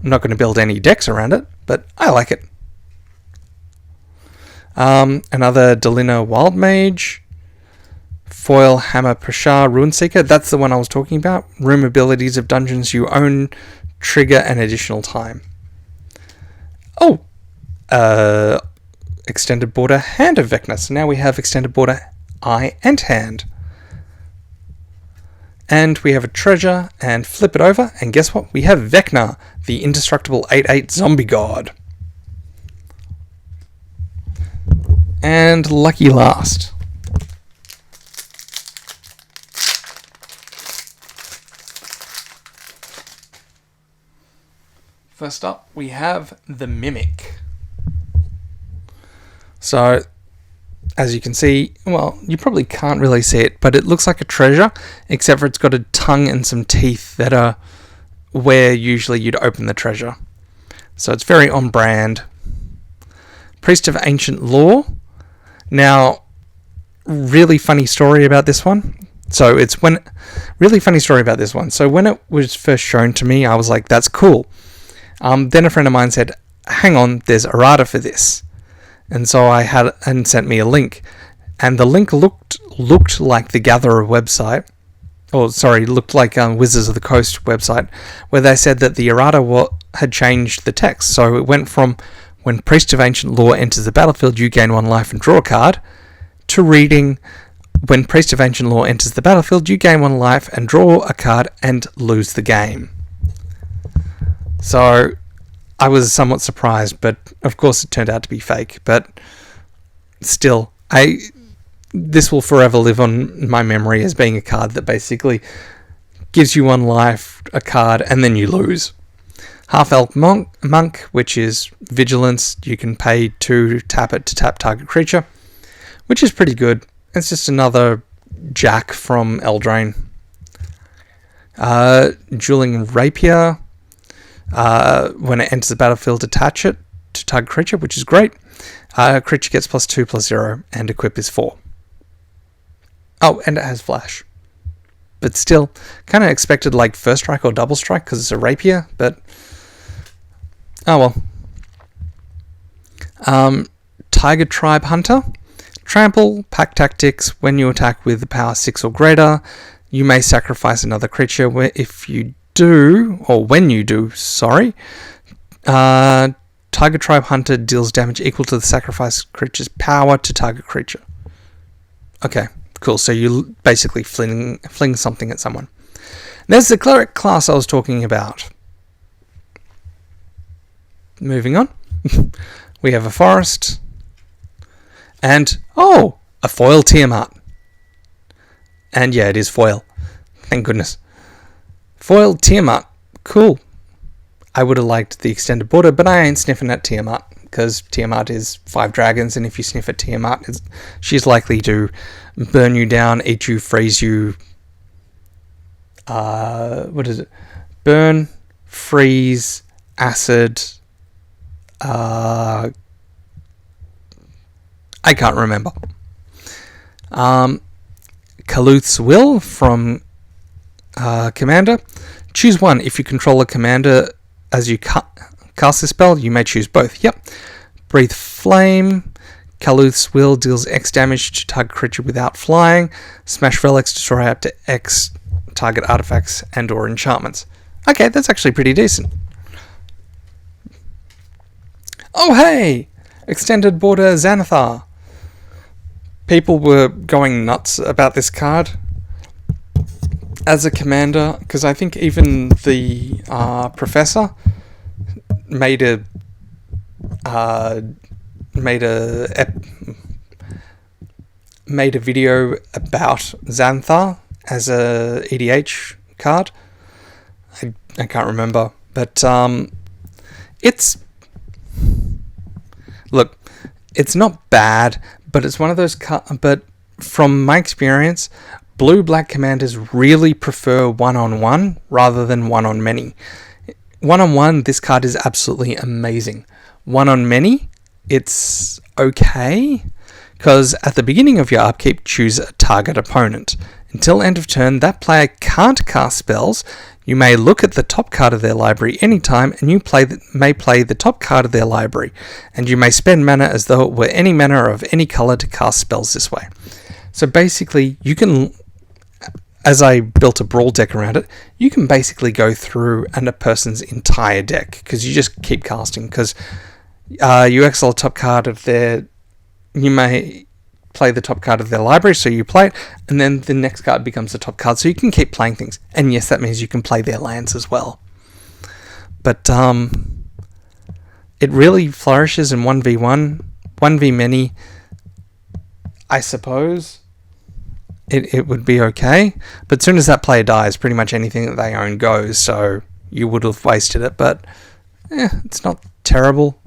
I'm not going to build any decks around it, but I like it. Another Delina Wild Mage. Foil Hammer Prashar Runeseeker. That's the one I was talking about. Room abilities of dungeons you own trigger an additional time. Oh! Extended Border Hand of Vecna. So now we have Extended Border Eye and Hand. And we have a treasure, and flip it over, and guess what? We have Vecna, the indestructible 8/8 zombie god. And lucky last. First up, we have the Mimic. So, as you can see, well, you probably can't really see it, but it looks like a treasure, except for it's got a tongue and some teeth that are where usually you'd open the treasure. So it's very on brand. Priest of Ancient Lore. Now, really funny story about this one. So when it was first shown to me, I was like, that's cool. Then a friend of mine said, hang on, there's errata for this. And so I had and sent me a link. And the link looked like the Gatherer website. Looked like Wizards of the Coast website, where they said that the errata had changed the text. So it went from, when Priest of Ancient Lore enters the battlefield, you gain 1 life and draw a card, to reading, when Priest of Ancient Lore enters the battlefield, you gain 1 life and draw a card and lose the game. So I was somewhat surprised, but of course it turned out to be fake. But still, this will forever live on my memory as being a card that basically gives you 1 life, a card, and then you lose. Half-Elf Monk, which is Vigilance. You can pay 2 to tap it to tap target creature, which is pretty good. It's just another Jack from Eldraine. Dueling Rapier. When it enters the battlefield, attach it to target creature, which is great. Creature gets +2/+0, and equip is 4. Oh, and it has flash. But still, kind of expected like first strike or double strike because it's a rapier, but oh well. Tiger Tribe Hunter. Trample, pack tactics. When you attack with the power 6 or greater, you may sacrifice another creature. When you do, Tiger Tribe Hunter deals damage equal to the sacrificed creature's power to target creature. Okay, cool. So you basically fling something at someone. There's the Cleric class I was talking about. Moving on. We have a Forest. And, a foil Tiamat. And yeah, it is foil. Thank goodness. Foil Tiamat. Cool. I would have liked the extended border, but I ain't sniffing at Tiamat, because Tiamat is 5 dragons, and if you sniff at Tiamat, she's likely to burn you down, eat you, freeze you. What is it? Burn, freeze, acid. I can't remember. Kaluth's Will from Commander. Choose one. If you control a commander as you cast this spell, you may choose both. Yep. Breathe Flame. Kaluth's Will deals X damage to target creature without flying. Smash Relics, destroy up to X target artifacts and or enchantments. Okay, that's actually pretty decent. Oh hey! Extended Border Xanathar. People were going nuts about this card as a commander, because I think even the professor made a video about Xanathar as a EDH card. I can't remember, but it's, look, it's not bad, but it's one of those but from my experience, blue-black commanders really prefer one-on-one rather than one-on-many. One-on-one, this card is absolutely amazing. One-on-many, it's okay, because at the beginning of your upkeep, choose a target opponent. Until end of turn, that player can't cast spells. You may look at the top card of their library anytime, and you may play the top card of their library, and you may spend mana as though it were any mana of any color to cast spells this way. So basically, you can, as I built a Brawl deck around it, you can basically go through a person's entire deck, because you just keep casting, because you exile a top card of their... You may play the top card of their library, so you play it, and then the next card becomes the top card, so you can keep playing things. And yes, that means you can play their lands as well. But it really flourishes in 1v1, 1v-many, I suppose. It would be okay, but as soon as that player dies, pretty much anything that they own goes, so you would have wasted it, but it's not terrible.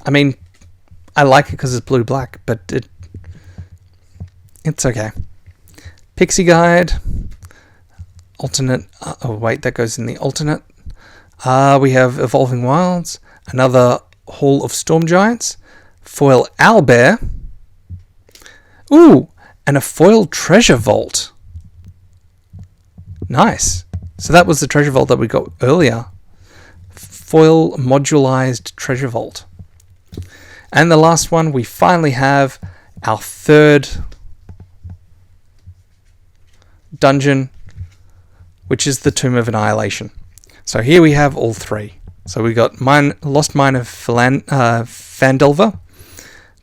I mean, I like it because it's blue-black, but it's okay. Pixie Guide. Alternate. Oh, wait, that goes in the alternate. We have Evolving Wilds. Another Hall of Storm Giants. Foil Owlbear. Ooh, and a foil Treasure Vault. Nice. So that was the Treasure Vault that we got earlier. Foil Modularized Treasure Vault. And the last one, we finally have our third dungeon, which is the Tomb of Annihilation. So here we have all three. So we got Lost Mine of Phandelver,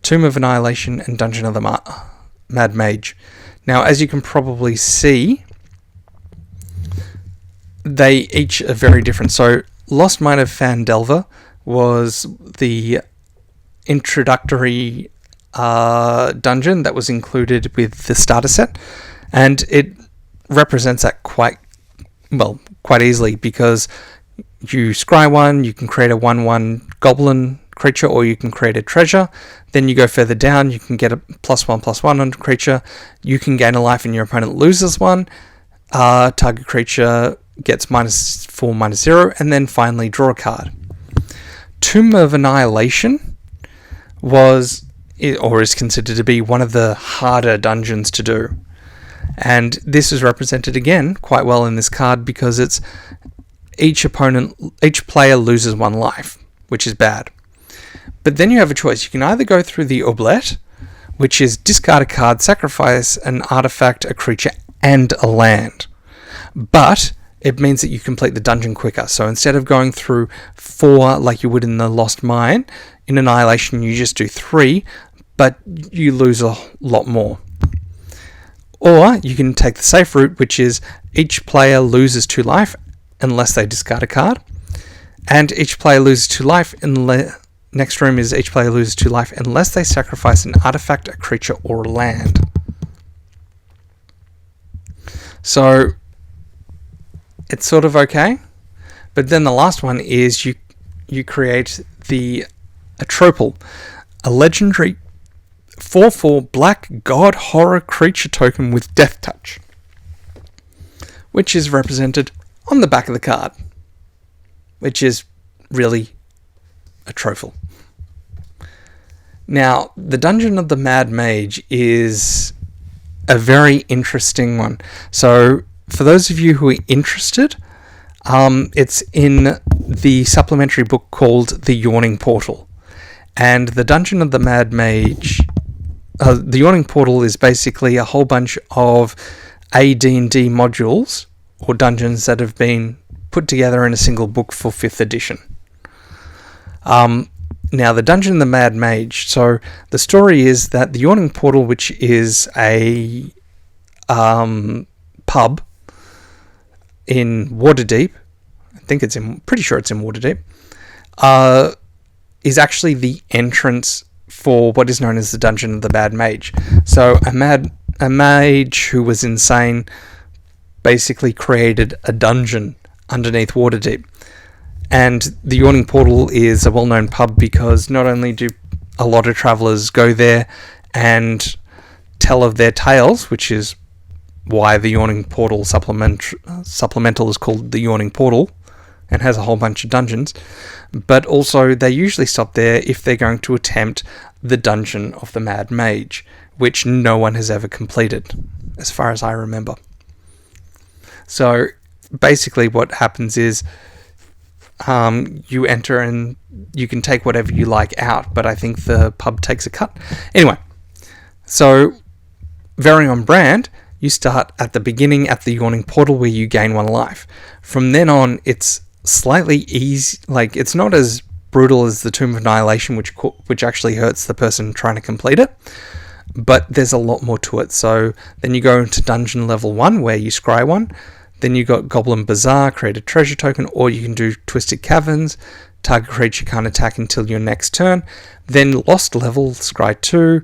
Tomb of Annihilation, and Dungeon of the Mad Mage. Now, as you can probably see, they each are very different. So Lost Mine of Phandelver was the introductory dungeon that was included with the starter set, and it represents that quite easily, because you scry one, you can create a 1/1 goblin creature, or you can create a treasure. Then you go further down, you can get a +1/+1 on creature, you can gain a life and your opponent loses one, target creature gets -4/-0, and then finally draw a card. Tomb of Annihilation is considered to be one of the harder dungeons to do. And this is represented again quite well in this card, because it's each player loses one life, which is bad. But then you have a choice. You can either go through the Oblette, which is discard a card, sacrifice an artifact, a creature, and a land. But it means that you complete the dungeon quicker. So instead of going through 4 like you would in the Lost Mine, in Annihilation you just do 3, but you lose a lot more. Or you can take the safe route, which is each player loses 2 life unless they discard a card, and each player loses 2 life next room is each player loses 2 life unless they sacrifice an artifact, a creature, or a land. So it's sort of okay. But then the last one is you create the Atropal, a legendary 4/4 black god horror creature token with Death Touch, which is represented on the back of the card, which is really Atropal. Now, the Dungeon of the Mad Mage is a very interesting one. So, for those of you who are interested, it's in the supplementary book called The Yawning Portal. And the Dungeon of the Mad Mage, the Yawning Portal is basically a whole bunch of AD&D modules or dungeons that have been put together in a single book for 5th edition. Now, the Dungeon of the Mad Mage, so the story is that the Yawning Portal, which is a pub in Waterdeep, pretty sure it's in Waterdeep, is actually the entrance for what is known as the Dungeon of the Mad Mage. So a mage who was insane basically created a dungeon underneath Waterdeep. And the Yawning Portal is a well-known pub because not only do a lot of travelers go there and tell of their tales, which is why the Yawning Portal supplemental is called the Yawning Portal and has a whole bunch of dungeons. But also they usually stop there if they're going to attempt the Dungeon of the Mad Mage, which no one has ever completed, as far as I remember. So basically what happens is you enter and you can take whatever you like out, but I think the pub takes a cut. Anyway, so very on brand, you start at the beginning at the Yawning Portal where you gain 1 life. From then on, it's slightly easy, like it's not as brutal as the Tomb of Annihilation, which actually hurts the person trying to complete it, but there's a lot more to it. So then you go into dungeon level 1 where you scry 1. Then you got Goblin Bazaar, create a treasure token, or you can do Twisted Caverns, target creature can't attack until your next turn. Then Lost level, scry 2,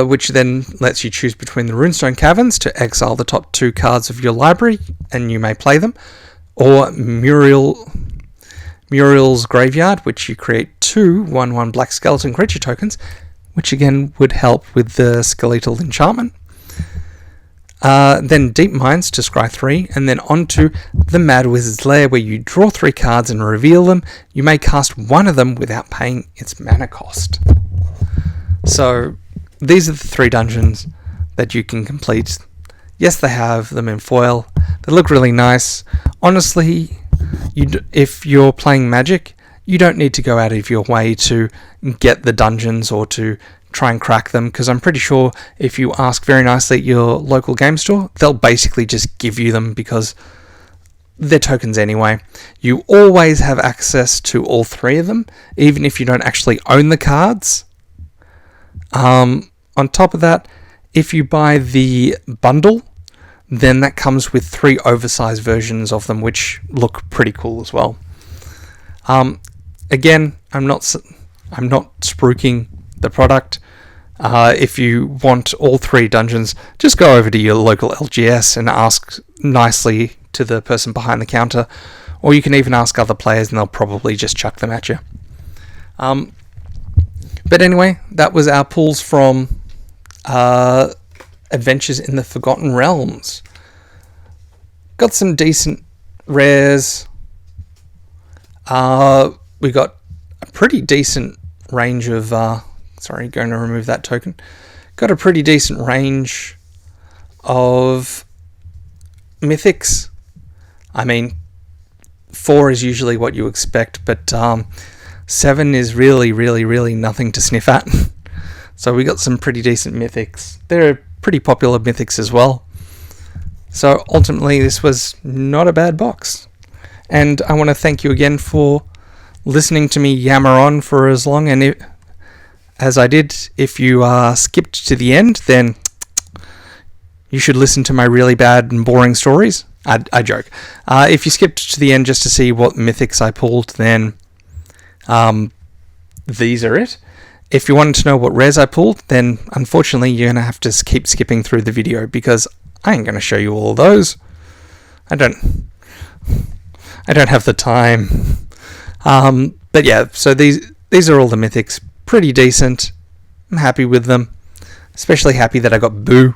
which then lets you choose between the Runestone Caverns to exile the top 2 cards of your library, and you may play them, or Muriel's Graveyard, which you create 2 1/1 Black Skeleton creature tokens, which again would help with the Skeletal Enchantment. Then Deep Mines to scry 3, and then onto the Mad Wizard's Lair where you draw 3 cards and reveal them. You may cast 1 of them without paying its mana cost. So these are the 3 dungeons that you can complete. Yes, they have them in foil. They look really nice. Honestly, if you're playing Magic, you don't need to go out of your way to get the dungeons or to try and crack them, because I'm pretty sure if you ask very nicely at your local game store, they'll basically just give you them because they're tokens anyway. You always have access to all 3 of them, even if you don't actually own the cards. On top of that, if you buy the bundle, then that comes with 3 oversized versions of them, which look pretty cool as well. Again, I'm not spruiking the product. If you want all 3 dungeons, just go over to your local LGS and ask nicely to the person behind the counter, or you can even ask other players and they'll probably just chuck them at you. But anyway, that was our pulls from Adventures in the Forgotten Realms. Got some decent rares. We got a pretty decent range of... going to remove that token. Got a pretty decent range of mythics. I mean, 4 is usually what you expect, but 7 is really, really, really nothing to sniff at. So we got some pretty decent mythics. They're pretty popular mythics as well. So ultimately, this was not a bad box. And I want to thank you again for listening to me yammer on for as long as I did. If you skipped to the end, then you should listen to my really bad and boring stories. I joke. If you skipped to the end just to see what mythics I pulled, then these are it. If you wanted to know what rares I pulled, then unfortunately you're going to have to keep skipping through the video because I ain't going to show you all of those. I don't have the time. But yeah, so these are all the mythics. Pretty decent. I'm happy with them. Especially happy that I got Boo.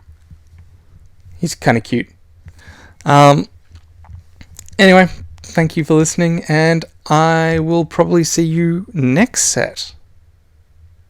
He's kind of cute. Anyway, thank you for listening, and I will probably see you next set.